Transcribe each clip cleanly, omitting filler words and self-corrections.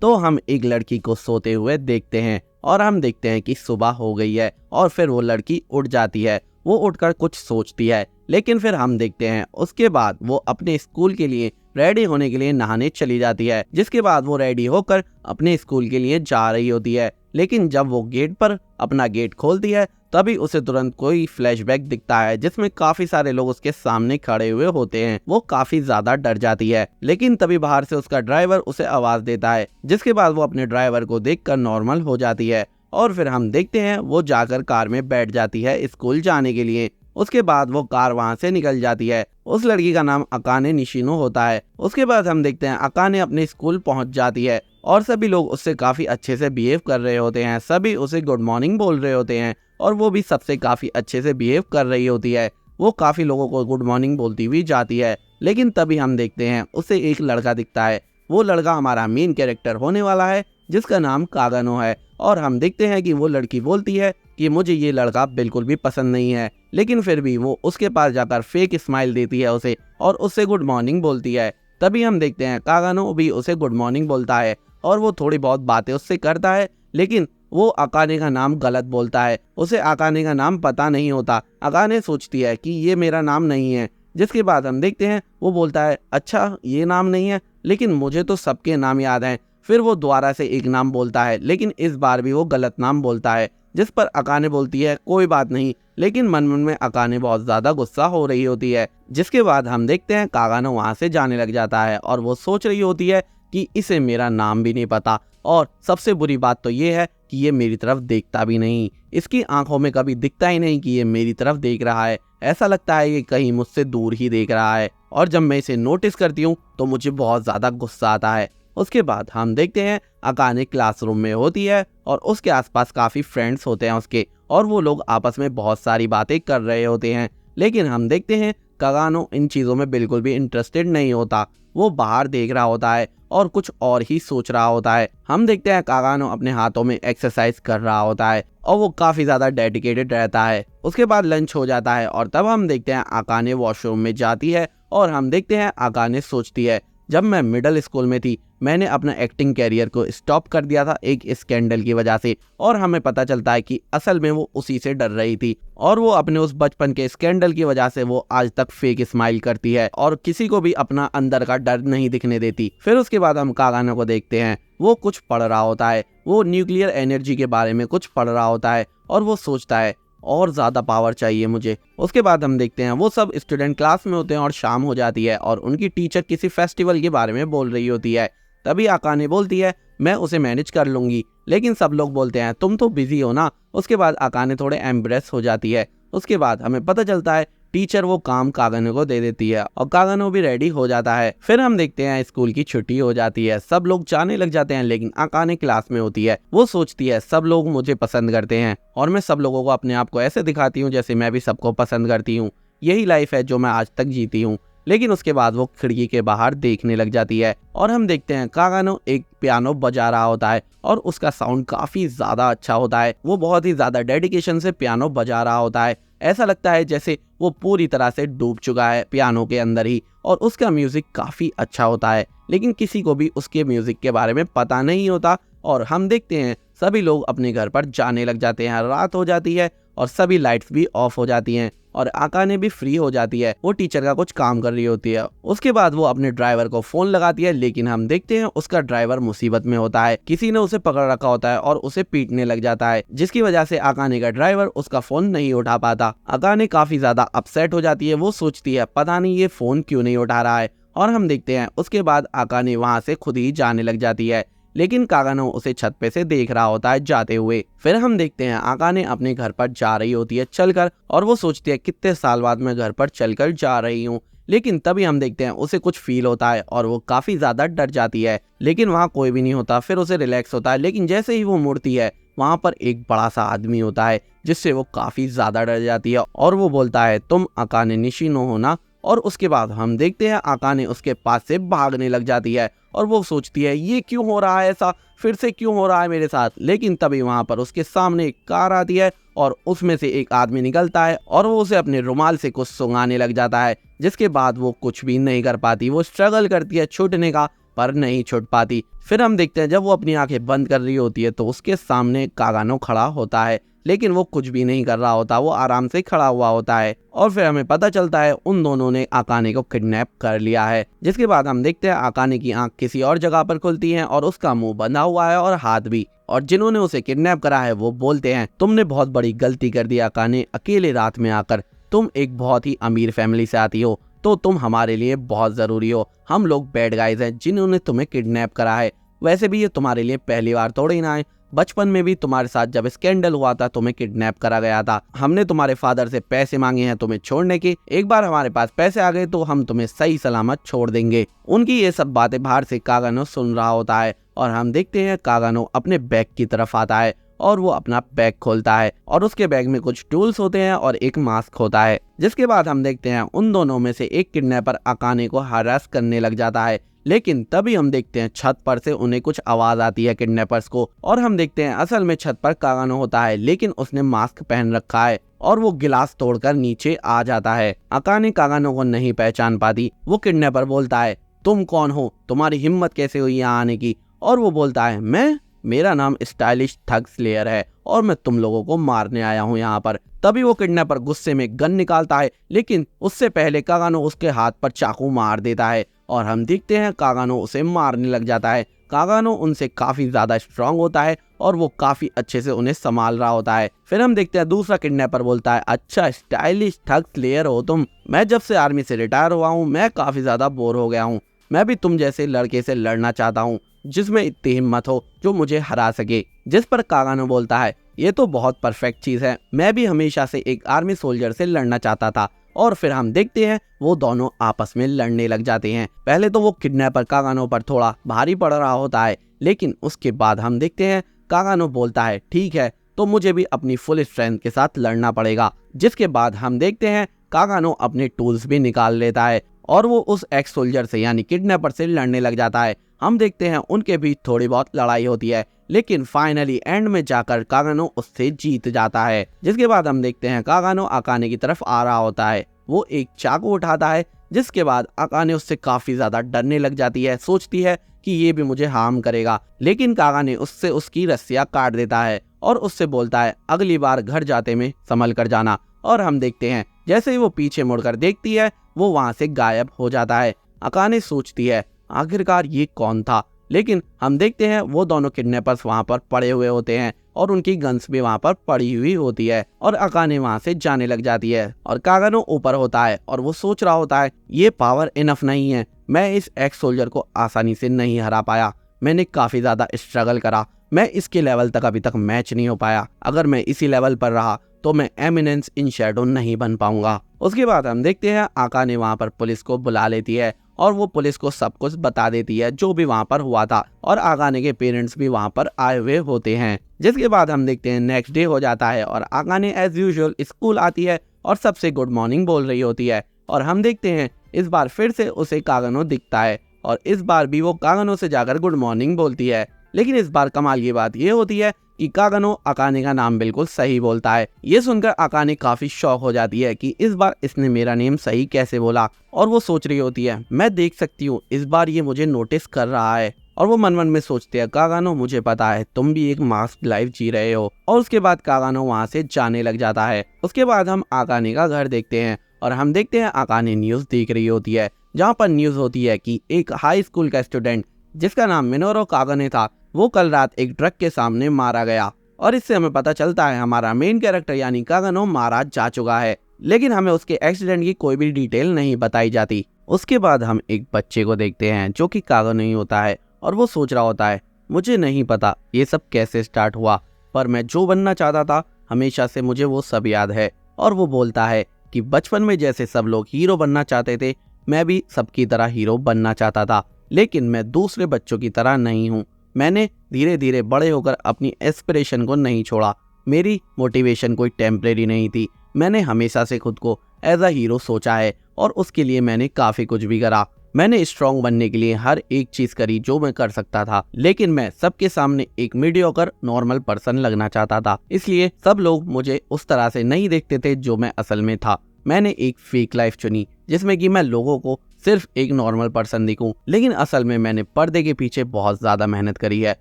तो हम एक लड़की को सोते हुए देखते हैं और हम देखते हैं कि सुबह हो गई है और फिर वो लड़की उठ जाती है। वो उठकर कुछ सोचती है, लेकिन फिर हम देखते हैं उसके बाद वो अपने स्कूल के लिए रेडी होने के लिए नहाने चली जाती है, जिसके बाद वो रेडी होकर अपने स्कूल के लिए जा रही होती है। लेकिन जब वो गेट पर अपना गेट खोलती है तभी उसे तुरंत कोई फ्लैशबैक दिखता है जिसमें काफी सारे लोग उसके सामने खड़े हुए होते हैं। वो काफी ज्यादा डर जाती है, लेकिन तभी बाहर से उसका ड्राइवर उसे आवाज देता है, जिसके बाद वो अपने ड्राइवर को देखकर नॉर्मल हो जाती है। और फिर हम देखते हैं वो जाकर कार में बैठ जाती है स्कूल जाने के लिए। उसके बाद वो कार वहां से निकल जाती है। उस लड़की का नाम अकाने निशिनो होता है। उसके बाद हम देखते हैं अकाने अपने स्कूल पहुंच जाती है और सभी लोग उससे काफी अच्छे से बिहेव कर रहे होते हैं। सभी उसे गुड मॉर्निंग बोल रहे होते हैं और वो भी सबसे काफी अच्छे से बिहेव कर रही होती है। वो काफी लोगों को गुड मॉर्निंग बोलती हुई जाती है, लेकिन तभी हम देखते हैं उसे एक लड़का दिखता है। वो लड़का हमारा मेन कैरेक्टर होने वाला है, जिसका नाम कागानो है। और हम देखते हैं कि वो लड़की बोलती है कि मुझे ये लड़का बिल्कुल भी पसंद नहीं है, लेकिन फिर भी वो उसके पास जाकर फेक स्माइल देती है उसे और उससे गुड मॉर्निंग बोलती है। तभी हम देखते हैं कागानो भी उसे गुड मॉर्निंग बोलता है और वो थोड़ी बहुत बातें उससे करता है, लेकिन वो अकाने का नाम गलत बोलता है। उसे अकाने का नाम पता नहीं होता। अकाने सोचती है कि ये मेरा नाम नहीं है, जिसके बाद हम देखते हैं वो बोलता है अच्छा ये नाम नहीं है, लेकिन मुझे तो सबके नाम याद हैं। फिर वो दोबारा से एक नाम बोलता है, लेकिन इस बार भी वो गलत नाम बोलता है, जिस पर अकाने बोलती है कोई बात नहीं, लेकिन मन मन में अकाने बहुत ज्यादा गुस्सा हो रही होती है। जिसके बाद हम देखते हैं कागानो वहां से जाने लग जाता है और वो सोच रही होती है कि इसे मेरा नाम भी नहीं पता, और सबसे बुरी बात तो ये है कि ये मेरी तरफ देखता भी नहीं। इसकी आंखों में कभी दिखता ही नहीं कि ये मेरी तरफ देख रहा है। ऐसा लगता है ये कहीं मुझसे दूर ही देख रहा है, और जब मैं इसे नोटिस करती हूँ तो मुझे बहुत ज्यादा गुस्सा आता है। उसके बाद हम देखते हैं अकाने क्लासरूम में होती है और उसके आसपास काफी फ्रेंड्स होते हैं उसके, और वो लोग आपस में बहुत सारी बातें कर रहे होते हैं। लेकिन हम देखते हैं कागानो इन चीजों में बिल्कुल भी इंटरेस्टेड नहीं होता। वो बाहर देख रहा होता है और कुछ और ही सोच रहा होता है। हम देखते हैं कागानो अपने हाथों में एक्सरसाइज कर रहा होता है और वो काफी ज्यादा डेडिकेटेड रहता है। उसके बाद लंच हो जाता है और तब हम देखते हैं अकाने वॉशरूम में जाती है और हम देखते हैं अकाने सोचती है जब मैं मिडिल स्कूल में थी मैंने अपना एक्टिंग कैरियर को स्टॉप कर दिया था एक स्कैंडल की वजह से, और हमें पता चलता है कि असल में वो उसी से डर रही थी और वो अपने उस बचपन के स्कैंडल की वजह से वो आज तक फेक स्माइल करती है और किसी को भी अपना अंदर का डर नहीं दिखने देती। फिर उसके बाद हम कागानो को देखते हैं, वो कुछ पढ़ रहा होता है। वो न्यूक्लियर एनर्जी के बारे में कुछ पढ़ रहा होता है और वो सोचता है और ज्यादा पावर चाहिए मुझे। उसके बाद हम देखते हैं वो सब स्टूडेंट क्लास में होते हैं और शाम हो जाती है और उनकी टीचर किसी फेस्टिवल के बारे में बोल रही होती है। तभी अकाने बोलती है मैं उसे मैनेज कर लूंगी, लेकिन सब लोग बोलते हैं तुम तो बिजी हो ना। उसके बाद अकाने थोड़े एम्ब्रेस हो जाती है। उसके बाद हमें पता चलता है टीचर वो काम कागानो को दे देती है और कागानो भी रेडी हो जाता है। फिर हम देखते हैं स्कूल की छुट्टी हो जाती है, सब लोग जाने लग जाते हैं, लेकिन अकाने क्लास में होती है। वो सोचती है सब लोग मुझे पसंद करते हैं और मैं सब लोगों को अपने आप को ऐसे दिखाती हूँ जैसे मैं भी सबको पसंद करती हूँ। यही लाइफ है जो मैं आज तक जीती हूँ। लेकिन उसके बाद वो खिड़की के बाहर देखने लग जाती है और हम देखते हैं कागानो एक पियानो बजा रहा होता है और उसका साउंड काफी ज्यादा अच्छा होता है। वो बहुत ही ज्यादा डेडिकेशन से पियानो बजा रहा होता है। ऐसा लगता है जैसे वो पूरी तरह से डूब चुका है पियानो के अंदर ही, और उसका म्यूजिक काफी अच्छा होता है, लेकिन किसी को भी उसके म्यूजिक के बारे में पता नहीं होता। और हम देखते हैं सभी लोग अपने घर पर जाने लग जाते हैं। रात हो जाती है और सभी लाइट्स भी ऑफ हो जाती हैं और अकाने भी फ्री हो जाती है। वो टीचर का कुछ काम कर रही होती है। उसके बाद वो अपने ड्राइवर को फोन लगाती है, लेकिन हम देखते हैं उसका ड्राइवर मुसीबत में होता है। किसी ने उसे पकड़ रखा होता है और उसे पीटने लग जाता है, जिसकी वजह से अकाने का ड्राइवर उसका फोन नहीं उठा पाता। अकाने काफी ज्यादा अपसेट हो जाती है। वो सोचती है पता नहीं ये फोन क्यों नहीं उठा रहा है, और हम देखते हैं उसके बाद अकाने वहां से खुद ही जाने लग जाती है, लेकिन कागानो उसे छत पे से देख रहा होता है जाते हुए। फिर हम देखते हैं अकाने अपने घर पर जा रही होती है चलकर, और वो सोचती है कितने साल बाद मैं घर पर चलकर जा रही हूँ। लेकिन तभी हम देखते हैं उसे कुछ फील होता है और वो काफी ज्यादा डर जाती है, लेकिन वहाँ कोई भी नहीं होता। फिर उसे रिलैक्स होता है, लेकिन जैसे ही वो मुड़ती है वहाँ पर एक बड़ा सा आदमी होता है, जिससे वो काफी ज्यादा डर जाती है और वो बोलता है तुम अकाने निशिनो हो ना। और उसके बाद हम देखते हैं अकाने उसके पास से भागने लग जाती है और वो सोचती है ये क्यों हो रहा है, ऐसा फिर से क्यों हो रहा है मेरे साथ। लेकिन तभी वहां पर उसके सामने एक कार आती है और उसमें से एक आदमी निकलता है और वो उसे अपने रुमाल से कुछ सुंघाने लग जाता है, जिसके बाद वो कुछ भी नहीं कर पाती। वो स्ट्रगल करती है छूटने का, पर नहीं छुट पाती। फिर हम देखते हैं जब वो अपनी आंखें बंद कर रही होती है तो उसके सामने कागानो खड़ा होता है, लेकिन वो कुछ भी नहीं कर रहा होता, वो आराम से खड़ा हुआ होता है। और फिर हमें पता चलता है उन दोनों ने आकाने को किडनैप कर लिया है। जिसके बाद हम देखते हैं आकाने की आंख किसी और जगह पर खुलती है और उसका मुंह बंधा हुआ है और हाथ भी। और जिन्होंने उसे किडनैप करा है वो बोलते हैं, तुमने बहुत बड़ी गलती कर दी आकाने, अकेले रात में आकर। तुम एक बहुत ही अमीर फैमिली से आती हो तो तुम हमारे लिए बहुत जरूरी हो। हम लोग बैड गाइज हैं जिन्होंने तुम्हें किडनैप करा है। वैसे भी ये तुम्हारे लिए पहली बार थोड़ी ही ना है, बचपन में भी तुम्हारे साथ जब स्कैंडल हुआ था तुम्हें किडनैप करा गया था। हमने तुम्हारे फादर से पैसे मांगे हैं तुम्हें छोड़ने के, एक बार हमारे पास पैसे आ गए तो हम तुम्हें सही सलामत छोड़ देंगे। उनकी ये सब बातें बाहर से कागानो सुन रहा होता है और हम देखते हैं कागानो अपने बैग की तरफ आता है और वो अपना बैग खोलता है और उसके बैग में कुछ टूल्स होते हैं और एक मास्क होता है। जिसके बाद हम देखते हैं उन दोनों में से एक किडनैपर आकाने को हरास करने लग जाता है, लेकिन तभी हम देखते हैं छत पर से उन्हें कुछ आवाज आती है किडनैपर्स को, और हम देखते हैं असल में छत पर कागानो होता है, लेकिन उसने मास्क पहन रखा है और वो गिलास तोड़कर नीचे आ जाता है। आकाने कागानो को नहीं पहचान पाती। वो किडनैपर बोलता है, तुम कौन हो, तुम्हारी हिम्मत कैसे हुई यहाँ आने की? और वो बोलता है, मेरा नाम स्टाइलिश थग स्लेयर है और मैं तुम लोगों को मारने आया हूँ यहाँ पर। तभी वो किडनैपर गुस्से में गन निकालता है, लेकिन उससे पहले कागानो उसके हाथ पर चाकू मार देता है और हम देखते हैं कागानो उसे मारने लग जाता है। कागानो उनसे काफी ज्यादा स्ट्रांग होता है और वो काफी अच्छे से उन्हें संभाल रहा होता है। फिर हम देखते हैं दूसरा किडनैपर बोलता है, अच्छा स्टाइलिश थग स्लेयर हो तुम। मैं जब से आर्मी से रिटायर हुआ हूँ मैं काफी ज्यादा बोर हो गया हूँ। मैं भी तुम जैसे लड़के से लड़ना चाहता हूँ जिसमें इतनी हिम्मत हो जो मुझे हरा सके। जिस पर कागानो बोलता है, ये तो बहुत परफेक्ट चीज है, मैं भी हमेशा से एक आर्मी सोल्जर से लड़ना चाहता था। और फिर हम देखते हैं वो दोनों आपस में लड़ने लग जाते हैं। पहले तो वो किडनैपर कागानो पर थोड़ा भारी पड़ रहा होता है, लेकिन उसके बाद हम देखते हैं कागानो बोलता है, ठीक है तो मुझे भी अपनी फुल स्ट्रेंथ के साथ लड़ना पड़ेगा। जिसके बाद हम देखते हैं कागानो अपने टूल्स भी निकाल लेता है और वो उस एक्स सोल्जर से यानी किडनैपर से लड़ने लग जाता है। हम देखते हैं उनके बीच थोड़ी बहुत लड़ाई होती है, लेकिन फाइनली एंड में जाकर कागानो उससे जीत जाता है। जिसके बाद हम देखते हैं कागानो आकाने की तरफ आ रहा होता है। वो एक चाकू उठाता है, जिसके बाद आकाने उससे काफी ज्यादा डरने लग जाती है, सोचती है कि ये भी मुझे हार्म करेगा, लेकिन कागाने उससे उसकी रस्सियां काट देता है और उससे बोलता है, अगली बार घर जाते में संभल कर जाना। और हम देखते हैं जैसे ही वो पीछे मुड़कर देखती है वो वहां से गायब हो जाता है। आकाने सोचती है आखिरकार ये कौन था, लेकिन हम देखते हैं वो दोनों किडनैपर्स वहां पर पड़े हुए होते हैं और उनकी गन्स भी वहां पर पड़ी हुई होती है और आकाने वहां से जाने लग जाती है। और कागानो ऊपर होता है और वो सोच रहा होता है, ये पावर इनफ नहीं है, मैं इस एक्स सोल्जर को आसानी से नहीं हरा पाया, मैंने काफी ज्यादा स्ट्रगल करा, मैं इसके लेवल तक अभी तक मैच नहीं हो पाया, अगर मैं इसी लेवल पर रहा तो मैं एमिनेंस इन शैडो नहीं बन पाऊंगा। उसके बाद हम देखते हैं आकाने वहां पर पुलिस को बुला लेती है और वो पुलिस को सब कुछ बता देती है जो भी वहां पर हुआ था, और आकाने के पेरेंट्स भी वहां पर आए हुए होते हैं। जिसके बाद हम देखते हैं नेक्स्ट डे हो जाता है और आकाने एज यूजुअल स्कूल आती है और सबसे गुड मॉर्निंग बोल रही होती है। और हम देखते हैं इस बार फिर से उसे कागानो दिखता है और इस बार भी वो कागानो से जाकर गुड मॉर्निंग बोलती है, लेकिन इस बार कमाल की बात ये होती है कि कागानो आकाने का नाम बिल्कुल सही बोलता है। ये सुनकर आकाने काफी शॉक हो जाती है कि इस बार इसने मेरा नेम सही कैसे बोला, और वो सोच रही होती है मैं देख सकती हूँ इस बार ये मुझे नोटिस कर रहा है। और वो मन मन में सोचते हैं कागानो मुझे पता है तुम भी एक मास्क लाइफ जी रहे हो। और उसके बाद कागानो वहाँ से जाने लग जाता है। उसके बाद हम आकाने का घर देखते हैं और हम देखते हैं आकाने न्यूज देख रही होती है, जहाँ पर न्यूज होती है कि एक हाई स्कूल का स्टूडेंट जिसका नाम मिनोरू कागाने था वो कल रात एक ट्रक के सामने मारा गया। और इससे हमें पता चलता है हमारा मेन कैरेक्टर यानी कागानो मारा जा चुका है, लेकिन हमें उसके एक्सीडेंट की कोई भी डिटेल नहीं बताई जाती। उसके बाद हम एक बच्चे को देखते हैं जो कि कागानो ही होता है और वो सोच रहा होता है मुझे नहीं पता ये सब कैसे स्टार्ट हुआ, पर मैं जो बनना चाहता था हमेशा से मुझे वो सब याद है। और वो बोलता है कि बचपन में जैसे सब लोग हीरो बनना चाहते थे मैं भी सबकी तरह हीरो बनना चाहता था, लेकिन मैं दूसरे बच्चों की तरह नहीं हूँ। मैंने धीरे धीरे बड़े होकर अपनी एस्पिरेशन को नहीं छोड़ा, मेरी मोटिवेशन कोई टेम्परेरी नहीं थी, मैंने हमेशा से खुद को एज अ हीरो सोचा है और उसके लिए मैंने काफ़ी कुछ भी करा। मैंने स्ट्रॉन्ग बनने के लिए हर एक चीज़ करी जो मैं कर सकता था, लेकिन मैं सबके सामने एक मीडियोकर नॉर्मल पर्सन लगना चाहता था, इसलिए सब लोग मुझे उस तरह से नहीं देखते थे जो मैं असल में था। मैंने एक फेक लाइफ चुनी जिसमें कि मैं लोगों को सिर्फ एक नॉर्मल पर्सन दिखूं, लेकिन असल में मैंने पर्दे के पीछे बहुत ज्यादा मेहनत करी है।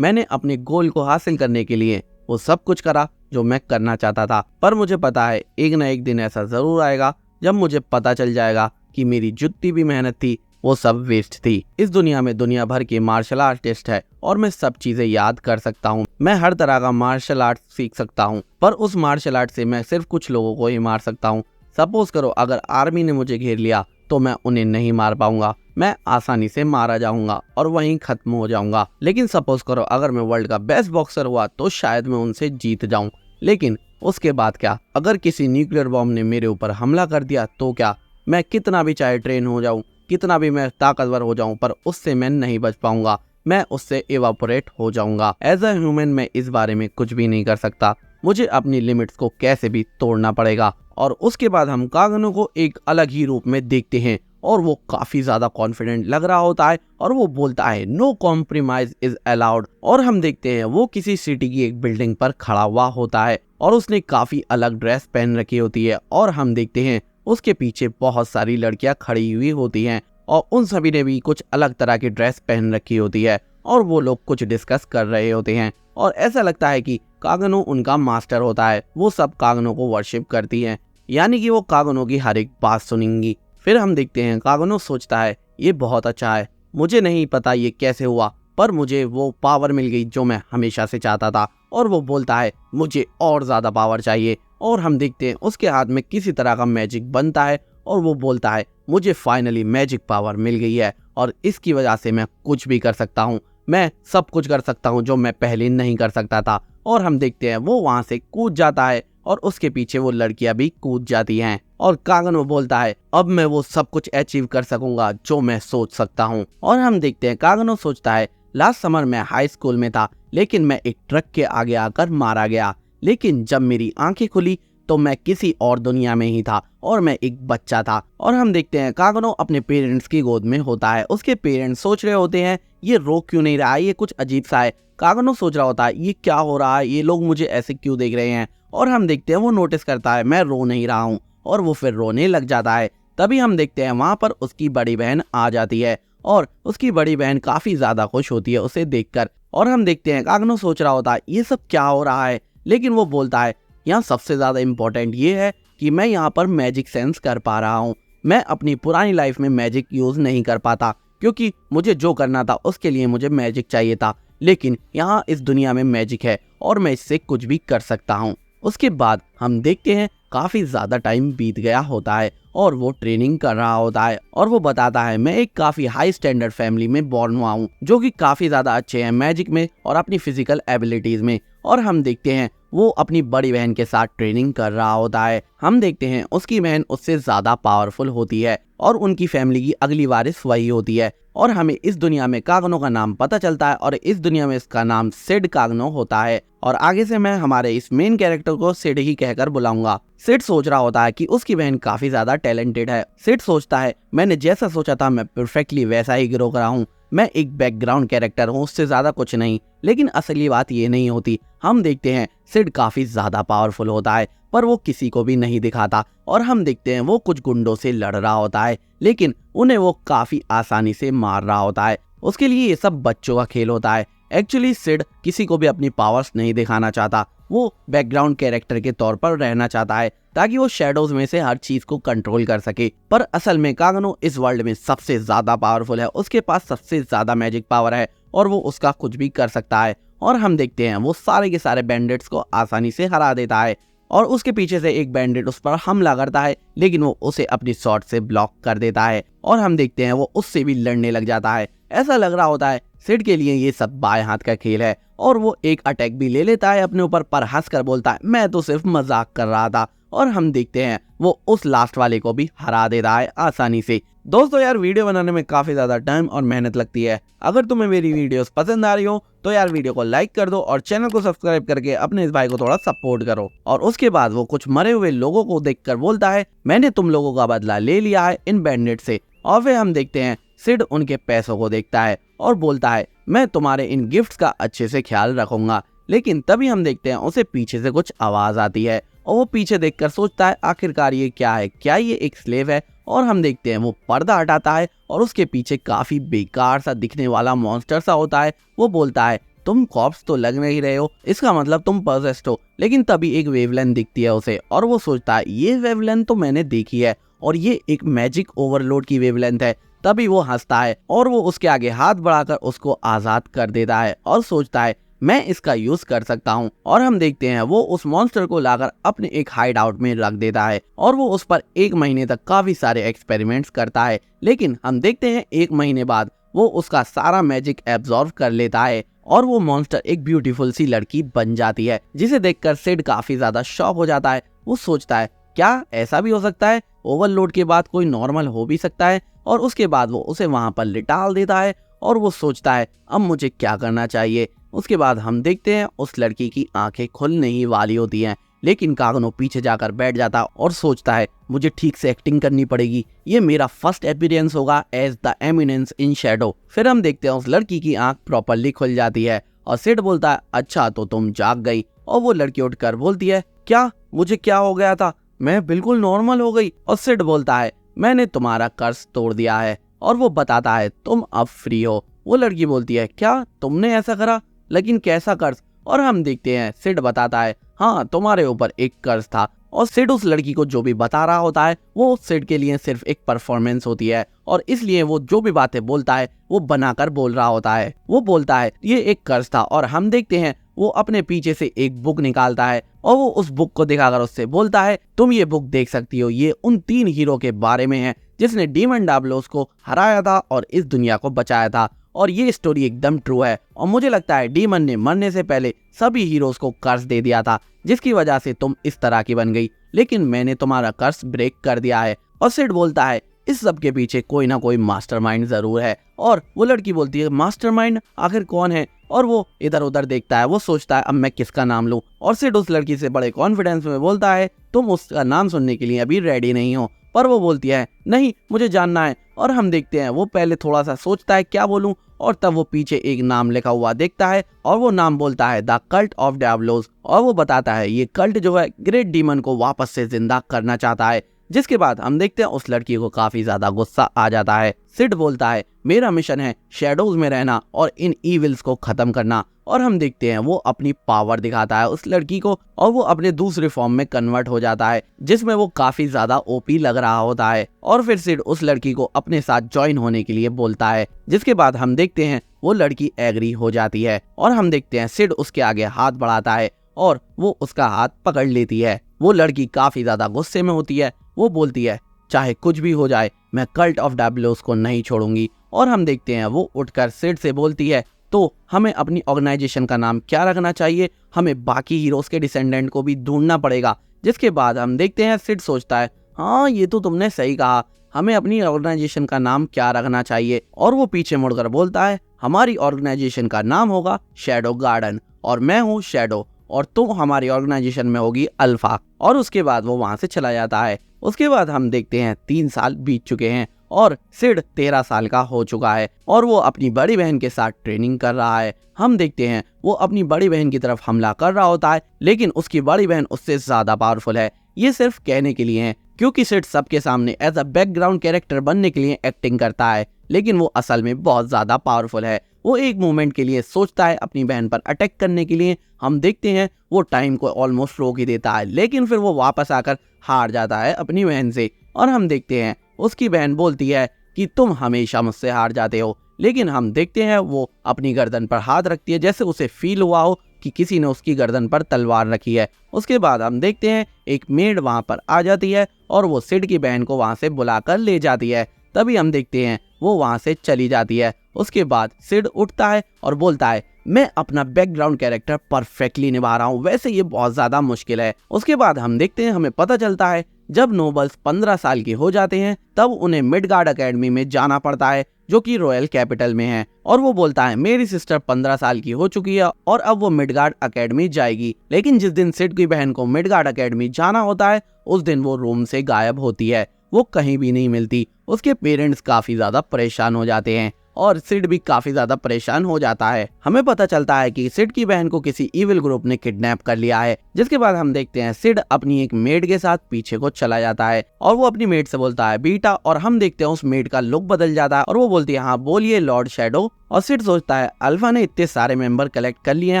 मैंने अपने गोल को हासिल करने के लिए वो सब कुछ करा जो मैं करना चाहता था। पर मुझे पता है एक ना एक दिन ऐसा जरूर आएगा जब मुझे पता चल जाएगा कि मेरी जितनी भी मेहनत थी वो सब वेस्ट थी। इस दुनिया में दुनिया भर के मार्शल आर्टिस्ट है और मैं सब चीजें याद कर सकता हूँ। मैं हर तरह का मार्शल आर्ट सीख सकता हूँ, पर उस मार्शल आर्ट से मैं सिर्फ कुछ लोगों को ही मार सकता हूँ। सपोज करो अगर आर्मी ने मुझे घेर लिया तो मैं उन्हें नहीं मार पाऊंगा, मैं आसानी से मारा जाऊंगा और वहीं खत्म हो जाऊंगा। लेकिन सपोज करो अगर मैं वर्ल्ड का बेस्ट बॉक्सर हुआ तो शायद मैं उनसे जीत जाऊं। लेकिन उसके बाद क्या? अगर किसी न्यूक्लियर बॉम्ब ने मेरे ऊपर हमला कर दिया तो क्या? मैं कितना भी चाहे ट्रेन हो जाऊं, कितना भी मैं ताकतवर हो जाऊं, पर उससे मैं नहीं बच पाऊंगा, मैं उससे इवापोरेट हो जाऊंगा। एज अ ह्यूमन मैं इस बारे में कुछ भी नहीं कर सकता, मुझे अपनी लिमिट्स को कैसे भी तोड़ना पड़ेगा। और उसके बाद हम कागनो को एक अलग ही रूप में देखते हैं और वो काफी ज्यादा कॉन्फिडेंट लग रहा होता है और वो बोलता है नो कॉम्प्रोमाइज इज अलाउड। और हम देखते हैं वो किसी सिटी की एक बिल्डिंग पर खड़ा हुआ होता है और उसने काफी अलग ड्रेस पहन रखी होती है और हम देखते हैं उसके पीछे बहुत सारी लड़कियां खड़ी हुई होती हैं और उन सभी ने भी कुछ अलग तरह की ड्रेस पहन रखी होती है और वो लोग कुछ डिस्कस कर रहे होते हैं और ऐसा लगता है कि कागनो उनका मास्टर होता है। वो सब कागनो को वर्शिप करती हैं, यानी कि वो कागनो की हर एक बात सुनेंगी। फिर हम देखते हैं कागनो सोचता है ये बहुत अच्छा है, मुझे नहीं पता ये कैसे हुआ, पर मुझे वो पावर मिल गई जो मैं हमेशा से चाहता था। और वो बोलता है मुझे और ज्यादा पावर चाहिए। और हम देखते हैं उसके हाथ में किसी तरह का मैजिक बनता है और वो बोलता है मुझे फाइनली मैजिक पावर मिल गई है और इसकी वजह से मैं कुछ भी कर सकता हूँ, मैं सब कुछ कर सकता हूँ जो मैं पहले नहीं कर सकता था। और हम देखते हैं वो वहां से कूद जाता है और उसके पीछे वो लड़कियां भी कूद जाती हैं और कागनो बोलता है अब मैं वो सब कुछ अचीव कर सकूंगा जो मैं सोच सकता हूँ। और हम देखते हैं कागनो सोचता है लास्ट समर मैं हाई स्कूल में था, लेकिन मैं एक ट्रक के आगे आकर मारा गया, लेकिन जब मेरी आंखें खुली तो मैं किसी और दुनिया में ही था और मैं एक बच्चा था। और हम देखते हैं कागनो अपने पेरेंट्स की गोद में होता है। उसके पेरेंट्स सोच रहे होते हैं ये रो क्यों नहीं रहा है, ये कुछ अजीब सा है। कागनो सोच रहा होता है ये क्या हो रहा है, ये लोग मुझे ऐसे क्यों देख रहे हैं। और हम देखते हैं वो नोटिस करता है मैं रो नहीं रहा हूँ और वो फिर रोने लग जाता है। तभी हम देखते हैं वहां पर उसकी बड़ी बहन आ जाती है और उसकी बड़ी बहन काफी ज्यादा खुश होती है उसे देखकर। और हम देखते हैं कागनो सोच रहा होता है ये सब क्या हो रहा है, लेकिन वो बोलता है यहाँ सबसे ज्यादा इम्पोर्टेंट ये है कि मैं यहाँ पर मैजिक सेंस कर पा रहा हूँ। मैं अपनी पुरानी लाइफ में मैजिक यूज नहीं कर पाता क्योंकि मुझे जो करना था उसके लिए मुझे मैजिक चाहिए था, लेकिन यहाँ इस दुनिया में मैजिक है और मैं इससे कुछ भी कर सकता हूँ। उसके बाद हम देखते हैं काफी ज्यादा टाइम बीत गया होता है और वो ट्रेनिंग कर रहा होता है और वो बताता है मैं एक काफी हाई स्टैंडर्ड फैमिली में बॉर्न हुआ हूँ जो कि काफी ज्यादा अच्छे हैं मैजिक में और अपनी फिजिकल एबिलिटीज में। और हम देखते हैं वो अपनी बड़ी बहन के साथ ट्रेनिंग कर रहा होता है। हम देखते हैं उसकी बहन उससे ज्यादा पावरफुल होती है और उनकी फैमिली की अगली वारिस वही होती है। और हमें इस दुनिया में कागनो का नाम पता चलता है और इस दुनिया में इसका नाम सिड कागनो होता है। और आगे से मैं हमारे इस मेन कैरेक्टर को सिड ही कहकर बुलाऊंगा। सिड सोच रहा होता है कि उसकी बहन काफी ज्यादा टैलेंटेड है। सिड सोचता है मैंने जैसा सोचा था मैं परफेक्टली वैसा ही ग्रो करा हूँ, मैं एक बैकग्राउंड कैरेक्टर हूँ, उससे ज्यादा कुछ नहीं। लेकिन असली बात ये नहीं होती। हम देखते हैं सिड काफी ज्यादा पावरफुल होता है पर वो किसी को भी नहीं दिखाता। और हम देखते हैं वो कुछ गुंडों से लड़ रहा होता है, लेकिन उन्हें वो काफी आसानी से मार रहा होता है। उसके लिए ये सब बच्चों का खेल होता है। एक्चुअली सिड किसी को भी अपनी पावर्स नहीं दिखाना चाहता, वो बैकग्राउंड कैरेक्टर के तौर पर रहना चाहता है ताकि वो शैडोज में से हर चीज को कंट्रोल कर सके। पर असल में कागनो इस वर्ल्ड में सबसे ज्यादा पावरफुल है, उसके पास सबसे ज्यादा मैजिक पावर है और वो उसका कुछ भी कर सकता है। और हम देखते हैं वो सारे के सारे बैंडिट्स को आसानी से हरा देता है और उसके पीछे से एक बैंडिट उस पर हमला करता है, लेकिन वो उसे अपनी शॉट से ब्लॉक कर देता है। और हम देखते हैं वो उससे भी लड़ने लग जाता है। ऐसा लग रहा होता है सिड के लिए ये सब बाएं हाथ का खेल है और वो एक अटैक भी ले लेता है अपने ऊपर, पर हंसकर बोलता है मैं तो सिर्फ मजाक कर रहा था। और हम देखते हैं वो उस लास्ट वाले को भी हरा देता है आसानी से। दोस्तों यार वीडियो बनाने में काफी ज्यादा टाइम और मेहनत लगती है। अगर तुम्हें मेरी वीडियोस पसंद आ रही हो तो यार वीडियो को लाइक कर दो और चैनल को सब्सक्राइब करके अपने इस भाई को थोड़ा सपोर्ट करो। और उसके बाद वो कुछ मरे हुए लोगों को देखकर बोलता है मैंने तुम लोगों का बदला ले लिया है इन बैंडिट से। और फिर हम देखते हैं सिड उनके पैसों को देखता है और बोलता है मैं तुम्हारे इन गिफ्ट्स का अच्छे से ख्याल रखूंगा। लेकिन तभी हम देखते हैं उसे पीछे से कुछ आवाज आती है और वो पीछे देखकर सोचता है आखिरकार ये क्या है, क्या ये एक स्लेव है। और हम देखते हैं वो पर्दा हटाता है और उसके पीछे काफी बेकार सा दिखने वाला मॉन्स्टर सा होता है। वो बोलता है तुम कॉर्प्स तो लग नहीं रहे हो, इसका मतलब तुम पॉसेस्ड हो। लेकिन तभी एक वेवलेंथ दिखती है उसे और वो सोचता है ये वेवलेंथ तो मैंने देखी है और ये एक मैजिक ओवरलोड की वेवलेंथ है। तभी वो हंसता है और वो उसके आगे हाथ बढ़ाकर उसको आजाद कर देता है और सोचता है मैं इसका यूज कर सकता हूँ। और हम देखते हैं वो उस मॉन्स्टर को लाकर अपने एक हाइड आउट में रख देता है और वो उस पर 1 महीने तक काफी सारे एक्सपेरिमेंट्स करता है। लेकिन हम देखते हैं 1 महीने बाद वो उसका सारा मैजिक एब्जॉर्व कर लेता है और वो मॉन्स्टर एक ब्यूटीफुल सी लड़की बन जाती है, जिसे देखकर सिड काफी ज्यादा शॉक हो जाता है। वो सोचता है क्या ऐसा भी हो सकता है, ओवरलोड के बाद कोई नॉर्मल हो भी सकता है। और उसके बाद वो उसे वहां पर लिटाल देता है और वो सोचता है अब मुझे क्या करना चाहिए। उसके बाद हम देखते हैं उस लड़की की आंखें खुलने ही वाली होती हैं, लेकिन कागनो पीछे जाकर बैठ जाता और सोचता है मुझे ठीक से एक्टिंग करनी पड़ेगी, ये मेरा फर्स्ट अपीयरेंस होगा as the eminence in shadow. फिर हम देखते हैं उस लड़की की आंख प्रॉपरली खुल जाती है और सिड बोलता है अच्छा तो तुम जाग गई। और वो लड़की उठकर बोलती है क्या मुझे क्या हो गया था, मैं बिल्कुल नॉर्मल हो गई। और सिड बोलता है मैंने तुम्हारा कर्ज तोड़ दिया है और वो बताता है तुम अब फ्री हो। वो लड़की बोलती है क्या तुमने ऐसा करा, लेकिन कैसा कर्ज। और हम देखते हैं सिड बताता है हाँ तुम्हारे ऊपर एक कर्ज था। और सिड उस लड़की को जो भी बता रहा होता है वो सिड के लिए सिर्फ एक परफॉर्मेंस होती है और इसलिए वो जो भी बातें बोलता है वो बनाकर बोल रहा होता है। वो बोलता है ये एक कर्ज था और हम देखते हैं वो अपने पीछे से एक बुक निकालता है और वो उस बुक को दिखाकर उससे बोलता है तुम ये बुक देख सकती हो, ये उन 3 हीरो के बारे में है जिसने डीमन डायब्लोस को हराया था और इस दुनिया को बचाया था। और ये स्टोरी एकदम ट्रू है और मुझे लगता है डीमन ने मरने से पहले सभी हीरोज को कर्ज दे दिया था जिसकी वजह से तुम इस तरह की बन गई, लेकिन मैंने तुम्हारा कर्ज ब्रेक कर दिया है। और सिड बोलता है इस सब के पीछे कोई ना कोई मास्टरमाइंड जरूर है। और वो लड़की बोलती है मास्टरमाइंड आखिर कौन है। और वो इधर उधर देखता है, वो सोचता है अब मैं किसका नाम लूं। और सिड उस लड़की से बड़े कॉन्फिडेंस में बोलता है तुम उसका नाम सुनने के लिए अभी रेडी नहीं हो। पर वो बोलती है नहीं मुझे जानना है। और हम देखते हैं वो पहले थोड़ा सा सोचता है क्या बोलूं और तब वो पीछे एक नाम लिखा हुआ देखता है और वो नाम बोलता है द कल्ट ऑफ डायब्लोस। और वो बताता है ये कल्ट जो है ग्रेट डीमन को वापस से जिंदा करना चाहता है। जिसके बाद हम देखते हैं उस लड़की को काफी ज्यादा गुस्सा आ जाता है। सिड बोलता है मेरा मिशन है शैडोज में रहना और इन इविल्स को खत्म करना। और हम देखते हैं वो अपनी पावर दिखाता है उस लड़की को और वो अपने दूसरे फॉर्म में कन्वर्ट हो जाता है जिसमें वो काफी ज्यादा ओपी लग रहा होता है। और फिर सिड उस लड़की को अपने साथ ज्वाइन होने के लिए बोलता है, जिसके बाद हम देखते हैं वो लड़की एग्री हो जाती है। और हम देखते हैं सिड उसके आगे हाथ बढ़ाता है और वो उसका हाथ पकड़ लेती है। वो लड़की काफी ज्यादा गुस्से में होती है, वो बोलती है चाहे कुछ भी हो जाए मैं कल्ट ऑफ डायब्लोस को नहीं छोड़ूंगी। और हम देखते हैं वो उठकर सिड से बोलती है तो हमें अपनी ऑर्गेनाइजेशन का नाम क्या रखना चाहिए, हमें बाकी हीरोज के डिसेंडेंट को भी ढूंढना पड़ेगा। जिसके बाद हम देखते हैं सिड सोचता है हाँ ये तो तुमने सही कहा, हमें अपनी ऑर्गेनाइजेशन का नाम क्या रखना चाहिए। और वो पीछे मुड़कर बोलता है हमारी ऑर्गेनाइजेशन का नाम होगा शैडो गार्डन और मैं हूँ शैडो और तुम हमारी ऑर्गेनाइजेशन में होगी अल्फा। और उसके बाद वो वहां से चला जाता है। उसके बाद हम देखते हैं 3 साल बीत चुके हैं और सिड 13 साल का हो चुका है और वो अपनी बड़ी बहन के साथ ट्रेनिंग कर रहा है। हम देखते हैं वो अपनी बड़ी बहन की तरफ हमला कर रहा होता है, लेकिन उसकी बड़ी बहन उससे ज्यादा पावरफुल है। ये सिर्फ कहने के लिए है क्योंकि सिड सबके सामने एज अ बैकग्राउंड कैरेक्टर बनने के लिए एक्टिंग करता है, लेकिन वो असल में बहुत ज्यादा पावरफुल है। वो एक मोमेंट के लिए सोचता है अपनी बहन पर अटैक करने के लिए। हम देखते हैं वो टाइम को ऑलमोस्ट रोक ही देता है, लेकिन फिर वो वापस आकर हार जाता है अपनी बहन से। और हम देखते हैं उसकी बहन बोलती है कि तुम हमेशा मुझसे हार जाते हो, लेकिन हम देखते हैं वो अपनी गर्दन पर हाथ रखती है जैसे उसे फील हुआ हो कि किसी ने उसकी गर्दन पर तलवार रखी है। उसके बाद हम देखते हैं एक मेड वहां पर आ जाती है और वो सिड की बहन को वहां से बुलाकर ले जाती है। तभी हम देखते हैं वो वहां से चली जाती है। उसके बाद सिड उठता है और बोलता है मैं अपना बैकग्राउंड कैरेक्टर परफेक्टली निभा रहा हूँ, वैसे ये बहुत ज्यादा मुश्किल है। उसके बाद हम देखते हैं हमें पता चलता है जब नोबल्स 15 साल के हो जाते हैं तब उन्हें मिडगार्ड एकेडमी में जाना पड़ता है जो कि रॉयल कैपिटल में है। और वो बोलता है मेरी सिस्टर 15 साल की हो चुकी है और अब वो मिडगार्ड एकेडमी जाएगी। लेकिन जिस दिन सिड की बहन को मिडगार्ड एकेडमी जाना होता है उस दिन वो रूम से गायब होती है, वो कहीं भी नहीं मिलती। उसके पेरेंट्स काफी ज्यादा परेशान हो जाते हैं और सिड भी काफी ज्यादा परेशान हो जाता है। हमें पता चलता है कि सिड की बहन को किसी इविल ग्रुप ने किडनैप कर लिया है। जिसके बाद हम देखते हैं सिड अपनी एक मेड के साथ पीछे को चला जाता है और वो अपनी मेड से बोलता है बीटा, और हम देखते हैं उस मेड का लुक बदल जाता है और वो बोलती है हाँ बोलिए लॉर्ड शैडो। और सिड सोचता है अल्फा ने इतने सारे मेंबर कलेक्ट कर लिए हैं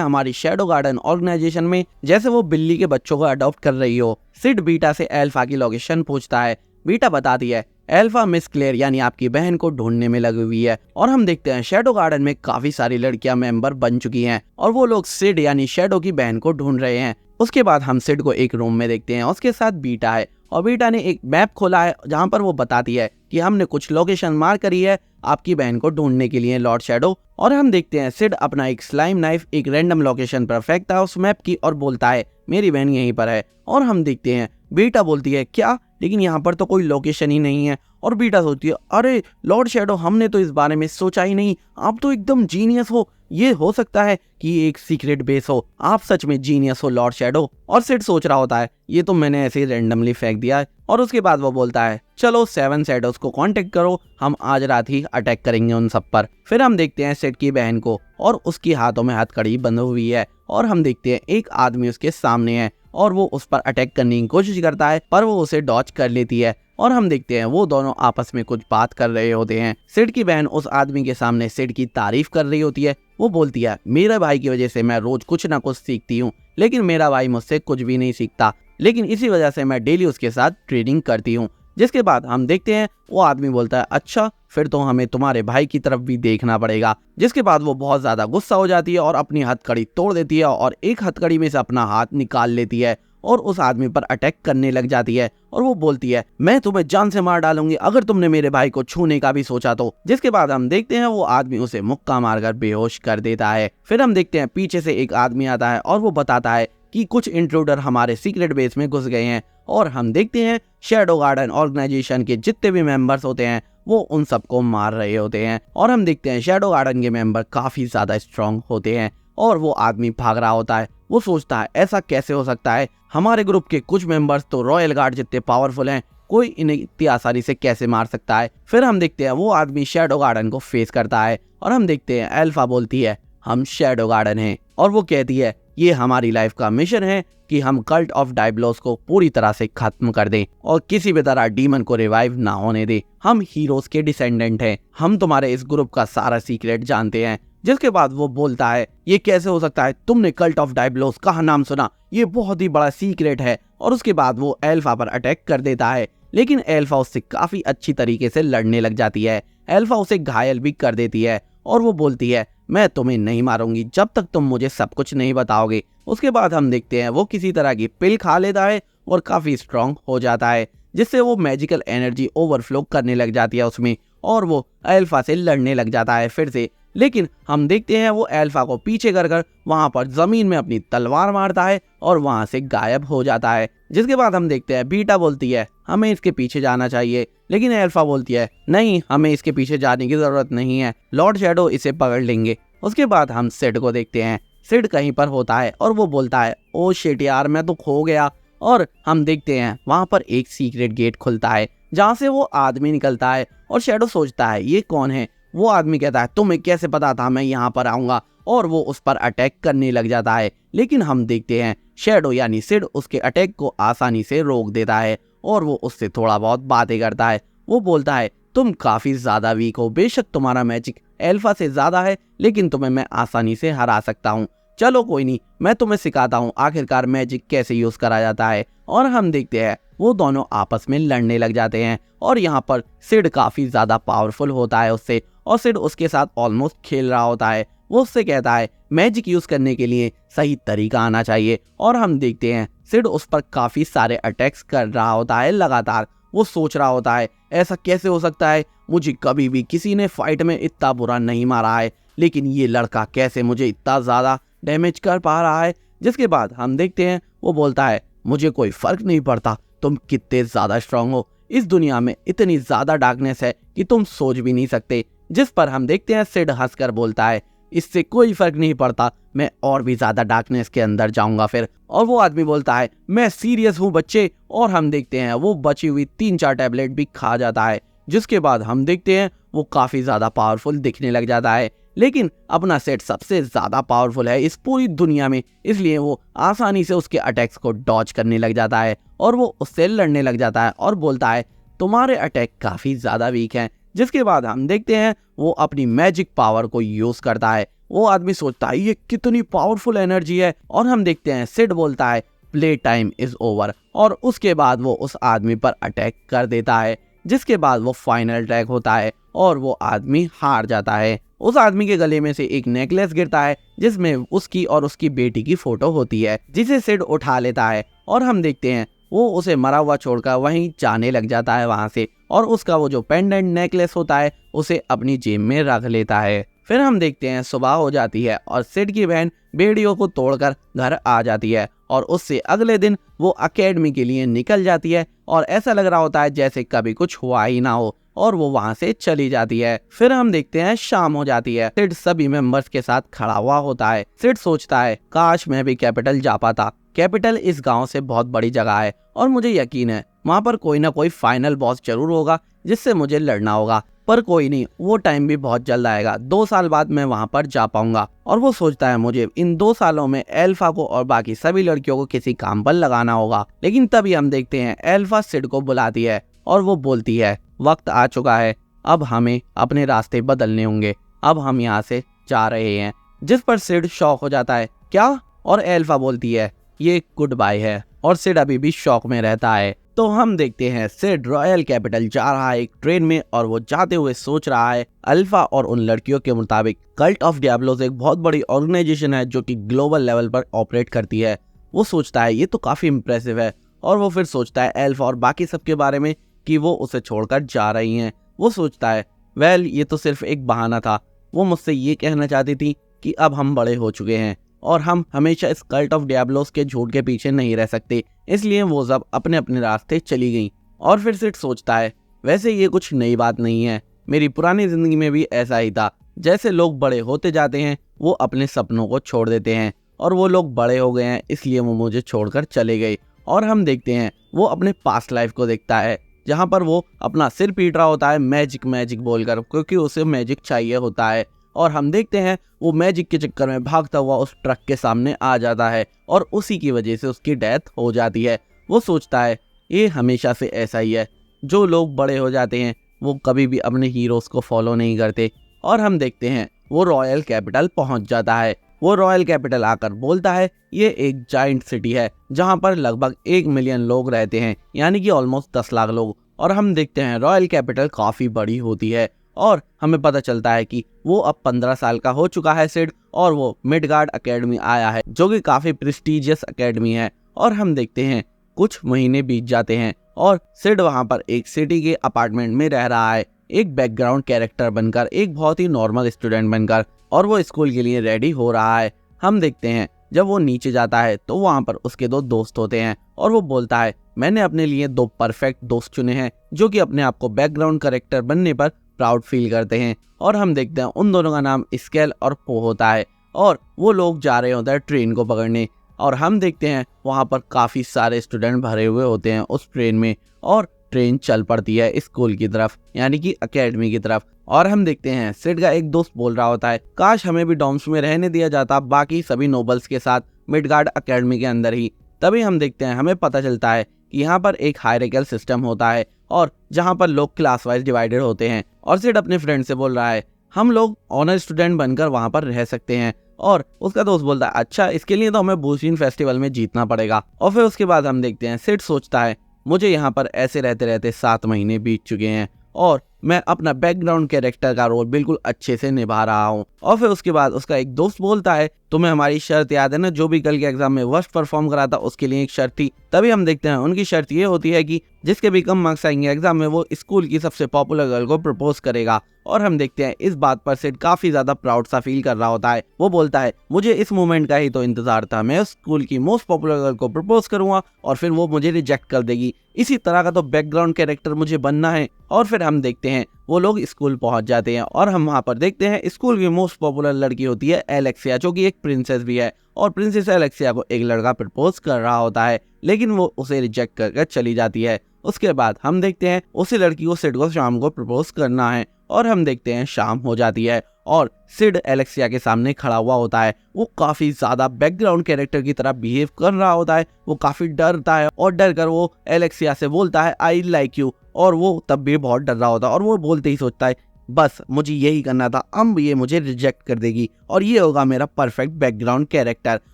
हमारी शैडो गार्डन ऑर्गेनाइजेशन में, जैसे वो बिल्ली के बच्चों को अडॉप्ट कर रही हो। सिड बीटा से अल्फा की लोकेशन पूछता है। बीटा बताती है अल्फा मिस क्लेयर यानी आपकी बहन को ढूंढने में लगी हुई है। और हम देखते हैं शैडो गार्डन में काफी सारी लड़कियां मेंबर बन चुकी हैं और वो लोग सिड यानी शैडो की बहन को ढूंढ रहे हैं। उसके बाद हम सिड को एक रूम में देखते हैं, उसके साथ बीटा है और बीटा ने एक मैप खोला है जहाँ पर वो बताती है कि हमने कुछ लोकेशन मार्क करी है आपकी बहन को ढूंढने के लिए लॉर्ड शैडो। और हम देखते हैं सिड अपना एक स्लाइम नाइफ एक रैंडम लोकेशन पर फेंकता है उस मैप की और बोलता है मेरी बहन यहीं पर है। और हम देखते हैं बीटा बोलती है क्या, लेकिन यहाँ पर तो कोई लोकेशन ही नहीं है। और बीटा सोचती है अरे लॉर्ड शैडो हमने तो इस बारे में सोचा ही नहीं, आप तो एकदम जीनियस हो, ये हो सकता है कि ये एक सीक्रेट बेस हो, आप सच में जीनियस हो लॉर्ड शैडो। और सिड सोच रहा होता है ये तो मैंने ऐसे ही रैंडमली फेंक दिया है। और उसके बाद वो बोलता है चलो 7 शैडोज को कांटेक्ट करो, हम आज रात ही अटैक करेंगे उन सब पर। फिर हम देखते हैं सिड की बहन को और उसकी हाथों में हथकड़ी बंधी हुई है और हम देखते हैं एक आदमी उसके सामने है और वो उस पर अटैक करने की कोशिश करता है पर वो उसे डॉच कर लेती है। और हम देखते हैं वो दोनों आपस में कुछ बात कर रहे होते हैं। सिड की बहन उस आदमी के सामने सिड की तारीफ कर रही होती है। वो बोलती है मेरे भाई की वजह से मैं रोज कुछ ना कुछ सीखती हूँ, लेकिन मेरा भाई मुझसे कुछ भी नहीं सीखता, लेकिन इसी वजह से मैं डेली उसके साथ ट्रेनिंग करती हूँ। जिसके बाद हम देखते हैं वो आदमी बोलता है अच्छा फिर तो हमें तुम्हारे भाई की तरफ भी देखना पड़ेगा। जिसके बाद वो बहुत ज्यादा गुस्सा हो जाती है और अपनी हथकड़ी तोड़ देती है और एक हथकड़ी में से अपना हाथ निकाल लेती है और उस आदमी पर अटैक करने लग जाती है। और वो बोलती है मैं तुम्हें जान से मार डालूंगी अगर तुमने मेरे भाई को छूने का भी सोचा तो। जिसके बाद हम देखते हैं वो आदमी उसे मुक्का मारकर बेहोश कर देता है। फिर हम देखते हैं पीछे से एक आदमी आता है और वो बताता है कि कुछ इंट्रूडर हमारे सीक्रेट बेस में घुस गए हैं। और हम देखते हैं शैडो गार्डन ऑर्गेनाइजेशन के जितने भी मेंबर्स होते हैं वो उन सबको मार रहे होते हैं। और हम देखते हैं शैडो गार्डन के मेंबर काफी ज्यादा स्ट्रांग होते हैं और वो आदमी भाग रहा होता है। वो सोचता है ऐसा कैसे हो सकता है, हमारे ग्रुप के कुछ मेंबर्स तो रॉयल गार्ड जितने पावरफुल हैं, कोई इन्हें इतनी आसानी से कैसे मार सकता है। फिर हम देखते हैं वो आदमी शैडो गार्डन को फेस करता है और हम देखते हैं अल्फा बोलती है हम शैडो गार्डन हैं और वो कहती है ये हमारी लाइफ का मिशन है कि हम कल्ट ऑफ डायब्लोस को पूरी तरह से खत्म कर दें और किसी भी तरह डीमन को रिवाइव ना होने दें। हम हीरोज के डिसेंडेंट हैं, हम तुम्हारे इस ग्रुप का सारा सीक्रेट जानते हैं। जिसके बाद वो बोलता है ये कैसे हो सकता है, तुमने कल्ट ऑफ डायब्लोस का नाम सुना, ये बहुत ही बड़ा सीक्रेट है। और उसके बाद वो अल्फा पर अटैक कर देता है, लेकिन अल्फा उससे काफी अच्छी तरीके से लड़ने लग जाती है। अल्फा उसे घायल भी कर देती है और वो बोलती है मैं तुम्हें नहीं मारूंगी जब तक तुम मुझे सब कुछ नहीं बताओगे। उसके बाद हम देखते हैं वो किसी तरह की पिल खा लेता है और काफी स्ट्रांग हो जाता है, जिससे वो मैजिकल एनर्जी ओवरफ्लो करने लग जाती है उसमें और वो अल्फा से लड़ने लग जाता है फिर से। लेकिन हम देखते हैं वो अल्फा को पीछे कर वहां पर जमीन में अपनी तलवार मारता है और वहां से गायब हो जाता है। जिसके बाद हम देखते हैं बीटा बोलती है हमें इसके पीछे जाना चाहिए, लेकिन अल्फा बोलती है नहीं हमें इसके पीछे जाने की जरूरत नहीं है, लॉर्ड शैडो इसे पकड़ लेंगे। उसके बाद हम सिड को देखते हैं, सिड कहीं पर होता है और वो बोलता है ओ शिट यार मैं तो खो गया। और हम देखते हैं वहां पर एक सीक्रेट गेट खुलता है जहां से वो आदमी निकलता है और शैडो सोचता है ये कौन है। वो आदमी कहता है तुम्हें कैसे पता था मैं यहाँ पर आऊंगा, और वो उस पर अटैक करने लग जाता है। लेकिन हम देखते हैं शैडो यानी सिड उसके अटैक को आसानी से रोक देता है और वो उससे थोड़ा बहुत बातें करता है। वो बोलता है तुम काफी ज्यादा वीक हो, बेशक तुम्हारा मैजिक अल्फा से ज्यादा है, लेकिन तुम्हें मैं आसानी से हरा सकता हूँ, चलो कोई नहीं मैं तुम्हें सिखाता हूँ आखिरकार मैजिक कैसे यूज करा जाता है। और हम देखते हैं वो दोनों आपस में लड़ने लग जाते हैं और यहाँ पर सिड काफी ज्यादा पावरफुल होता है उससे, और सिड उसके साथ ऑलमोस्ट खेल रहा होता है। वो उससे कहता है मैजिक यूज करने के लिए सही तरीका आना चाहिए। और हम देखते हैं सिड उस पर काफी सारे अटैक्स कर रहा होता है लगातार। वो सोच रहा होता है ऐसा कैसे हो सकता है, मुझे कभी भी किसी ने फाइट में इतना बुरा नहीं मारा है, लेकिन ये लड़का कैसे मुझे इतना ज्यादा डैमेज कर पा रहा है। जिसके बाद हम देखते हैं वो बोलता है मुझे कोई फर्क नहीं पड़ता तुम कितने ज्यादा स्ट्रांग हो, इस दुनिया में इतनी ज्यादा डार्कनेस है कि तुम सोच भी नहीं सकते। जिस पर हम देखते हैं सिड हंसकर बोलता है इससे कोई फर्क नहीं पड़ता, मैं और भी ज्यादा डार्कनेस के अंदर जाऊंगा फिर। और वो आदमी बोलता है मैं सीरियस हूँ बच्चे। और हम देखते हैं वो बची हुई 3-4 टैबलेट भी खा जाता है, जिसके बाद हम देखते हैं वो काफी ज्यादा पावरफुल दिखने लग जाता है। लेकिन अपना सेड सबसे ज्यादा पावरफुल है इस पूरी दुनिया में, इसलिए वो आसानी से उसके अटैक्स को डॉज करने लग जाता है और वो उससे लड़ने लग जाता है और बोलता है तुम्हारे अटैक काफी ज्यादा वीक हैं। जिसके बाद हम देखते हैं वो अपनी मैजिक पावर को यूज करता है। वो आदमी सोचता है ये कितनी पावरफुल एनर्जी है, और हम देखते हैं सिड बोलता है प्ले टाइम इज ओवर, और उसके बाद वो उस आदमी पर अटैक कर देता है। जिसके बाद वो फाइनल अटैक होता है और वो आदमी हार जाता है। उस आदमी के गले में से एक नेकलेस गिरता है जिसमें उसकी और उसकी बेटी की फोटो होती है, जिसे सिड उठा लेता है और हम देखते हैं वो उसे मरा हुआ छोड़कर वहीं जाने लग जाता है वहां से, और उसका वो जो पेंडेंट नेकलेस होता है उसे अपनी जेब में रख लेता है। फिर हम देखते हैं सुबह हो जाती है और सिड की बहन बेड़ियों को तोड़कर घर आ जाती है और उससे अगले दिन वो अकेडमी के लिए निकल जाती है और ऐसा लग रहा होता है जैसे कभी कुछ हुआ ही ना हो, और वो वहां से चली जाती है। फिर हम देखते हैं शाम हो जाती है। सिड सभी मेंबर्स के साथ खड़ा हुआ होता है। सिड सोचता है काश मैं भी कैपिटल जा पाता। कैपिटल इस गांव से बहुत बड़ी जगह है और मुझे यकीन है वहां पर कोई ना कोई फाइनल बॉस जरूर होगा जिससे मुझे लड़ना होगा, पर कोई नहीं, वो टाइम भी बहुत जल्द आएगा। 2 साल बाद मैं वहां पर जा पाऊंगा। और वो सोचता है मुझे इन 2 सालों में एल्फा को और बाकी सभी लड़कियों को किसी काम पर लगाना होगा। लेकिन तभी हम देखते हैं एल्फा सिड को बुलाती है और वो बोलती है वक्त आ चुका है, अब हमें अपने रास्ते बदलने होंगे, अब हम यहाँ से जा रहे हैं। जिस पर सिड शॉक हो जाता है क्या, और एल्फा बोलती है ये गुड बाय है, और सिड अभी भी शॉक में रहता है। तो हम देखते हैं सिड रॉयल कैपिटल जा रहा है एक ट्रेन में, और वो जाते हुए सोच रहा है अल्फा और उन लड़कियों के मुताबिक कल्ट ऑफ डियाब्लोस एक बहुत बड़ी ऑर्गेनाइजेशन है जो कि ग्लोबल लेवल पर ऑपरेट करती है। वो सोचता है ये तो काफी इंप्रेसिव है, और वो फिर सोचता है एल्फा और बाकी सबके बारे में कि वो उसे छोड़कर जा रही हैं। वो सोचता है वेल ये तो सिर्फ एक बहाना था, वो मुझसे ये कहना चाहती थी कि अब हम बड़े हो चुके हैं और हम हमेशा इस कल्ट ऑफ डियाब्लोस के झूठ के पीछे नहीं रह सकते, इसलिए वो सब अपने अपने रास्ते चली गई। और फिर सिड सोचता है वैसे ये कुछ नई बात नहीं है, मेरी पुरानी जिंदगी में भी ऐसा ही था। जैसे लोग बड़े होते जाते हैं वो अपने सपनों को छोड़ देते हैं, और वो लोग बड़े हो गए हैं इसलिए वो मुझे छोड़कर चले गए। और हम देखते हैं वो अपने पास्ट लाइफ को देखता है जहाँ पर वो अपना सिर पीट रहा होता है मैजिक मैजिक बोलकर, क्योंकि उसे मैजिक चाहिए होता है। और हम देखते हैं वो मैजिक के चक्कर में भागता हुआ उस ट्रक के सामने आ जाता है और उसी की वजह से उसकी डेथ हो जाती है। वो सोचता है ये हमेशा से ऐसा ही है, जो लोग बड़े हो जाते हैं वो कभी भी अपने हीरोज को फॉलो नहीं करते। और हम देखते हैं वो रॉयल कैपिटल पहुंच जाता है। वो रॉयल कैपिटल आकर बोलता है ये एक जाइंट सिटी है जहां पर लगभग 1 मिलियन लोग रहते हैं, यानी कि ऑलमोस्ट 10 लाख लोग। और हम देखते हैं रॉयल कैपिटल काफी बड़ी होती है, और हमें पता चलता है कि वो अब 15 साल का हो चुका है सिड, और वो मिडगार्ड अकेडमी आया है जो कि काफी प्रेस्टीजियस अकेडमी है। और हम देखते हैं कुछ महीने बीत जाते हैं और सिड वहां पर एक सिटी के अपार्टमेंट में रह रहा है, एक बैकग्राउंड कैरेक्टर बनकर, एक बहुत ही नॉर्मल स्टूडेंट बनकर, और वो स्कूल के लिए रेडी हो रहा है। हम देखते हैं जब वो नीचे जाता है तो वहां पर उसके 2 दोस्त होते हैं, और वो बोलता है मैंने अपने लिए 2 परफेक्ट दोस्त चुने हैं जो कि अपने आप को बैकग्राउंड कैरेक्टर बनने पर प्राउड फील करते हैं। और हम देखते हैं उन दोनों का नाम स्केल और पो होता है, और वो लोग जा रहे होते हैं ट्रेन को पकड़ने। और हम देखते हैं वहां पर काफी सारे स्टूडेंट भरे हुए होते हैं उस ट्रेन में, और ट्रेन चल पड़ती है स्कूल की तरफ, यानी कि अकेडमी की तरफ। और हम देखते हैं सिड का एक दोस्त बोल रहा होता है काश हमें भी डॉम्स में रहने दिया जाता बाकी सभी नोबल्स के साथ मिडगार्ड अकेडमी के अंदर ही। तभी हम देखते हैं हमें पता चलता है कि यहाँ पर एक हायरार्किकल सिस्टम होता है, और जहाँ पर लोग क्लास वाइज डिवाइडेड होते हैं। और सिड अपने फ्रेंड से बोल रहा है हम लोग ऑनर स्टूडेंट बनकर वहां पर रह सकते हैं। और उसका दोस्त बोलता है अच्छा इसके लिए तो हमें बूशिन फेस्टिवल में जीतना पड़ेगा। और फिर उसके बाद हम देखते हैं सिड सोचता है मुझे यहाँ पर ऐसे रहते रहते 7 महीने बीत चुके हैं और मैं अपना बैकग्राउंड कैरेक्टर का रोल बिल्कुल अच्छे से निभा रहा हूँ। और फिर उसके बाद उसका एक दोस्त बोलता है तुम्हें हमारी शर्त याद है ना, जो भी कल के एग्जाम में वर्स्ट परफॉर्म करा था उसके लिए एक शर्त थी। तभी हम देखते हैं उनकी शर्त ये होती है कि जिसके भी कम मार्क्स आएंगे एग्जाम में वो स्कूल की सबसे पॉपुलर गर्ल को प्रपोज करेगा। और हम देखते हैं इस बात पर सिड काफी ज्यादा प्राउड सा फील कर रहा होता है। वो बोलता है मुझे इस मोमेंट का ही तो इंतजार था, मैं स्कूल की मोस्ट पॉपुलर गर्ल को प्रपोज करूंगा और फिर वो मुझे रिजेक्ट कर देगी, इसी तरह का तो बैकग्राउंड कैरेक्टर मुझे बनना है। और फिर हम देखते हैं वो लोग स्कूल पहुंच जाते हैं और हम वहां पर देखते हैं स्कूल की मोस्ट पॉपुलर लड़की होती है एलेक्सिया, जो कि एक प्रिंसेस भी है। और प्रिंसेस एलेक्सिया को एक लड़का प्रपोज कर रहा होता है, लेकिन वो उसे रिजेक्ट करके चली जाती है। उसके बाद हम देखते हैं उसी लड़की को सिड को शाम को प्रपोज करना है और हम देखते हैं शाम हो जाती है और सिड एलेक्सिया के सामने खड़ा हुआ होता है। वो काफी ज्यादा बैकग्राउंड कैरेक्टर की तरह बिहेव कर रहा होता है, वो काफी डरता है और डर कर वो एलेक्सिया से बोलता है आई लाइक यू, और वो तब भी बहुत डर रहा होता है और वो बोलते ही सोचता है बस मुझे यही करना था, अब ये मुझे रिजेक्ट कर देगी और ये होगा मेरा परफेक्ट बैकग्राउंड कैरेक्टर।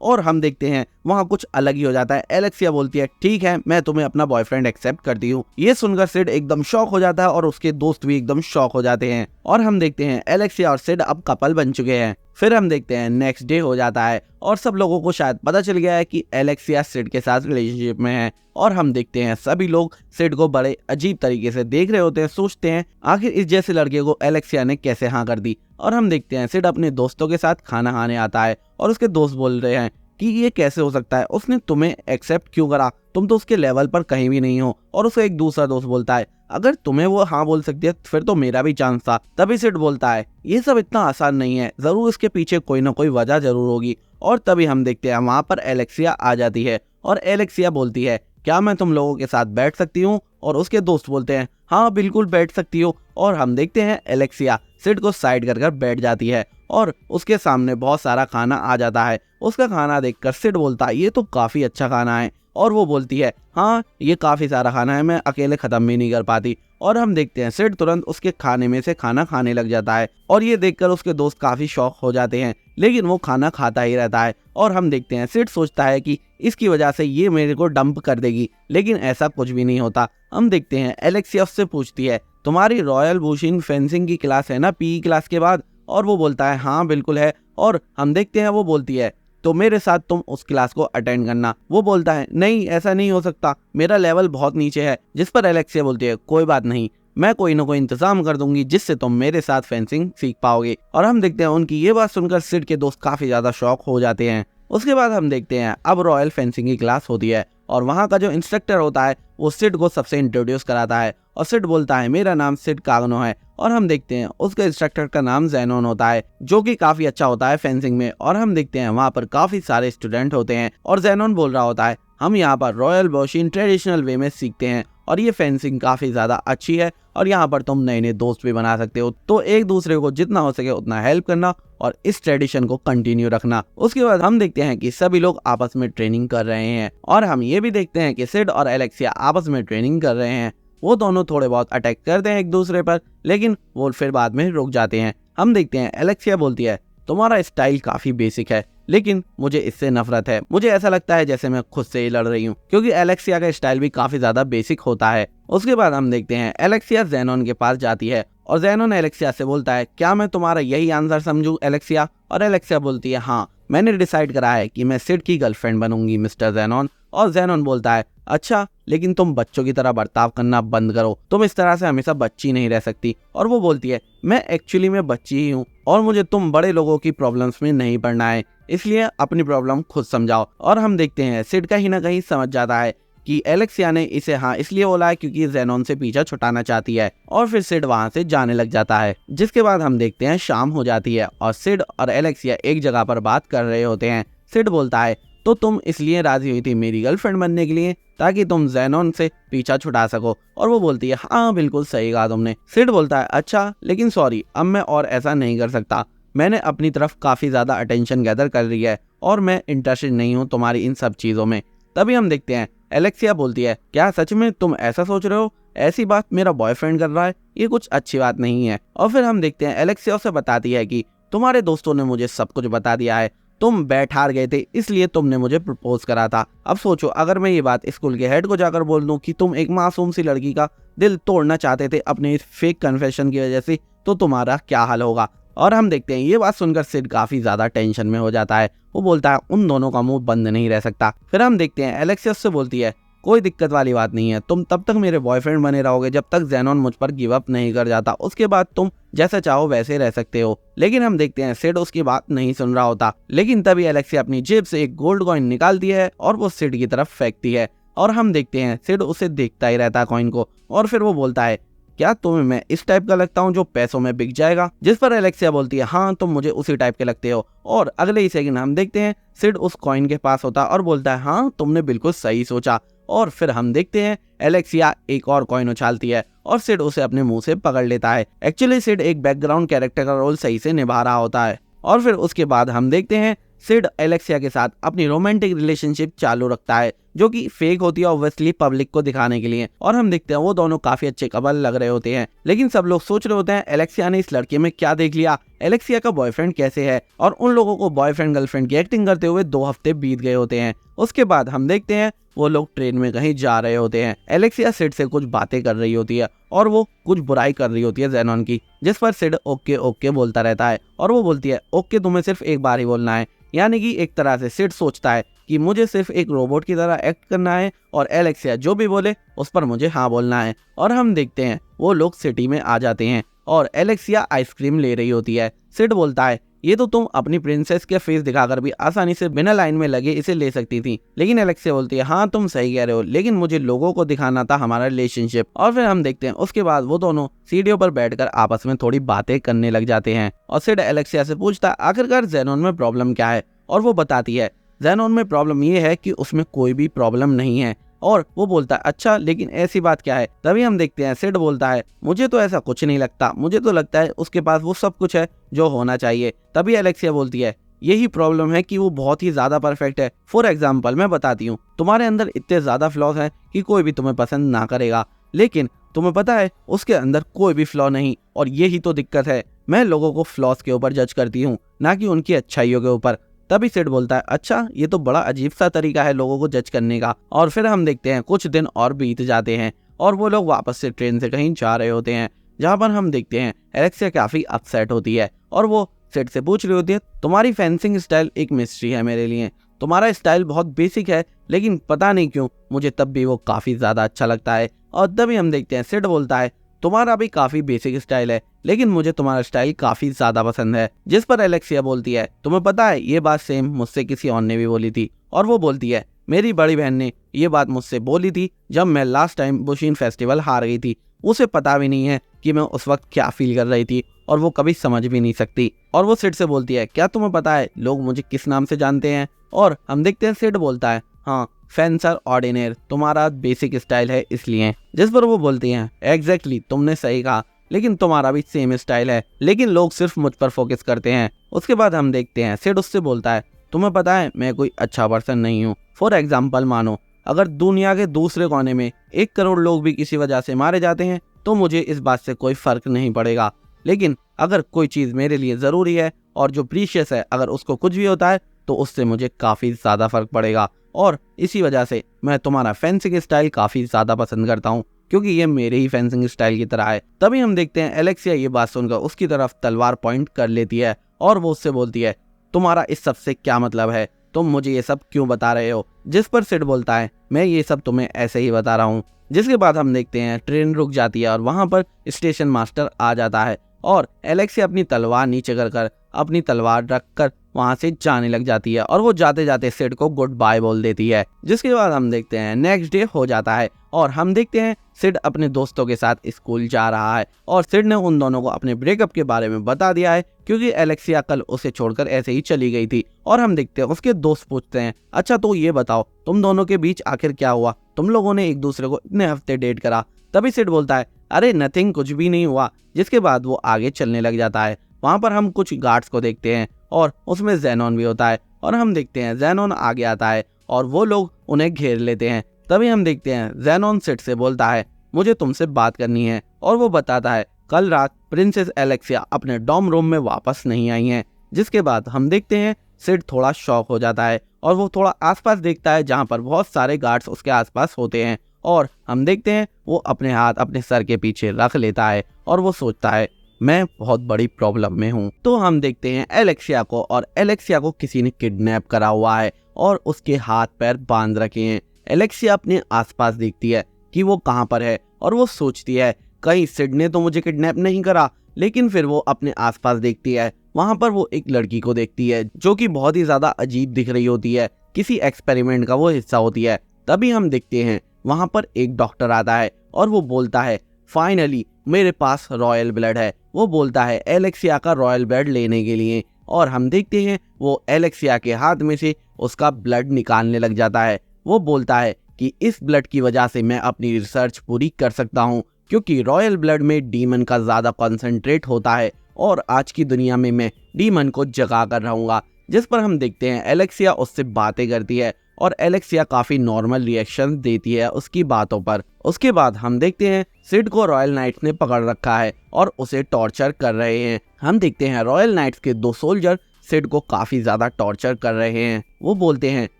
और हम देखते हैं वहाँ कुछ अलग ही हो जाता है। एलेक्सिया बोलती है ठीक है मैं तुम्हें अपना बॉयफ्रेंड एक्सेप्ट करती हूँ। ये सुनकर सिड एकदम शॉक हो जाता है और उसके दोस्त भी एकदम शॉक हो जाते हैं और हम देखते हैं एलेक्सिया और सिड अब कपल बन चुके हैं। फिर हम देखते हैं नेक्स्ट डे हो जाता है और सब लोगों को शायद पता चल गया है कि एलेक्सिया सिड के साथ रिलेशनशिप में है और हम देखते हैं सभी लोग सिड को बड़े अजीब तरीके से देख रहे होते हैं, सोचते हैं आखिर इस जैसे लड़के को एलेक्सिया ने कैसे हाँ कर दी। और हम देखते हैं सिड अपने दोस्तों के साथ खाना खाने आता है और उसके दोस्त बोल रहे हैं कि ये कैसे हो सकता है, उसने तुम्हें एक्सेप्ट क्यों करा, तुम तो उसके लेवल पर कहीं भी नहीं हो। और उसे एक दूसरा दोस्त बोलता है अगर तुम्हें वो हाँ बोल सकती है फिर तो मेरा भी चांस था। तभी सिड बोलता है ये सब इतना आसान नहीं है, जरूर इसके पीछे कोई ना कोई वजह जरूर होगी। और तभी हम देखते हैं वहां पर एलेक्सिया आ जाती है और एलेक्सिया बोलती है क्या मैं तुम लोगों के साथ बैठ सकती हूँ, और उसके दोस्त बोलते हैं हाँ बिल्कुल बैठ सकती हो। और हम देखते हैं एलेक्सिया सिड को साइड कर बैठ जाती है और उसके सामने बहुत सारा खाना आ जाता है। उसका खाना देखकर सिड बोलता है ये तो काफी अच्छा खाना है, और वो बोलती है हाँ ये काफी सारा खाना है, मैं अकेले खत्म भी नहीं कर पाती। और हम देखते हैं सिड तुरंत उसके खाने में से खाना खाने लग जाता है और ये देखकर उसके दोस्त काफी शॉक हो जाते हैं, लेकिन वो खाना खाता ही रहता है। और हम देखते हैं सिड सोचता है कि इसकी वजह से ये मेरे को डंप कर देगी, लेकिन ऐसा कुछ भी नहीं होता। हम देखते हैं एलेक्सिया उससे पूछती है तुम्हारी रॉयल बुशिंग फेंसिंग की क्लास है ना पीई क्लास के बाद, और वो बोलता है हाँ बिल्कुल है। और हम देखते हैं वो बोलती है तो मेरे साथ तुम उस क्लास को अटेंड करना। वो बोलता है नहीं ऐसा नहीं हो सकता, मेरा लेवल बहुत नीचे है। जिस पर एलेक्सिया बोलती है कोई बात नहीं, मैं कोई ना कोई इंतजाम कर दूंगी जिससे तुम मेरे साथ फेंसिंग सीख पाओगे। और हम देखते हैं उनकी ये बात सुनकर सिड के दोस्त काफी ज्यादा शॉक हो जाते हैं। उसके बाद हम देखते हैं अब रॉयल फेंसिंग की क्लास होती है और वहाँ का जो इंस्ट्रक्टर होता है वो सिड को सबसे इंट्रोड्यूस कराता है और सिड बोलता है मेरा नाम सिड काग्नो है। और हम देखते हैं उसके इंस्ट्रक्टर का नाम ज़ेनोन होता है जो कि काफी अच्छा होता है फेंसिंग में। और हम देखते हैं वहाँ पर काफी सारे स्टूडेंट होते हैं और ज़ेनोन बोल रहा होता है हम यहाँ पर रॉयल बोशिन ट्रेडिशनल वे में सीखते हैं और ये फेंसिंग काफी ज्यादा अच्छी है और यहाँ पर तुम नए नए दोस्त भी बना सकते हो, तो एक दूसरे को जितना हो सके उतना हेल्प करना और इस ट्रेडिशन को कंटिन्यू रखना। उसके बाद हम देखते हैं कि सभी लोग आपस में ट्रेनिंग कर रहे हैं और हम ये भी देखते हैं कि सिड और एलेक्सिया आपस में ट्रेनिंग कर रहे हैं। वो दोनों थोड़े बहुत अटैक करते हैं एक दूसरे पर, लेकिन वो फिर बाद में रुक जाते हैं। हम देखते हैं एलेक्सिया बोलती है तुम्हारा स्टाइल काफी बेसिक है, लेकिन मुझे इससे नफरत है, मुझे ऐसा लगता है जैसे मैं खुद से ही लड़ रही हूँ, क्योंकि एलेक्सिया का स्टाइल भी काफी ज्यादा बेसिक होता है। उसके बाद हम देखते हैं एलेक्सिया ज़ेनोन के पास जाती है और ज़ेनोन एलेक्सिया से बोलता है क्या मैं तुम्हारा यही आंसर समझूं एलेक्सिया, और एलेक्सिया बोलती है हाँ मैंने डिसाइड करा है कि मैं सिड की गर्लफ्रेंड बनूंगी मिस्टर ज़ेनोन। और ज़ेनोन बोलता है अच्छा लेकिन तुम बच्चों की तरह बर्ताव करना बंद करो, तुम इस तरह से हमेशा बच्ची नहीं रह सकती। और वो बोलती है मैं एक्चुअली में बच्ची ही हूँ और मुझे तुम बड़े लोगों की प्रॉब्लम्स में नहीं पड़ना है, इसलिए अपनी प्रॉब्लम खुद समझाओ। और हम देखते हैं सिड कहीं ना कहीं समझ जाता है कि एलेक्सिया ने इसे हाँ इसलिए बोला है क्योंकि ज़ेनोन से पीछा छुटाना चाहती है, और फिर सिड वहां से जाने लग जाता है। जिसके बाद हम देखते हैं शाम हो जाती है और सिड और एलेक्सिया एक जगह पर बात कर रहे होते हैं। सिड बोलता है तो तुम इसलिए राजी हुई थी मेरी गर्लफ्रेंड बनने के लिए ताकि तुम ज़ेनोन से पीछा छुटा सको, और वो बोलती है हाँ बिल्कुल सही कहा तुमने। सिड बोलता है अच्छा लेकिन सॉरी अब मैं और ऐसा नहीं कर सकता, मैंने अपनी तरफ काफी ज्यादा अटेंशन गैदर कर रही है और मैं इंटरेस्टेड नहीं हूँ तुम्हारी इन सब चीजों में। तभी हम देखते हैं एलेक्सिया बोलती है क्या सच में तुम ऐसा सोच रहे हो, ऐसी बात मेरा बॉयफ्रेंड कर रहा है, ये कुछ अच्छी बात नहीं है। और फिर हम देखते हैं एलेक्सिया उसे बताती है कि तुम्हारे दोस्तों ने मुझे सब कुछ बता दिया है, तुम बैठ हार गए थे इसलिए तुमने मुझे प्रपोज करा था। अब सोचो अगर मैं ये बात स्कूल के हेड को जाकर बोल दूं कि तुम एक मासूम सी लड़की का दिल तोड़ना चाहते थे अपने इस फेक कन्फेशन की वजह से, तो तुम्हारा क्या हाल होगा। और हम देखते हैं ये बात सुनकर सिड काफी ज्यादा टेंशन में हो जाता है, वो बोलता है उन दोनों का मुंह बंद नहीं रह सकता। फिर हम देखते हैं एलेक्सिया से बोलती है कोई दिक्कत वाली बात नहीं है, तुम तब तक मेरे बॉयफ्रेंड बने रहोगे जब तक ज़ेनोन मुझ पर गिव अप नहीं कर जाता, उसके बाद तुम जैसे चाहो वैसे रह सकते हो। लेकिन हम देखते हैं सिड उसकी बात नहीं सुन रहा होता, लेकिन तभी एलेक्सिया अपनी जेब से एक गोल्ड कॉइन निकालती है और वो सिड की तरफ फेंकती है, और हम देखते हैं सिड उसे देखता ही रहता है कॉइन को, और फिर वो बोलता है क्या तुम्हें मैं इस टाइप का लगता हूँ जो पैसों में बिक जाएगा। जिस पर एलेक्सिया बोलती है हाँ तुम मुझे उसी टाइप के लगते हो, और अगले ही सेकंड हम देखते हैं सिड उस कॉइन के पास होता है और बोलता है हाँ तुमने बिल्कुल सही सोचा। और फिर हम देखते हैं एलेक्सिया एक और कॉइन उछालती है और सिड उसे अपने मुंह से पकड़ लेता है। एक्चुअली सिड एक बैकग्राउंड कैरेक्टर का रोल सही से निभा रहा होता है। और फिर उसके बाद हम देखते हैं सिड एलेक्सिया के साथ अपनी रोमांटिक रिलेशनशिप चालू रखता है, जो कि फेक होती है ऑब्वियसली पब्लिक को दिखाने के लिए। और हम देखते हैं वो दोनों काफी अच्छे कपल लग रहे होते हैं, लेकिन सब लोग सोच रहे होते हैं एलेक्सिया ने इस लड़के में क्या देख लिया, एलेक्सिया का बॉयफ्रेंड कैसे है। और उन लोगों को बॉयफ्रेंड गर्लफ्रेंड की एक्टिंग करते हुए 2 हफ्ते बीत गए होते हैं। उसके बाद हम देखते हैं वो लोग ट्रेन में कहीं जा रहे होते हैं। एलेक्सिया सिड से कुछ बातें कर रही होती है और वो कुछ बुराई कर रही होती है ज़ेनॉन की, जिस पर सिड ओके ओके बोलता रहता है। और वो बोलती है ओके तुम्हें सिर्फ एक बार ही बोलना है। यानी कि एक तरह से सिड सोचता है कि मुझे सिर्फ एक रोबोट की तरह एक्ट करना है और एलेक्सिया जो भी बोले उस पर मुझे हाँ बोलना है। और हम देखते हैं वो लोग सिटी में आ जाते हैं और एलेक्सिया आइसक्रीम ले रही होती है। सिड बोलता है ये तो तुम अपनी प्रिंसेस के फेस दिखाकर भी आसानी से बिना लाइन में लगे इसे ले सकती थी। लेकिन एलेक्सिया बोलती है हाँ तुम सही कह रहे हो, लेकिन मुझे लोगों को दिखाना था हमारा रिलेशनशिप। और फिर हम देखते हैं उसके बाद वो दोनों सीढ़ियों पर बैठकर आपस में थोड़ी बातें करने लग जाते हैं। और सिड एलेक्सिया से पूछता है आखिरकार ज़ेनॉन में प्रॉब्लम क्या है। और वो बताती है ज़ेनॉन में प्रॉब्लम ये है कि उसमें कोई भी प्रॉब्लम नहीं है। और वो बोलता है अच्छा लेकिन ऐसी बात क्या है। तभी हम देखते हैं सिड बोलता है मुझे तो ऐसा कुछ नहीं लगता, मुझे तो लगता है उसके पास वो सब कुछ है जो होना चाहिए। तभी एलेक्सिया बोलती है यही प्रॉब्लम है कि वो बहुत ही ज्यादा परफेक्ट है। फॉर एग्जाम्पल मैं बताती हूँ, तुम्हारे अंदर इतने ज्यादा फ्लॉज हैं कि कोई भी तुम्हें पसंद ना करेगा, लेकिन तुम्हें पता है उसके अंदर कोई भी फ्लॉ नहीं। और यही तो दिक्कत है, मैं लोगों को फ्लॉज के ऊपर जज करती हूँ, ना कि उनकी अच्छाइयों के ऊपर। तभी सिड बोलता है अच्छा ये तो बड़ा अजीब सा तरीका है लोगों को जज करने का। और फिर हम देखते हैं कुछ दिन और बीत जाते हैं और वो लोग वापस से ट्रेन से कहीं जा रहे होते हैं, जहाँ पर हम देखते हैं एलेक्सिया काफी अपसेट होती है और वो सिड से पूछ रही होती है तुम्हारी फेंसिंग स्टाइल एक मिस्ट्री है मेरे लिए, तुम्हारा स्टाइल बहुत बेसिक है लेकिन पता नहीं क्यों मुझे तब भी वो काफी ज्यादा अच्छा लगता है। और तभी हम देखते हैं सिड बोलता है तुम्हारा भी काफी बेसिक स्टाइल है लेकिन मुझे तुम्हारा स्टाइल काफी ज्यादा पसंद है। जिस पर एलेक्सिया बोलती है तुम्हें पता है ये बात सेम मुझसे किसी और ने भी बोली थी। और वो बोलती है मेरी बड़ी बहन ने ये बात मुझसे बोली थी जब मैं लास्ट टाइम बुशीन फेस्टिवल हार गई थी। उसे पता भी नहीं है कि मैं उस वक्त क्या फील कर रही थी और वो कभी समझ भी नहीं सकती। और वो सिड से बोलती है क्या तुम्हें पता है लोग मुझे किस नाम से जानते हैं। और हम देखते हैं सिड बोलता है हाँ फेंसर ऑर्डिनेर तुम्हारा बेसिक स्टाइल है इसलिए। जिस पर वो बोलती हैं एग्जैक्टली तुमने सही कहा, लेकिन तुम्हारा भी सेम स्टाइल है लेकिन लोग सिर्फ मुझ पर फोकस करते हैं। उसके बाद हम देखते हैं सिड उससे बोलता है तुम्हें पता है मैं कोई अच्छा पर्सन नहीं हूँ। फॉर एग्जाम्पल मानो अगर दुनिया के दूसरे कोने में 1 करोड़ लोग भी किसी वजह से मारे जाते हैं तो मुझे इस बात से कोई फर्क नहीं पड़ेगा, लेकिन अगर कोई चीज़ मेरे लिए ज़रूरी है और जो प्रीशियस है अगर उसको कुछ भी होता है तो उससे मुझे काफ़ी ज़्यादा फर्क पड़ेगा। और इसी वजह से मैं तुम्हारा फेंसिंग स्टाइल काफ़ी ज़्यादा पसंद करता हूँ क्योंकि ये मेरे ही फेंसिंग स्टाइल की तरह है। तभी हम देखते हैं एलेक्सिया ये बात सुनकर उसकी तरफ तलवार पॉइंट कर लेती है और वो उससे बोलती है तुम्हारा इस सब से क्या मतलब है, तुम मुझे ये सब क्यों बता रहे हो। जिस पर सिड बोलता है मैं ये सब तुम्हें ऐसे ही बता रहा हूँ। जिसके बाद हम देखते हैं ट्रेन रुक जाती है और वहाँ पर स्टेशन मास्टर आ जाता है और एलेक्सिया अपनी तलवार नीचे कर अपनी तलवार रखकर वहां से जाने लग जाती है और वो जाते जाते सिड को गुड बाय बोल देती है। जिसके बाद हम देखते हैं नेक्स्ट डे हो जाता है और हम देखते हैं सिड अपने दोस्तों के साथ स्कूल जा रहा है और सिड ने उन दोनों को अपने ब्रेकअप के बारे में बता दिया है क्योंकि एलेक्सिया कल उसे छोड़कर ऐसे ही चली गई थी। और हम देखते हैं उसके दोस्त पूछते हैं अच्छा तो ये बताओ तुम दोनों के बीच आखिर क्या हुआ, तुम लोगों ने एक दूसरे को इतने हफ्ते डेट करा। तभी सिड बोलता है अरे नथिंग, कुछ भी नहीं हुआ। जिसके बाद वो आगे चलने लग जाता है। वहां पर हम कुछ गार्ड्स को देखते हैं और उसमें ज़ेनॉन भी होता है और हम देखते हैं ज़ेनॉन आगे आता है और वो लोग उन्हें घेर लेते हैं। तभी हम देखते हैं ज़ेनॉन सिड से बोलता है मुझे तुमसे बात करनी है और वो बताता है कल रात प्रिंसेस एलेक्सिया अपने डॉर्म रूम में वापस नहीं आई हैं। जिसके बाद हम देखते हैं सिड थोड़ा शॉक हो जाता है और वो थोड़ा आसपास देखता है जहाँ पर बहुत सारे गार्ड्स उसके आसपास होते हैं और हम देखते हैं वो अपने हाथ अपने सर के पीछे रख लेता है और वो सोचता है मैं बहुत बड़ी प्रॉब्लम में हूँ। तो हम देखते हैं एलेक्सिया को और एलेक्सिया को किसी ने किडनैप करा हुआ है और उसके हाथ पैर बांध रखे हैं। एलेक्सिया अपने आसपास देखती है कि वो कहाँ पर है और वो सोचती है कहीं सिड ने तो मुझे किडनैप नहीं करा। लेकिन फिर वो अपने आसपास देखती है, वहां पर वो एक लड़की को देखती है जो कि बहुत ही ज्यादा अजीब दिख रही होती है, किसी एक्सपेरिमेंट का वो हिस्सा होती है। तभी हम देखते हैं वहां पर एक डॉक्टर आता है और वो बोलता है फाइनली मेरे पास रॉयल ब्लड है। वो बोलता है एलेक्सिया का रॉयल ब्लड लेने के लिए और हम देखते हैं वो एलेक्सिया के हाथ में से उसका ब्लड निकालने लग जाता है। वो बोलता है कि इस ब्लड की वजह से मैं अपनी रिसर्च पूरी कर सकता हूँ, क्योंकि रॉयल ब्लड में डीमन का ज्यादा कॉन्सेंट्रेट होता है और आज की दुनिया में मैं डीमन को जगा कर रहूंगा। जिस पर हम देखते हैं एलेक्सिया उससे बातें करती है और एलेक्सिया काफी नॉर्मल रिएक्शन देती है उसकी बातों पर। उसके बाद हम देखते हैं सिड को रॉयल नाइट्स ने पकड़ रखा है और उसे टॉर्चर कर रहे हैं। हम देखते हैं रॉयल नाइट्स के 2 सोल्जर सिड को काफी ज्यादा टॉर्चर कर रहे हैं। वो बोलते हैं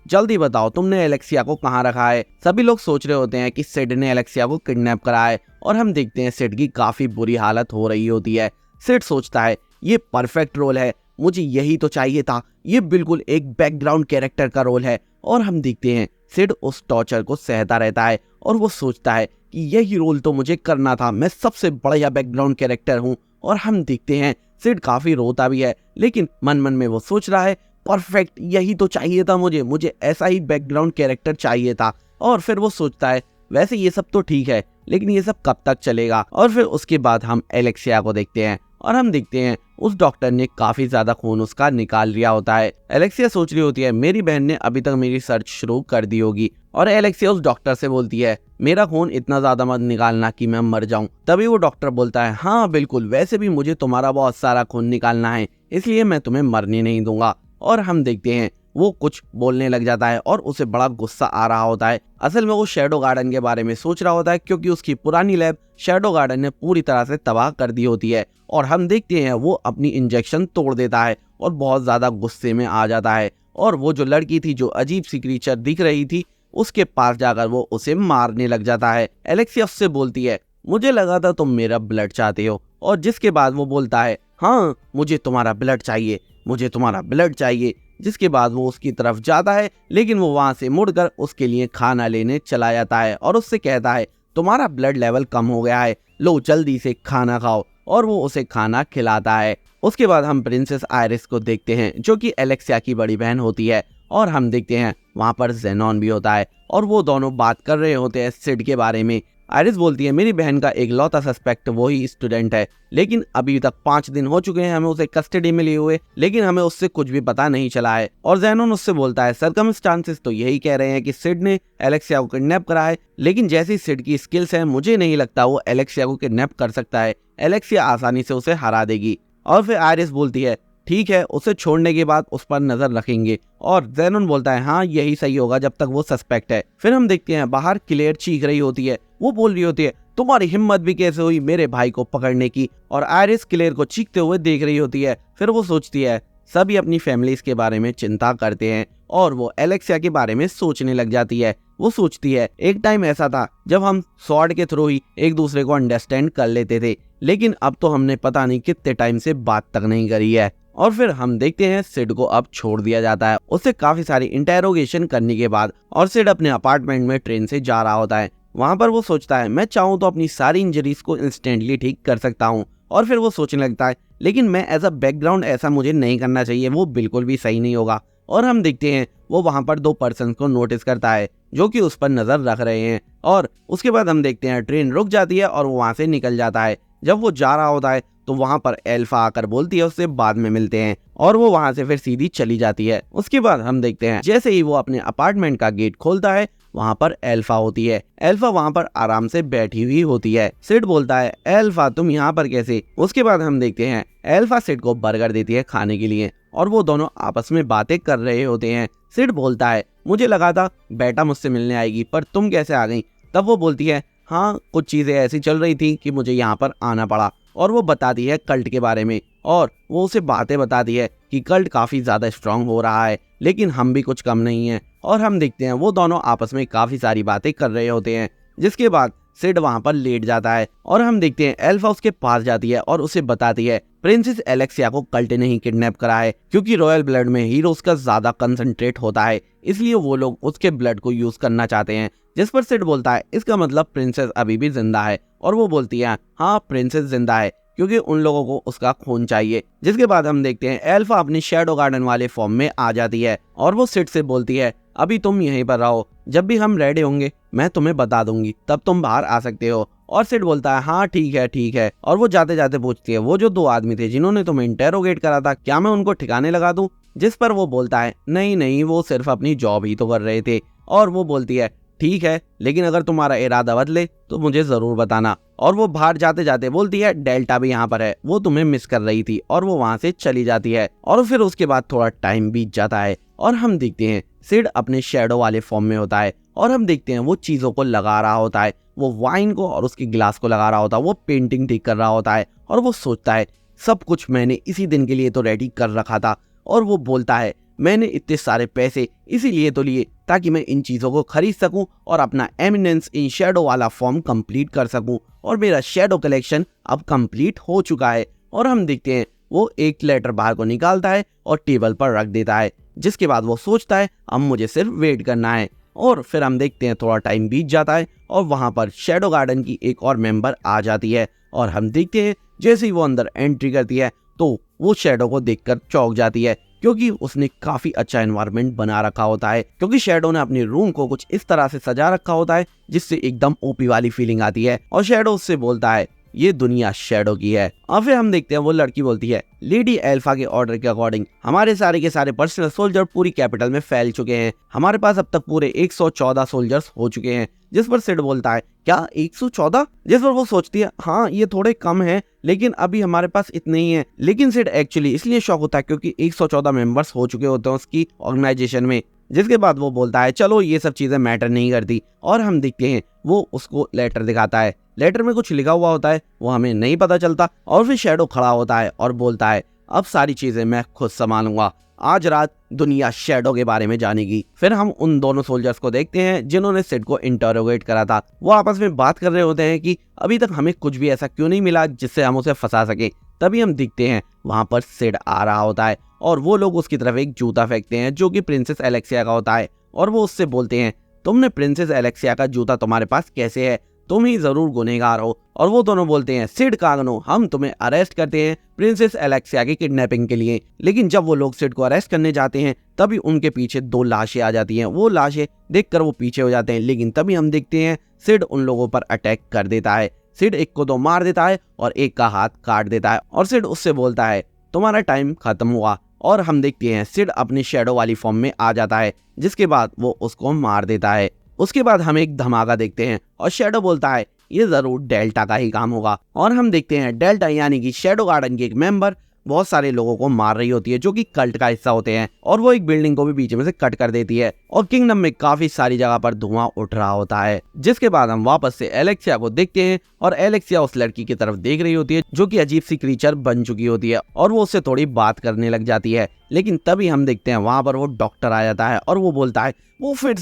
जल्दी बताओ तुमने एलेक्सिया को कहाँ रखा है। सभी लोग सोच रहे होते हैं कि सिड ने एलेक्सिया को किडनैप करा है और हम देखते हैं सिड की काफी बुरी हालत हो रही होती है। सिड सोचता है ये परफेक्ट रोल है, मुझे यही तो चाहिए था, ये बिल्कुल एक बैकग्राउंड कैरेक्टर का रोल है। और हम देखते हैं सिड उस टॉर्चर को सहता रहता है और वो सोचता है कि यही रोल तो मुझे करना था, मैं सबसे बढ़िया बैकग्राउंड कैरेक्टर हूँ। और हम देखते हैं सिड काफी रोता भी है, लेकिन मन मन में वो सोच रहा है परफेक्ट, यही तो चाहिए था मुझे ऐसा ही बैकग्राउंड कैरेक्टर चाहिए था। और फिर वो सोचता है वैसे ये सब तो ठीक है, लेकिन ये सब कब तक चलेगा। और फिर उसके बाद हम एलेक्सिया को देखते हैं और हम देखते हैं उस डॉक्टर ने काफी ज्यादा खून उसका निकाल लिया होता है। एलेक्सिया सोच रही होती है मेरी बहन ने अभी तक मेरी सर्च शुरू कर दी होगी। और एलेक्सिया उस डॉक्टर से बोलती है मेरा खून इतना ज्यादा मत निकालना कि मैं मर जाऊं। तभी वो डॉक्टर बोलता है हाँ बिल्कुल, वैसे भी मुझे तुम्हारा बहुत सारा खून निकालना है, इसलिए मैं तुम्हें मरने नहीं दूंगा। और हम देखते हैं वो कुछ बोलने लग जाता है और उसे बड़ा गुस्सा आ रहा होता है। असल में वो शैडो गार्डन के बारे में सोच रहा होता है, क्योंकि उसकी पुरानी लैब शैडो गार्डन ने पूरी तरह से तबाह कर दी होती है। और हम देखते हैं वो अपनी इंजेक्शन तोड़ देता है और बहुत ज्यादा गुस्से में आ जाता है। और वो जो लड़की थी जो अजीब सी क्रीचर दिख रही थी उसके पास जाकर वो उसे मारने लग जाता है। एलेक्सिया उससे बोलती है मुझे लगा था तुम मेरा ब्लड चाहते हो। और जिसके बाद वो बोलता है हाँ मुझे तुम्हारा ब्लड चाहिए, मुझे तुम्हारा ब्लड चाहिए। जिसके बाद वो उसकी तरफ जाता है, लेकिन वो वहां से मुड़कर उसके लिए खाना लेने चला जाता है और उससे कहता है तुम्हारा ब्लड लेवल कम हो गया है, लो जल्दी से खाना खाओ। और वो उसे खाना खिलाता है। उसके बाद हम प्रिंसेस आयरिस को देखते हैं जो कि एलेक्सिया की बड़ी बहन होती है। और हम देखते हैं वहां पर जेनॉन भी होता है और वो दोनों बात कर रहे होते हैं सिड के बारे में। आयरिस बोलती है मेरी बहन का एक लौता सस्पेक्ट वही स्टूडेंट है, लेकिन अभी तक 5 दिन हो चुके हैं हमें उसे कस्टडी में लिए हुए, लेकिन हमें उससे कुछ भी पता नहीं चला है। और जेनॉन उससे बोलता है सर्कमस्टांसेस तो यही कह रहे हैं कि सिड ने एलेक्सिया को किडनैप करा है, लेकिन जैसी सिड की स्किल्स है मुझे नहीं लगता वो एलेक्सिया को किडनैप कर सकता है, एलेक्सिया आसानी से उसे हरा देगी। और फिर आयरिस बोलती है ठीक है, उसे छोड़ने के बाद उस पर नजर रखेंगे। और जेनॉन बोलता है हाँ यही सही होगा जब तक वो सस्पेक्ट है। फिर हम देखते हैं बाहर क्लेयर चीख रही होती है, वो बोल रही होती है तुम्हारी हिम्मत भी कैसे हुई मेरे भाई को पकड़ने की। और आयरिस क्लेयर को चीखते हुए देख रही होती है। फिर वो सोचती है सभी अपनी फैमिलीज के बारे में चिंता करते हैं और वो एलेक्सिया के बारे में सोचने लग जाती है। वो सोचती है एक टाइम ऐसा था जब हम स्वॉर्ड के थ्रू ही एक दूसरे को अंडरस्टैंड कर लेते थे, लेकिन अब तो हमने पता नहीं कितने टाइम से बात तक नहीं करी है। और फिर हम देखते हैं सिड को अब छोड़ दिया जाता है उससे काफी सारी इंटेरोगेशन करने के बाद। और सिड अपने अपार्टमेंट में ट्रेन से जा रहा होता है। वहां पर वो सोचता है मैं चाहूँ तो अपनी सारी इंजरीज को इंस्टेंटली ठीक कर सकता हूँ। और फिर वो सोचने लगता है लेकिन मैं एज अ बैकग्राउंड ऐसा मुझे नहीं करना चाहिए, वो बिल्कुल भी सही नहीं होगा। और हम देखते हैं वो वहां पर 2 पर्सन को नोटिस करता है जो कि उस पर नजर रख रहे हैं। और उसके बाद हम देखते हैं ट्रेन रुक जाती है और वो वहां से निकल जाता है। जब वो जा रहा होता है तो वहां पर एल्फा आकर बोलती है उससे बाद में मिलते हैं, और वो वहां से फिर सीधी चली जाती है। उसके बाद हम देखते हैं जैसे ही वो अपने अपार्टमेंट का गेट खोलता है वहां पर एल्फा होती है। एल्फा वहां पर आराम से बैठी हुई होती है। सिड बोलता है एल्फा तुम यहाँ पर कैसे। उसके बाद हम देखते हैं एल्फा सिड को बर्गर देती है खाने के लिए और वो दोनों आपस में बातें कर रहे होते हैं। सिड बोलता है मुझे लगा था बेटा मुझसे मिलने आएगी, पर तुम कैसे आ गई। तब वो बोलती है हाँ कुछ चीजें ऐसी चल रही थी कि मुझे यहाँ पर आना पड़ा। और वो बताती है कल्ट के बारे में और वो उसे बातें बताती है कि कल्ट काफी ज्यादा स्ट्रांग हो रहा है, लेकिन हम भी कुछ कम नहीं है। और हम देखते हैं वो दोनों आपस में काफी सारी बातें कर रहे होते हैं। जिसके बाद सिड वहां पर लेट जाता है और हम देखते हैं एल्फा उसके पास जाती है और उसे बताती है प्रिंसेस एलेक्सिया को कल्ट ने ही किडनैप करा है, क्योंकि रॉयल ब्लड में हीरोज का ज्यादा कंसंट्रेट होता है, इसलिए वो लोग उसके ब्लड को यूज करना चाहते हैं। जिस पर सिड बोलता है इसका मतलब प्रिंसेस अभी भी जिंदा है। और वो बोलती है हाँ प्रिंसेस जिंदा है, क्योंकि उन लोगों को उसका खून चाहिए। जिसके बाद हम देखते हैं एल्फा अपनी शैडो गार्डन वाले फॉर्म में आ जाती है और वो सिड से बोलती है अभी तुम यहीं पर रहो, जब भी हम रेडी होंगे मैं तुम्हें बता दूंगी, तब तुम बाहर आ सकते हो। और सिड बोलता है हाँ ठीक है ठीक है। और वो जाते जाते पूछती है वो जो 2 आदमी थे जिन्होंने तुम्हें इंटेरोगेट करा था, क्या मैं उनको ठिकाने लगा दूं। जिस पर वो बोलता है नहीं नहीं, वो सिर्फ अपनी जॉब ही तो कर रहे थे। और वो बोलती है ठीक है, लेकिन अगर तुम्हारा इरादा बदले तो मुझे जरूर बताना। और वो बाहर जाते जाते बोलती है डेल्टा भी यहाँ पर है, वो तुम्हें मिस कर रही थी, और वो वहाँ से चली जाती है। और फिर उसके बाद थोड़ा टाइम बीत जाता है और हम देखते हैं सिड अपने शेडो वाले फॉर्म में होता है और हम देखते हैं वो चीजों को लगा रहा होता है, वो वाइन को और उसके गिलास को लगा रहा होता है, वो पेंटिंग ठीक कर रहा होता है और वो सोचता है सब कुछ मैंने इसी दिन के लिए तो रेडी कर रखा था। और वो बोलता है मैंने इतने सारे पैसे इसीलिए तो लिए ताकि मैं इन चीज़ों को खरीद सकूं और अपना एमिनेंस इन शेडो वाला फॉर्म कंप्लीट कर सकूं, और मेरा शेडो कलेक्शन अब कंप्लीट हो चुका है। और हम देखते हैं वो एक लेटर बाहर को निकालता है और टेबल पर रख देता है, जिसके बाद वो सोचता है अब मुझे सिर्फ वेट करना है। और फिर हम देखते हैं थोड़ा टाइम बीत जाता है और वहां पर शेडो गार्डन की एक और मेंबर आ जाती है और हम देखते हैं जैसे ही वो अंदर एंट्री करती है तो वो शेडो को देखकर चौंक जाती है, क्योंकि उसने काफी अच्छा एनवायरनमेंट बना रखा होता है, क्योंकि शेडो ने अपने रूम को कुछ इस तरह से सजा रखा होता है जिससे एकदम ओपी वाली फीलिंग आती है। और शेडो उससे बोलता है ये दुनिया शेडो की है। और फिर हम देखते हैं वो लड़की बोलती है लेडी एल्फा के ऑर्डर के अकॉर्डिंग हमारे सारे के सारे पर्सनल सोल्जर पूरी कैपिटल में फैल चुके हैं, हमारे पास अब तक पूरे 114 सोल्जर्स हो चुके हैं। जिस पर सिड बोलता है क्या 114? जिस पर वो सोचती है हाँ ये थोड़े कम हैं, लेकिन अभी हमारे पास इतने ही हैं। लेकिन सिड एक्चुअली इसलिए शॉक होता है क्योंकि 114 मेंबर्स हो चुके होते हैं उसकी ऑर्गेनाइजेशन में। जिसके बाद वो बोलता है चलो ये सब चीजें मैटर नहीं करती, और हम देखते हैं वो उसको लेटर दिखाता है। लेटर में कुछ लिखा हुआ होता है वो हमें नहीं पता चलता, और फिर शेडो खड़ा होता है और बोलता है अब सारी चीजें मैं खुद संभालूंगा, आज रात दुनिया शेडो के बारे में जानेगी। फिर हम उन दोनों सोल्जर्स को देखते हैं जिन्होंने सिड को इंटरोगेट करा था। वो आपस में बात कर रहे होते हैं कि अभी तक हमें कुछ भी ऐसा क्यों नहीं मिला जिससे हम उसे फंसा सके। तभी हम दिखते हैं वहां पर सिड आ रहा होता है और वो लोग उसकी तरफ एक जूता फेंकते हैं जो कि प्रिंसेस एलेक्सिया का होता है, और वो उससे बोलते हैं तुमने प्रिंसेस एलेक्सिया का जूता तुम्हारे पास कैसे है, तुम ही जरूर गुनहगार हो। और वो दोनों बोलते हैं सिड कागनो हम तुम्हें अरेस्ट करते हैं प्रिंसेस एलेक्सिया की किडनैपिंग के लिए। लेकिन जब वो लोग सिड को अरेस्ट करने जाते हैं तभी उनके पीछे 2 लाशें आ जाती हैं। वो लाशें देखकर वो पीछे हो जाते हैं, लेकिन तभी हम देखते हैं सिड उन लोगों पर अटैक कर देता है। सिड एक को 2 मार देता है और एक का हाथ काट देता है, और सिड उससे बोलता है तुम्हारा टाइम खत्म हुआ। और हम देखते हैं सिड अपनी शेडो वाली फॉर्म में आ जाता है, जिसके बाद वो उसको मार देता है। उसके बाद हम एक धमाका देखते हैं और शेडो बोलता है ये जरूर डेल्टा का ही काम होगा। और हम देखते हैं डेल्टा यानी कि शेडो गार्डन की एक मेंबर बहुत सारे लोगों को मार रही होती है जो कि कल्ट का हिस्सा होते हैं, और वो एक बिल्डिंग को भी बीच में से कट कर देती है और किंगडम में काफी सारी जगह पर धुआं उठ रहा होता है। जिसके बाद हम वापस से एलेक्सिया को देखते हैं और एलेक्सिया उस लड़की की तरफ देख रही होती है जो कि अजीब सी क्रीचर बन चुकी होती है, और वो उससे थोड़ी बात करने लग जाती है। लेकिन तभी हम देखते हैं वहां पर वो डॉक्टर आ जाता है और वो बोलता है वो फिर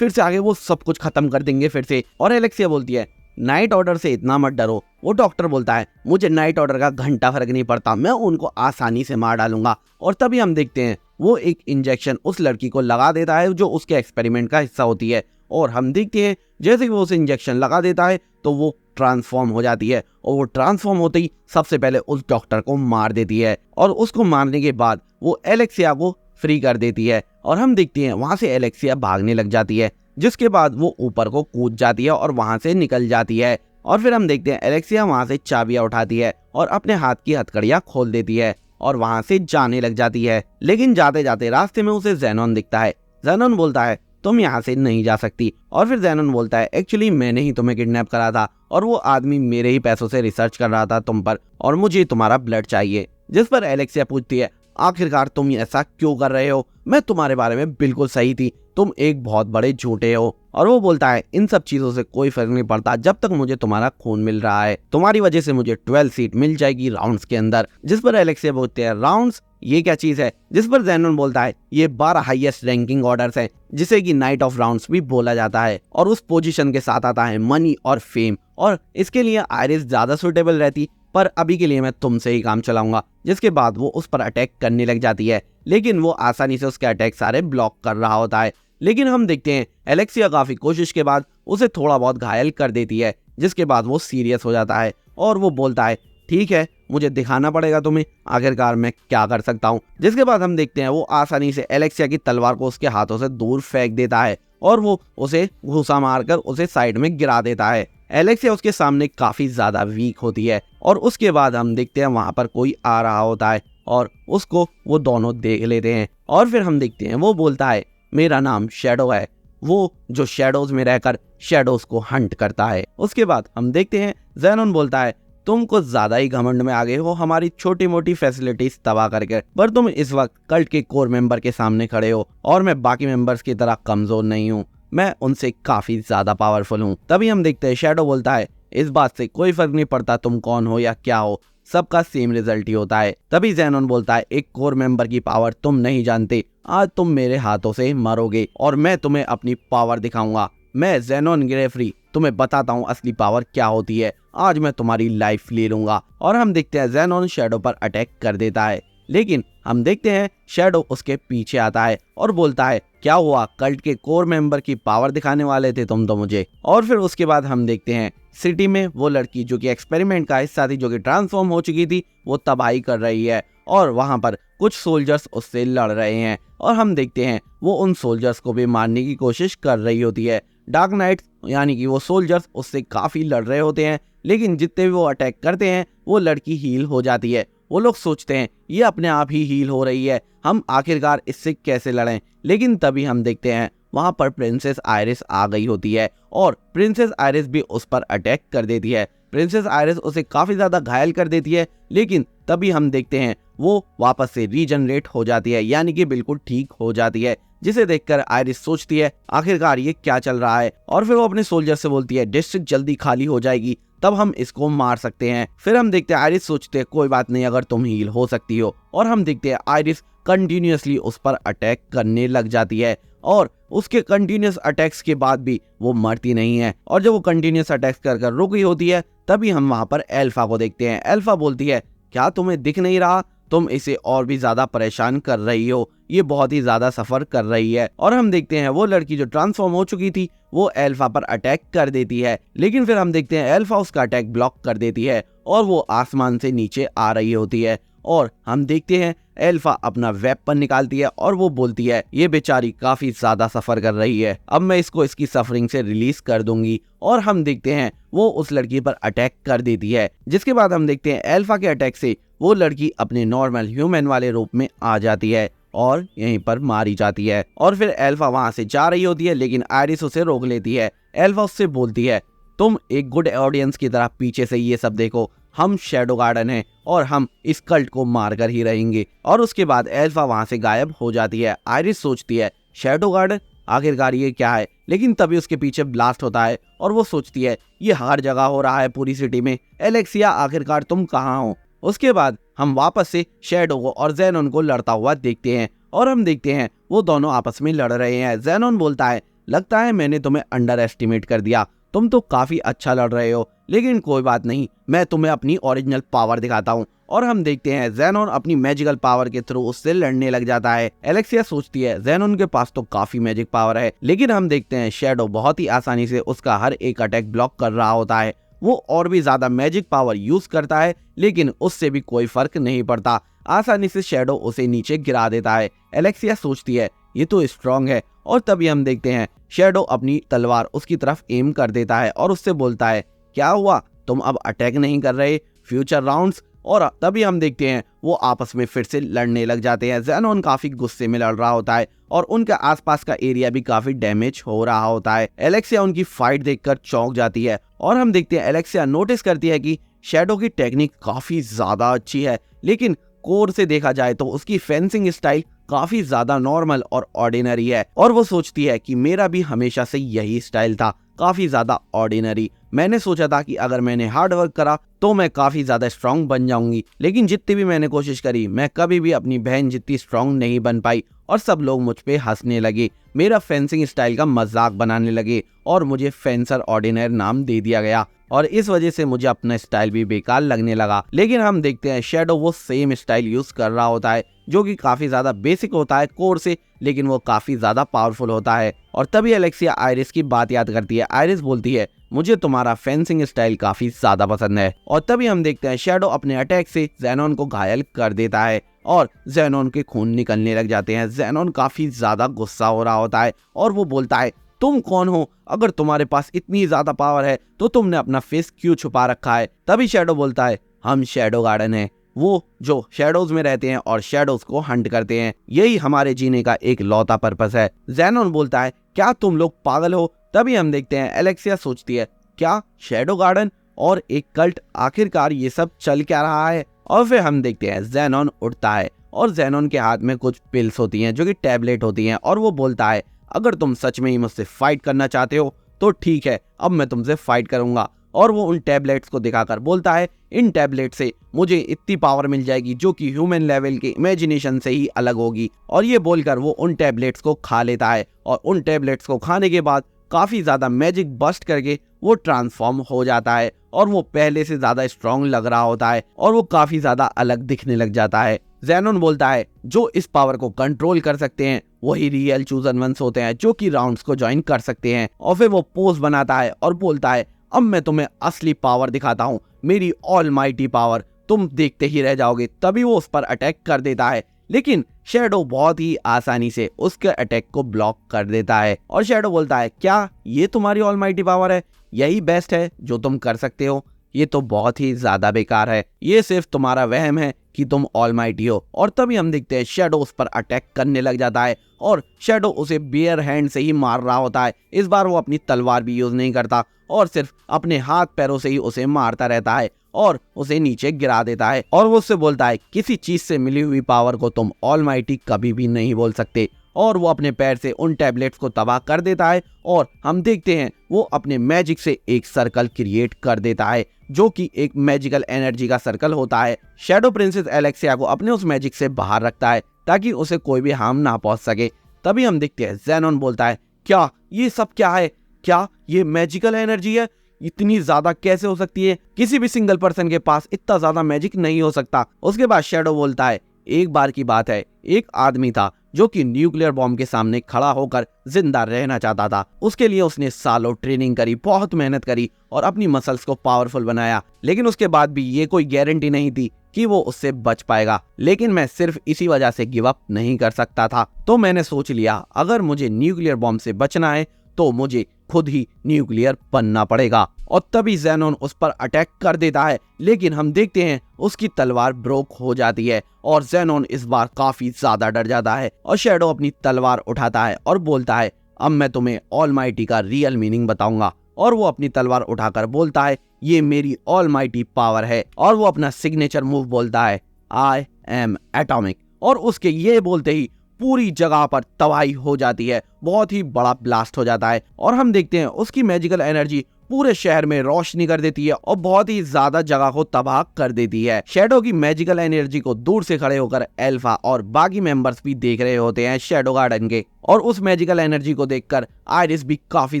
से आगे वो सब कुछ खत्म कर देंगे फिर से। और एलेक्सिया बोलती है नाइट ऑर्डर से इतना मत डरो। वो डॉक्टर बोलता है मुझे नाइट ऑर्डर का घंटा फर्क नहीं पड़ता, मैं उनको आसानी से मार डालूंगा। और तभी हम देखते हैं वो एक इंजेक्शन उस लड़की को लगा देता है जो उसके एक्सपेरिमेंट का हिस्सा होती है, और हम देखते हैं जैसे कि वो उसे इंजेक्शन लगा देता है तो वो ट्रांसफॉर्म हो जाती है, और वो ट्रांसफॉर्म होते ही सबसे पहले उस डॉक्टर को मार देती है, और उसको मारने के बाद वो एलेक्सिया को फ्री कर देती है। और हम देखते हैं वहां से एलेक्सिया भागने लग जाती है, जिसके बाद वो ऊपर को कूद जाती है और वहां से निकल जाती है। और फिर हम देखते हैं एलेक्सिया वहां से चाबियां उठाती है और अपने हाथ की हथकड़ियां खोल देती है और वहां से जाने लग जाती है। लेकिन जाते जाते रास्ते में उसे ज़ेनोन दिखता है। ज़ेनोन बोलता है तुम यहाँ से नहीं जा सकती। और फिर ज़ेनोन बोलता है एक्चुअली मैंने ही तुम्हें किडनैप करा था और वो आदमी मेरे ही पैसों से रिसर्च कर रहा था तुम पर, और मुझे तुम्हारा ब्लड चाहिए। जिस पर एलेक्सिया पूछती है आखिरकार तुम ऐसा क्यों कर रहे हो, मैं तुम्हारे बारे में बिल्कुल सही थी, तुम एक बहुत बड़े झूठे हो। और वो बोलता है इन सब चीजों से कोई फर्क नहीं पड़ता जब तक मुझे तुम्हारा खून मिल रहा है, तुम्हारी वजह से मुझे 12 सीट मिल जाएगी राउंड्स के अंदर। जिस पर एलेक्सिया बोलते हैं राउंड्स ये क्या चीज है। जिस पर ज़ेनोन बोलता है ये 12 हाईएस्ट रैंकिंग ऑर्डर्स हैं जिसे कि नाइट ऑफ राउंड्स भी बोला जाता है, और उस पोजीशन के साथ आता है मनी और फेम, और इसके लिए आयरिस ज्यादा सुटेबल रहती, पर अभी के लिए मैं तुमसे ही काम चलाऊंगा। जिसके बाद वो उस पर अटैक करने लग जाती है, लेकिन वो आसानी से उसके अटैक सारे ब्लॉक कर रहा होता है। लेकिन हम देखते हैं एलेक्सिया काफी कोशिश के बाद उसे थोड़ा बहुत घायल कर देती है, जिसके बाद वो सीरियस हो जाता है और वो बोलता है ठीक है मुझे दिखाना पड़ेगा तुम्हें आखिरकार मैं क्या कर सकता हूँ। जिसके बाद हम देखते हैं वो आसानी से एलेक्सिया की तलवार को उसके हाथों से दूर फेंक देता है और वो उसे घूसा मारकर उसे साइड में गिरा देता है। एलेक्सिया उसके सामने काफी ज्यादा वीक होती है, और उसके बाद हम देखते हैं वहां पर कोई आ रहा होता है और उसको वो दोनों देख लेते हैं। और फिर हम देखते हैं वो बोलता है मेरा नाम शेडो है, वो जो शेडोज में रहकर शेडोज को हंट करता है। उसके बाद हम देखते हैं ज़ेनोन बोलता है, तुम कुछ ज्यादा ही घमंड में आ गए हो हमारी छोटी मोटी फैसिलिटीज तबाह करके, पर तुम इस वक्त कल्ट के कोर मेंबर के सामने खड़े हो और मैं बाकी मेंबर्स की तरह कमजोर नहीं हूँ, मैं उनसे काफी ज्यादा पावरफुल हूँ। तभी हम देखते हैं शैडो बोलता है, इस बात से कोई फर्क नहीं पड़ता तुम कौन हो या क्या हो, सबका सेम रिजल्ट ही होता है। तभी ज़ेनोन बोलता है, एक कोर मेंबर की पावर तुम नहीं जानते, आज तुम मेरे हाथों से मरोगे और मैं तुम्हें अपनी पावर दिखाऊंगा। मैं ज़ेनोन ग्रेफरी तुम्हें बताता हूँ असली पावर क्या होती है, आज मैं तुम्हारी लाइफ ले लूंगा। और हम देखते हैं ज़ेनोन शैडो पर अटैक कर देता है, लेकिन हम देखते हैं शैडो उसके पीछे आता है और बोलता है, क्या हुआ, कल्ट के कोर मेंबर की पावर दिखाने वाले थे तुम तो मुझे। और फिर उसके बाद हम देखते हैं सिटी में वो लड़की जो कि एक्सपेरिमेंट का हिस्सा थी, जो कि ट्रांसफॉर्म हो चुकी थी, वो तबाही कर रही है और वहां पर कुछ सोल्जर्स उससे लड़ रहे हैं और हम देखते हैं वो उन सोल्जर्स को भी मारने की कोशिश कर रही होती है। डार्क नाइट्स यानी कि वो सोल्जर्स उससे काफी लड़ रहे होते हैं, लेकिन जितने भी वो अटैक करते हैं वो लड़की हील हो जाती है। वो लोग सोचते हैं ये अपने आप ही हील हो रही है, हम आखिरकार इससे कैसे लड़ें। लेकिन तभी हम देखते हैं वहां पर प्रिंसेस आयरिस आ गई होती है और प्रिंसेस आयरिस भी उस पर अटैक कर देती है। प्रिंसेस आयरिस उसे काफी ज्यादा घायल कर देती है, लेकिन तभी हम देखते हैं वो वापस से रीजनरेट हो जाती है, यानी कि बिल्कुल ठीक हो जाती है, जिसे देखकर आयरिस सोचती है आखिरकार ये क्या चल रहा है। और फिर वो अपने सोल्जर से बोलती है, डिस्ट्रिक्ट जल्दी खाली हो जाएगी, तब हम इसको मार सकते हैं। फिर हम देखते हैं आयरिस सोचते हैं कोई बात नहीं, अगर तुम हील हो सकती हो। और हम देखते हैं आयरिस कंटिन्यूअसली उस पर अटैक करने लग जाती है और उसके कंटिन्यूअस अटैक्स के बाद भी वो मरती नहीं है। और जब वो कंटिन्यूअस अटैक्स कर रुक गई होती है, तभी हम वहां पर एल्फा को देखते हैं। एल्फा बोलती है, क्या तुम्हें दिख नहीं रहा, तुम इसे और भी ज्यादा परेशान कर रही हो, ये बहुत ही ज्यादा सफर कर रही है। और हम देखते हैं वो लड़की जो ट्रांसफॉर्म हो चुकी थी वो एल्फा पर अटैक कर देती है, लेकिन फिर हम देखते हैं एल्फा उसका अटैक ब्लॉक कर देती है और वो आसमान से नीचे आ रही होती है। और हम देखते हैं एल्फा अपना वेपन निकालती है और वो बोलती है, ये बेचारी काफी ज्यादा सफर कर रही है, अब मैं इसको इसकी सफरिंग से रिलीज कर दूंगी। और हम देखते हैं वो उस लड़की पर अटैक कर देती है, जिसके बाद हम देखते हैं एल्फा के अटैक से वो लड़की अपने नॉर्मल ह्यूमन वाले रूप में आ जाती है और यहीं पर मारी जाती है। और फिर एल्फा वहां से जा रही होती है, लेकिन आयरिस उसे रोक लेती है। एल्फा उससे बोलती है, तुम एक गुड ऑडियंस की तरह पीछे से ये सब देखो, हम शैडो गार्डन हैं और हम इस कल्ट को मारकर ही रहेंगे। और उसके बाद एल्फा वहां से गायब हो जाती है। आयरिस सोचती है, शैडो गार्डन, आखिरकार ये क्या है। लेकिन तभी उसके पीछे ब्लास्ट होता है और वो सोचती है ये हर जगह हो रहा है पूरी सिटी में, एलेक्सिया आखिरकार तुम कहाँ हो। उसके बाद हम वापस से शैडो को और ज़ेनोन को लड़ता हुआ देखते हैं और हम देखते हैं वो दोनों आपस में लड़ रहे हैं। ज़ेनोन बोलता है, लगता है मैंने तुम्हें अंडर एस्टिमेट कर दिया, तुम तो काफी अच्छा लड़ रहे हो, लेकिन कोई बात नहीं, मैं तुम्हें अपनी ओरिजिनल पावर दिखाता हूँ। और हम देखते हैं ज़ेनोन अपनी मैजिकल पावर के थ्रू उससे लड़ने लग जाता है। एलेक्सिया सोचती है ज़ेनोन के पास तो काफी मैजिक पावर है, लेकिन हम देखते हैं शैडो बहुत ही आसानी से उसका हर एक अटैक ब्लॉक कर रहा होता है। वो और भी ज्यादा मैजिक पावर यूज करता है, लेकिन उससे भी कोई फर्क नहीं पड़ता, आसानी से शैडो उसे नीचे गिरा देता है। एलेक्सिया सोचती है ये तो स्ट्रांग है। और तभी हम देखते हैं शैडो अपनी तलवार उसकी तरफ एम कर देता है और उससे बोलता है, क्या हुआ, तुम अब अटैक नहीं कर रहे, फ्यूचर राउंड्स। और तभी हम देखते हैं वो आपस में फिर से लड़ने लग जाते हैं। ज़ेनोन काफी गुस्से में लड़ रहा होता है और उनके आसपास का एरिया भी काफी डैमेज हो रहा होता है। एलेक्सिया उनकी फाइट देखकर चौंक जाती है और हम देखते हैं एलेक्सिया नोटिस करती है कि शैडो की टेक्निक काफी ज्यादा अच्छी है, लेकिन कोर से देखा जाए तो उसकी फेंसिंग स्टाइल काफी ज्यादा नॉर्मल और ऑर्डिनरी है। और वो सोचती है कि मेरा भी हमेशा से यही स्टाइल था, काफी ज्यादा ऑर्डिनरी। मैंने सोचा था कि अगर मैंने हार्ड वर्क करा तो मैं काफी ज्यादा स्ट्रांग बन जाऊंगी, लेकिन जितनी भी मैंने कोशिश करी मैं कभी भी अपनी बहन जितनी स्ट्रांग नहीं बन पाई और सब लोग मुझ पे हंसने लगे, मेरा फेंसिंग स्टाइल का मजाक बनाने लगे और मुझे फेंसर ऑर्डिनरी नाम दे दिया गया और इस वजह से मुझे अपना स्टाइल भी बेकार लगने लगा। लेकिन हम देखते हैं शैडो वो सेम स्टाइल यूज कर रहा होता है जो कि काफी ज्यादा बेसिक होता है कोर से, लेकिन वो काफी ज्यादा पावरफुल होता है। और तभी एलेक्सिया आयरिस की बात याद करती है। आयरिस बोलती है, मुझे तुम्हारा फेंसिंग स्टाइल काफी ज्यादा पसंद है। और तभी हम देखते हैं शैडो अपने अटैक से ज़ेनोन को घायल कर देता है और ज़ेनोन के खून निकलने लग जाते हैं। ज़ेनोन काफी ज्यादा गुस्सा हो रहा होता है और वो बोलता है, तुम कौन हो, अगर तुम्हारे पास इतनी ज्यादा पावर है तो तुमने अपना फेस क्यों छुपा रखा है। तभी शैडो बोलता है, हम शैडो गार्डन हैं, वो जो शैडोज में रहते हैं और शैडोज को हंट करते हैं, यही हमारे जीने का एक लौता पर्पस है। ज़ेनोन बोलता है, क्या तुम लोग पागल हो? तभी हम देखते हैं एलेक्सिया सोचती है, क्या शैडो गार्डन और एक कल्ट, आखिरकार ये सब चल क्या रहा है? और फिर हम देखते हैं ज़ेनॉन उठता है और ज़ेनॉन के हाथ में कुछ पिल्स होती हैं जो कि टैबलेट होती हैं, और वो बोलता है अगर तुम सच में ही मुझसे फाइट करना चाहते हो तो ठीक है, अब मैं तुमसे फाइट करूंगा। और वो उन टैबलेट्स को दिखाकर बोलता है इन टैबलेट से मुझे इतनी पावर मिल जाएगी जो कि ह्यूमन लेवल के इमेजिनेशन से ही अलग होगी। और ये बोलकर वो उन टैबलेट्स को खा लेता है और उन टैबलेट्स को खाने के बाद काफी ज्यादा मैजिक बस्ट करके वो ट्रांसफॉर्म हो जाता है और वो पहले से ज्यादा स्ट्रॉन्ग लग रहा होता है और वो काफी ज्यादा अलग दिखने लग जाता है। ज़ेनॉन बोलता है जो इस पावर को कंट्रोल कर सकते हैं वही रियल चूजन वंस होते हैं जो कि राउंड्स को ज्वाइन कर सकते हैं। और फिर वो पोज बनाता है और बोलता है अब मैं तुम्हें असली पावर दिखाता हूँ, मेरी ऑलमाइटी पावर, तुम देखते ही रह जाओगे। तभी वो उस पर अटैक कर देता है, लेकिन शैडो बहुत ही आसानी से उसके अटैक को ब्लॉक कर देता है। और शैडो बोलता है क्या ये तुम्हारी ऑलमाइटी पावर है? यही बेस्ट है जो तुम कर सकते हो? ये तो बहुत ही ज्यादा बेकार है, ये सिर्फ तुम्हारा वहम है कि तुम ऑलमाइटी हो। और तभी हम देखते हैं शैडो उस पर अटैक करने लग जाता है और शैडो उसे बेयर हैंड से ही मार रहा होता है। इस बार वो अपनी तलवार भी यूज नहीं करता और सिर्फ अपने हाथ पैरों से ही उसे मारता रहता है और उसे नीचे गिरा देता है। और वो उससे बोलता है किसी चीज से मिली हुई पावर को तुम ऑलमाइटी कभी भी नहीं बोल सकते। और वो अपने पैर से उन टैबलेट्स को तबाह कर देता है और हम देखते हैं वो अपने मैजिक से एक सर्कल क्रिएट कर देता है जो कि एक मैजिकल एनर्जी का सर्कल होता है। शैडो प्रिंसेस एलेक्सिया को अपने उस मैजिक से बाहर रखता है ताकि उसे कोई भी हार्म ना पहुंच सके। तभी हम देखते हैं ज़ेनॉन बोलता है क्या ये सब क्या है? क्या ये मैजिकल एनर्जी है? इतनी ज्यादा कैसे हो सकती है? किसी भी सिंगल पर्सन के पास इतना ज्यादा मैजिक नहीं हो सकता। उसके बाद शैडो बोलता है एक बार की बात है, एक आदमी था जो कि न्यूक्लियर बॉम्ब के सामने खड़ा होकर जिंदा रहना चाहता था। उसके लिए उसने सालों ट्रेनिंग करी, बहुत मेहनत करी और अपनी मसल्स को पावरफुल बनाया, लेकिन उसके बाद भी ये कोई गारंटी नहीं थी कि वो उससे बच पाएगा। लेकिन मैं सिर्फ इसी वजह से गिव अप नहीं कर सकता था, तो मैंने सोच लिया अगर मुझे न्यूक्लियर बॉम्ब से बचना है तो मुझे खुद ही न्यूक्लियर बनना पड़ेगा। और तभी ज़ेनॉन उस पर अटैक कर देता है, लेकिन हम देखते हैं उसकी तलवार ब्रोक हो जाती है और ज़ेनॉन इस बार काफी ज्यादा डर जाता है। और शैडो अपनी तलवार उठाता है और बोलता है अब मैं तुम्हें ऑलमाइटी का रियल मीनिंग बताऊंगा। और वो अपनी तलवार उठाकर बोलता है ये मेरी ऑलमाइटी पावर है। और वो अपना सिग्नेचर मूव बोलता है आई एम एटॉमिक। और उसके ये बोलते ही पूरी जगह पर तबाही हो जाती है, बहुत ही बड़ा ब्लास्ट हो जाता है और हम देखते हैं उसकी मैजिकल एनर्जी पूरे शहर में रोशनी कर देती है और बहुत ही ज्यादा जगह को तबाह कर देती है। शैडो की मैजिकल एनर्जी को दूर से खड़े होकर एल्फा और बाकी मेंबर्स भी देख रहे होते हैं शैडो गार्डन के, और उस मैजिकल एनर्जी को देखकर आइरिस भी काफी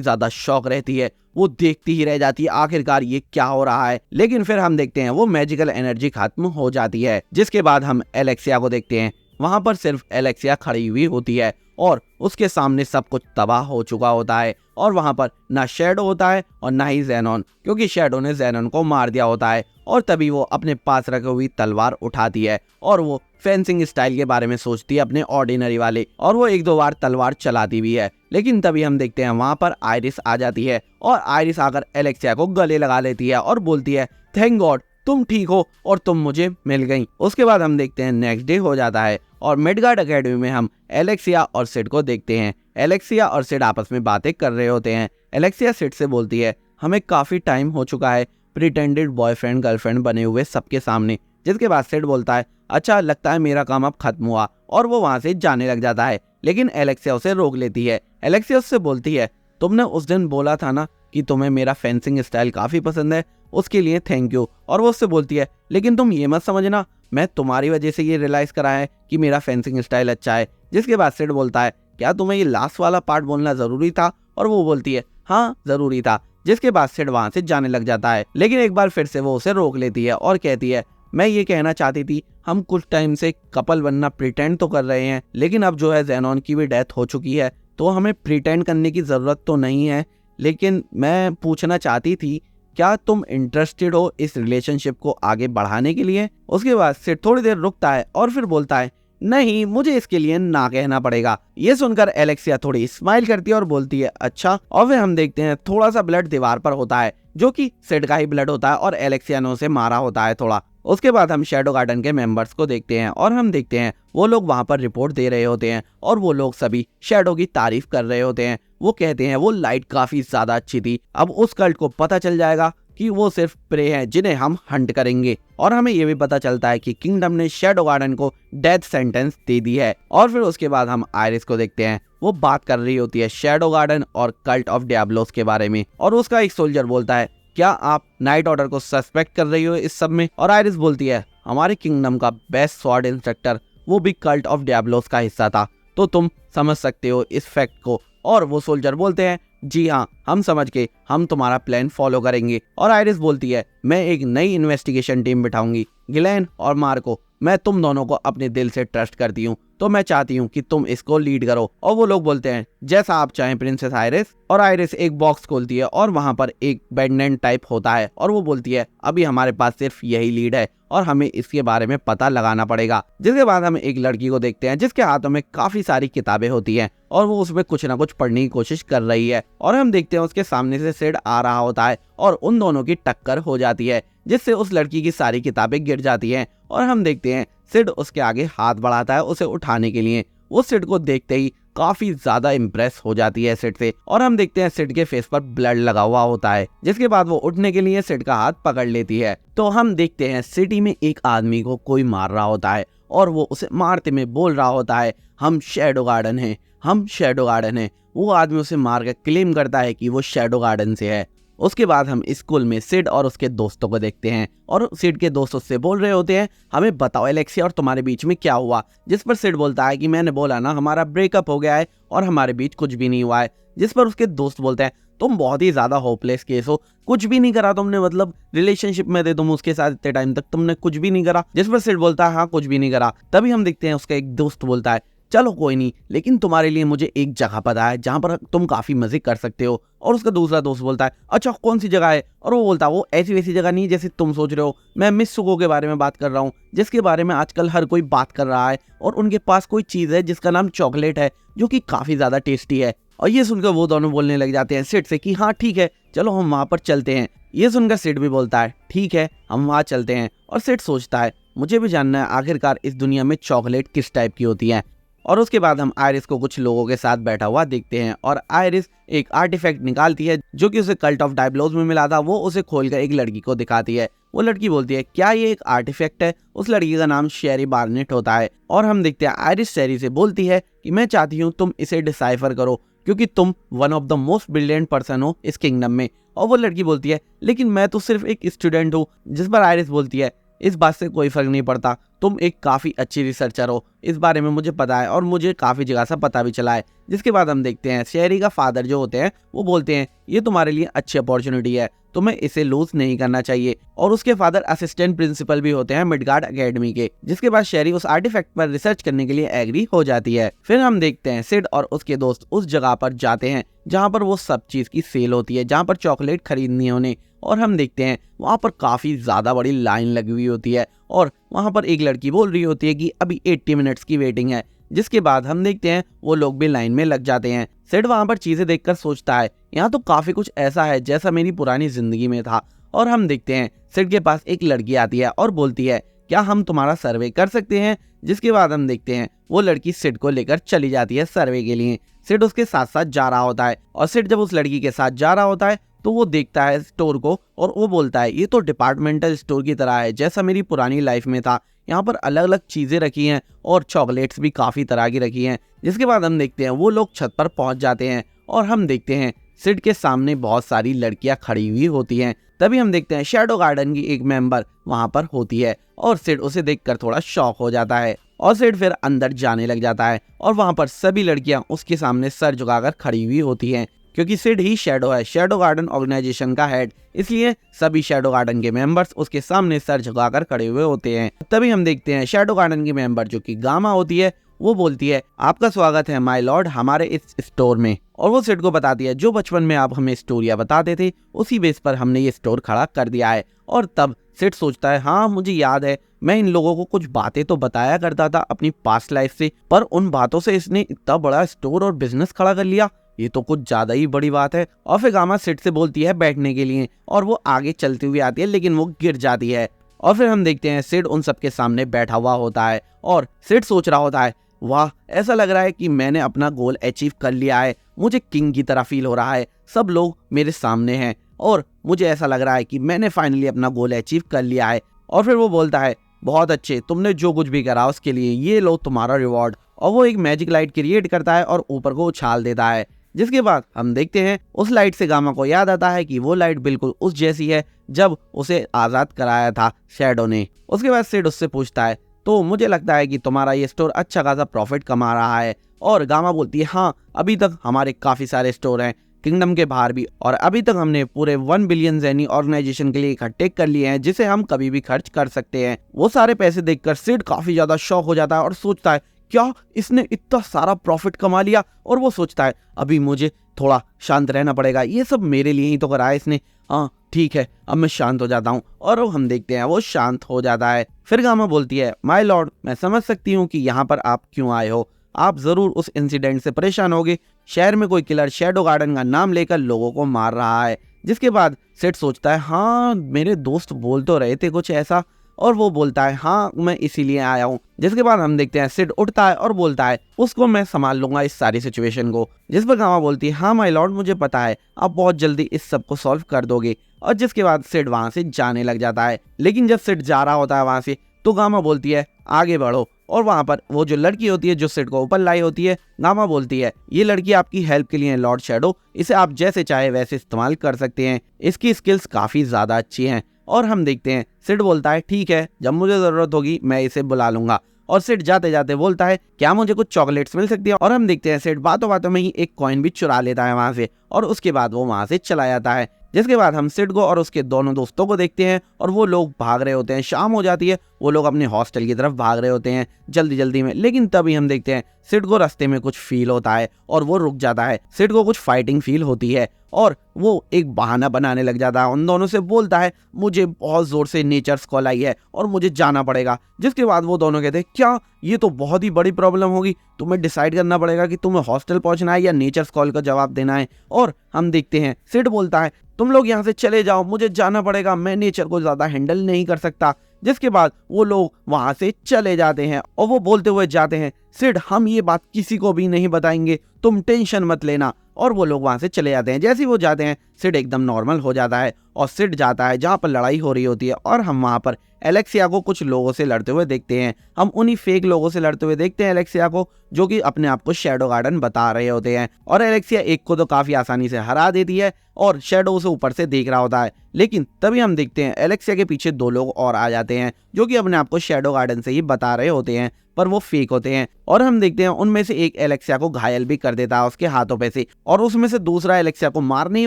ज्यादा शॉक रहती है। वो देखती ही रह जाती है आखिरकार ये क्या हो रहा है। लेकिन फिर हम देखते हैं वो मैजिकल एनर्जी खत्म हो जाती है, जिसके बाद हम एलेक्सिया को देखते हैं। वहां पर सिर्फ एलेक्सिया खड़ी हुई होती है और उसके सामने सब कुछ तबाह हो चुका होता है और वहां पर ना शैडो होता है और ना ही ज़ेनॉन, क्योंकि शैडो ने ज़ेनॉन को मार दिया होता है। और तभी वो अपने पास रखी हुई तलवार उठाती है और वो फेंसिंग स्टाइल के बारे में सोचती है अपने ऑर्डिनरी वाले, और वो एक दो बार तलवार चलाती भी है। लेकिन तभी हम देखते हैं वहां पर आइरिस आ जाती है और आइरिस आकर एलेक्सिया को गले लगा लेती है और बोलती है थैंक गॉड तुम ठीक हो और तुम मुझे मिल गई। उसके बाद हम देखते हैं नेक्स्ट डे हो जाता है और मिडगार्ड एकेडमी में हम एलेक्सिया और सिड को देखते हैं। एलेक्सिया और सिड आपस में बातें कर रहे होते हैं। एलेक्सिया सिड से बोलती है हमें काफी टाइम हो चुका है प्रिटेंडेड बॉयफ्रेंड गर्लफ्रेंड बने हुए सबके सामने, जिसके बाद सिड बोलता है अच्छा लगता है मेरा काम अब खत्म हुआ, और वो वहां से जाने लग जाता है। लेकिन एलेक्सिया उसे रोक लेती है। एलेक्सिया उससे बोलती है तुमने उस दिन बोला था ना कि तुम्हें मेरा फेंसिंग स्टाइल काफी पसंद है, उसके लिए थैंक यू। और वो उससे बोलती है लेकिन तुम ये मत समझना मैं तुम्हारी वजह से ये रियलाइज करा है कि मेरा फेंसिंग स्टाइल अच्छा है। जिसके बाद सिड बोलता है क्या तुम्हें ये लास्ट वाला पार्ट बोलना जरूरी था? और वो बोलती है हाँ जरूरी था। जिसके बाद सिड वहां से जाने लग जाता है, लेकिन एक बार फिर से वो उसे रोक लेती है और कहती है मैं ये कहना चाहती थी हम कुछ टाइम से कपल बनना प्रिटेंड तो कर रहे हैं, लेकिन अब जो है ज़ेनॉन की भी डेथ हो चुकी है तो हमें प्रिटेंड करने की जरूरत तो नहीं है। लेकिन मैं पूछना चाहती थी क्या तुम इंटरेस्टेड हो इस रिलेशनशिप को आगे बढ़ाने के लिए? उसके बाद सिड थोड़ी देर रुकता है और फिर बोलता है नहीं, मुझे इसके लिए ना कहना पड़ेगा। ये सुनकर एलेक्सिया थोड़ी स्माइल करती है और बोलती है अच्छा। और फिर हम देखते हैं थोड़ा सा ब्लड दीवार पर होता है जो कि सिड का ही ब्लड होता है और एलेक्सिया ने उसे मारा होता है थोड़ा। उसके बाद हम शैडो गार्डन के मेंबर्स को देखते हैं और हम देखते हैं वो लोग वहां पर रिपोर्ट दे रहे होते हैं और वो लोग सभी शैडो की तारीफ कर रहे होते हैं। वो कहते हैं वो लाइट काफी ज्यादा अच्छी थी। अब उस कल्ट को पता चल जाएगा कि वो सिर्फ प्रे हैं जिन्हें हम हंट करेंगे। और हमें ये भी पता चलता है कि किंगडम ने शैडो गार्डन को डेथ सेंटेंस दे दी है। और फिर उसके बाद हम आयरिस को देखते हैं, वो बात कर रही होती है शैडो गार्डन और कल्ट ऑफ डियाब्लोस के बारे में। और उसका एक सोल्जर बोलता है क्या आप नाइट ऑर्डर को सस्पेक्ट कर रही हो इस सब में? और आयरिस बोलती है हमारे किंगडम का बेस्ट स्वॉर्ड इंस्ट्रक्टर वो भी कल्ट ऑफ डियाब्लोस का हिस्सा था, तो तुम समझ सकते हो इस फैक्ट को। और वो सोल्जर बोलते हैं जी हाँ, हम समझ के हम तुम्हारा प्लान फॉलो करेंगे। और आयरिस बोलती है मैं एक नई इन्वेस्टिगेशन टीम बिठाऊंगी। गिलेन और मार्को, मैं तुम दोनों को अपने दिल से ट्रस्ट करती हूँ, तो मैं चाहती हूँ कि तुम इसको लीड करो। और वो लोग बोलते हैं जैसा आप चाहें प्रिंसेस आयरिस। और आयरिस एक बॉक्स खोलती है और वहां पर एक पेंडेंट टाइप होता है और वो बोलती है अभी हमारे पास सिर्फ यही लीड है और हमें इसके बारे में पता लगाना पड़ेगा। जिसके बाद हम एक लड़की को देखते हैं जिसके हाथों में काफी सारी किताबें होती हैं और वो उसमें कुछ ना कुछ पढ़ने की कोशिश कर रही है। और हम देखते हैं उसके सामने से सिड आ रहा होता है और उन दोनों की टक्कर हो जाती है जिससे उस लड़की की सारी किताबें गिर जाती हैं। और हम देखते हैं सिड उसके आगे हाथ बढ़ाता है उसे उठाने के लिए। वो सिड को देखते ही काफी ज्यादा इम्प्रेस हो जाती है सिड से। और हम देखते हैं सिड के फेस पर ब्लड लगा हुआ होता है जिसके बाद वो उठने के लिए सिड का हाथ पकड़ लेती है। तो हम देखते हैं सिटी में एक आदमी को कोई मार रहा होता है और वो उसे मारते में बोल रहा होता है हम शैडो गार्डन हैं, हम शैडो गार्डन हैं। वो आदमी उसे मार कर क्लेम करता है कि वो शैडो गार्डन से है। उसके बाद हम स्कूल में सिड और उसके दोस्तों को देखते हैं और सिड के दोस्त उससे बोल रहे होते हैं हमें बताओ एलेक्सिया और तुम्हारे बीच में क्या हुआ। जिस पर सिड बोलता है कि मैंने बोला ना हमारा ब्रेकअप हो गया है और हमारे बीच कुछ भी नहीं हुआ है। जिस पर उसके दोस्त बोलते हैं तुम बहुत ही ज्यादा होपलेस केस हो, कुछ भी नहीं करा तुमने, मतलब रिलेशनशिप में थे तुम उसके साथ इतने टाइम तक, तुमने कुछ भी नहीं करा। जिस पर सिड बोलता है हाँ कुछ भी नहीं करा। तभी हम देखते हैं उसका एक दोस्त बोलता है चलो कोई नहीं, लेकिन तुम्हारे लिए मुझे एक जगह पता है जहां पर तुम काफी मजे कर सकते हो। और उसका दूसरा दोस्त बोलता है अच्छा कौन सी जगह है? और वो बोलता है वो ऐसी वैसी जगह नहीं जैसे तुम सोच रहे हो, मैं मिस सुगो के बारे में बात कर रहा हूँ जिसके बारे में आजकल हर कोई बात कर रहा है। और उनके पास कोई चीज है जिसका नाम चॉकलेट है जो कि काफी ज्यादा टेस्टी है। और ये सुनकर वो दोनों बोलने लग जाते हैं सिड से कि हाँ ठीक है चलो हम वहां पर चलते हैं। ये सुनकर सिड भी बोलता है ठीक है हम वहां चलते हैं। और सिड सोचता है मुझे भी जानना है आखिरकार इस दुनिया में चॉकलेट किस टाइप की होती है। और उसके बाद हम आयरिस को कुछ लोगों के साथ बैठा हुआ देखते हैं और आयरिस एक आर्टिफैक्ट निकालती है जो कि उसे कल्ट ऑफ डियाब्लोस में मिला था। वो उसे खोलकर एक लड़की को दिखाती है। वो लड़की बोलती है क्या ये एक आर्टिफैक्ट है? उस लड़की का नाम शेरी बार्नेट होता है। और हम देखते हैं आयरिस शेरी से बोलती है कि मैं चाहती हूँ तुम इसे डिसाइफर करो क्योंकि तुम one of the most brilliant person हो इस किंगडम में। और वो लड़की बोलती है लेकिन मैं तो सिर्फ एक स्टूडेंट हूँ। जिस पर आयरिस बोलती है इस बात से कोई फर्क नहीं पड़ता, तुम एक काफी अच्छी रिसर्चर हो, इस बारे में मुझे पता है और मुझे काफी जगह से पता भी चला है। जिसके बाद हम देखते हैं शेरी का फादर जो होते हैं वो बोलते हैं ये तुम्हारे लिए अच्छी अपॉर्चुनिटी है, तुम्हें इसे लूज नहीं करना चाहिए। और उसके फादर असिस्टेंट प्रिंसिपल भी होते हैं मिडगार्ड एकेडमी के। जिसके बाद शेरी उस आर्टिफैक्ट पर रिसर्च करने के लिए एग्री हो जाती है। फिर हम देखते हैं सिड और उसके दोस्त उस जगह पर जाते हैं जहाँ पर वो सब चीज की सेल होती है, जहाँ पर चॉकलेट खरीदनी है उन्हें। और हम देखते हैं वहां पर काफी ज्यादा बड़ी लाइन लगी हुई होती है और वहां पर एक लड़की बोल रही होती है कि अभी 80 मिनट्स की वेटिंग है। जिसके बाद हम देखते हैं वो लोग भी लाइन में लग जाते हैं। सिड वहां पर चीजें देखकर सोचता है यहाँ तो काफी कुछ ऐसा है जैसा मेरी पुरानी जिंदगी में था। और हम देखते हैं सिड के पास एक लड़की आती है और बोलती है क्या हम तुम्हारा सर्वे कर सकते हैं? जिसके बाद हम देखते हैं वो लड़की सिड को लेकर चली जाती है सर्वे के लिए। सिड उसके साथ साथ जा रहा होता है और सिड जब उस लड़की के साथ जा रहा होता है तो वो देखता है स्टोर को और वो बोलता है ये तो डिपार्टमेंटल स्टोर की तरह है जैसा मेरी पुरानी लाइफ में था। यहाँ पर अलग अलग चीजें रखी हैं और चॉकलेट्स भी काफी तरह की रखी हैं। जिसके बाद हम देखते हैं वो लोग छत पर पहुंच जाते हैं और हम देखते हैं सिड के सामने बहुत सारी लड़कियां खड़ी हुई होती हैं। तभी हम देखते हैं शैडो गार्डन की एक मेंबर वहां पर होती है और सिड उसे देखकर थोड़ा शॉक हो जाता है और सिड फिर अंदर जाने लग जाता है। और वहां पर सभी लड़कियां उसके सामने सर झुकाकर खड़ी हुई होती हैं क्योंकि सिड ही शैडो है, शैडो गार्डन ऑर्गेनाइजेशन का हेड, इसलिए सभी शैडो गार्डन के मेंबर्स उसके सामने सर झुकाकर खड़े हुए होते हैं। तभी हम देखते हैं शैडो गार्डन की मेंबर जो कि गामा होती है वो बोलती है आपका स्वागत है माय लॉर्ड हमारे इस स्टोर में। और वो सिड को बताती है जो बचपन में आप हमें स्टोरियां बताते थे उसी बेस पर हमने ये स्टोर खड़ा कर दिया है और तब सिड सोचता है हाँ मुझे याद है, मैं इन लोगों को कुछ बातें तो बताया करता था अपनी पास्ट लाइफ से, पर उन बातों से इसने इतना बड़ा स्टोर और बिजनेस खड़ा कर लिया, ये तो कुछ ज्यादा ही बड़ी बात है। और फिर गामा सिड से बोलती है बैठने के लिए और वो आगे चलती हुई आती है लेकिन वो गिर जाती है। और फिर हम देखते हैं सिड उन सबके सामने बैठा हुआ होता है और सिड सोच रहा होता है वाह ऐसा लग रहा है कि मैंने अपना गोल अचीव कर लिया है, मुझे किंग की तरह फील हो रहा है, सब लोग मेरे सामने हैं और मुझे ऐसा लग रहा है कि मैंने फाइनली अपना गोल अचीव कर लिया है। और फिर वो बोलता है बहुत अच्छे, तुमने जो कुछ भी करा उसके लिए ये लो तुम्हारा रिवॉर्ड। और वो एक मैजिक लाइट क्रिएट करता है और ऊपर को उछाल देता है, जिसके बाद हम देखते हैं उस लाइट से गामा को याद आता है कि वो लाइट बिल्कुल उस जैसी है जब उसे आजाद कराया था शैडो ने। उसके बाद सिड उससे पूछता है तो मुझे लगता है कि तुम्हारा ये स्टोर अच्छा खासा प्रॉफिट कमा रहा है। और गामा बोलती है हाँ अभी तक हमारे काफी सारे स्टोर हैं किंगडम के बाहर भी, और अभी तक हमने पूरे 1 बिलियन ज़ेनी ऑर्गेनाइजेशन के लिए इकट्ठे कर लिए हैं जिसे हम कभी भी खर्च कर सकते हैं। वो सारे पैसे देखकर सिड काफी ज्यादा शॉक हो जाता है और सोचता है क्या इसने इतना सारा प्रॉफिट कमा लिया। और वो सोचता है अभी मुझे थोड़ा शांत रहना पड़ेगा, ये सब मेरे लिए ही तो करा है इसने, हाँ ठीक है अब मैं शांत हो जाता हूँ। और हम देखते हैं वो शांत हो जाता है। फिर गामा बोलती है माय लॉर्ड मैं समझ सकती हूँ कि यहाँ पर आप क्यों आए हो, आप जरूर उस इंसिडेंट से परेशान होगे, शहर में कोई किलर शैडो गार्डन का नाम लेकर लोगों को मार रहा है। जिसके बाद सिड सोचता है हाँ मेरे दोस्त बोल तो रहे थे कुछ ऐसा, और वो बोलता है हाँ मैं इसीलिए आया हूँ। जिसके बाद हम देखते हैं सिड उठता है और बोलता है उसको मैं संभाल लूंगा इस सारी सिचुएशन को। जिस पर गामा बोलती है हाँ माय लॉर्ड मुझे पता है आप बहुत जल्दी इस सब को सॉल्व कर दोगे। और जिसके बाद सिड वहां से जाने लग जाता है। लेकिन जब सिड जा रहा होता है वहां से तो गामा बोलती है आगे बढ़ो। और वहां पर वो जो लड़की होती है जो सिड को ऊपर लाई होती है, गामा बोलती है ये लड़की आपकी हेल्प के लिए है लॉर्ड शैडो, इसे आप जैसे चाहे वैसे इस्तेमाल कर सकते हैं, इसकी स्किल्स काफी ज्यादा अच्छी हैं। और हम देखते हैं सिड बोलता है ठीक है जब मुझे जरूरत होगी मैं इसे बुला लूंगा। और सिड जाते जाते बोलता है क्या मुझे कुछ चॉकलेट्स मिल सकती है। और हम देखते हैं सिड बातों बातों में ही एक कॉइन भी चुरा लेता है वहां से और उसके बाद वो वहां से चला जाता है। जिसके बाद हम सिड को और उसके दोनों दोस्तों को देखते हैं और वो लोग भाग रहे होते हैं, शाम हो जाती है, वो लोग अपने हॉस्टल की तरफ भाग रहे होते हैं जल्दी जल्दी में। लेकिन तभी हम देखते हैं सिड को रास्ते में कुछ फील होता है और वो रुक जाता है। सिड को कुछ फाइटिंग फील होती है और वो एक बहाना बनाने लग जाता है, उन दोनों से बोलता है मुझे बहुत जोर से नेचर्स कॉल आई है और मुझे जाना पड़ेगा। जिसके बाद वो दोनों कहते हैं क्या ये तो बहुत ही बड़ी प्रॉब्लम होगी, तुम्हें डिसाइड करना पड़ेगा कि तुम्हें हॉस्टल पहुंचना है या नेचर्स कॉल का जवाब देना है। और हम देखते हैं सिड बोलता है तुम लोग यहाँ से चले जाओ, मुझे जाना पड़ेगा, मैं नेचर को ज्यादा हैंडल नहीं कर सकता। जिसके बाद वो लोग वहां से चले जाते हैं और वो बोलते हुए जाते हैं सिड हम ये बात किसी को भी नहीं बताएंगे, तुम टेंशन मत लेना। और वो लोग वहां से चले जाते हैं। जैसे ही वो जाते हैं सिड एकदम नॉर्मल हो जाता है और सिड जाता है जहां पर लड़ाई हो रही होती है और हम वहां पर एलेक्सिया को कुछ लोगों से लड़ते हुए देखते हैं। हम उन्हीं फेक लोगों से लड़ते हुए देखते हैं एलेक्सिया को, जो कि अपने आप को शैडो गार्डन बता रहे होते हैं। और एलेक्सिया एक को तो काफी आसानी से हरा देती है और शैडो उसे ऊपर से देख रहा होता है। लेकिन तभी हम देखते हैं एलेक्सिया के पीछे 2 लोग और आ जाते हैं जो कि अपने आप को शैडो गार्डन से ही बता रहे होते हैं, पर वो फेक होते हैं। और हम देखते हैं उनमें से एक एलेक्सिया को घायल भी कर देता है उसके हाथों पे से, और उसमें से दूसरा एलेक्सिया को मारने ही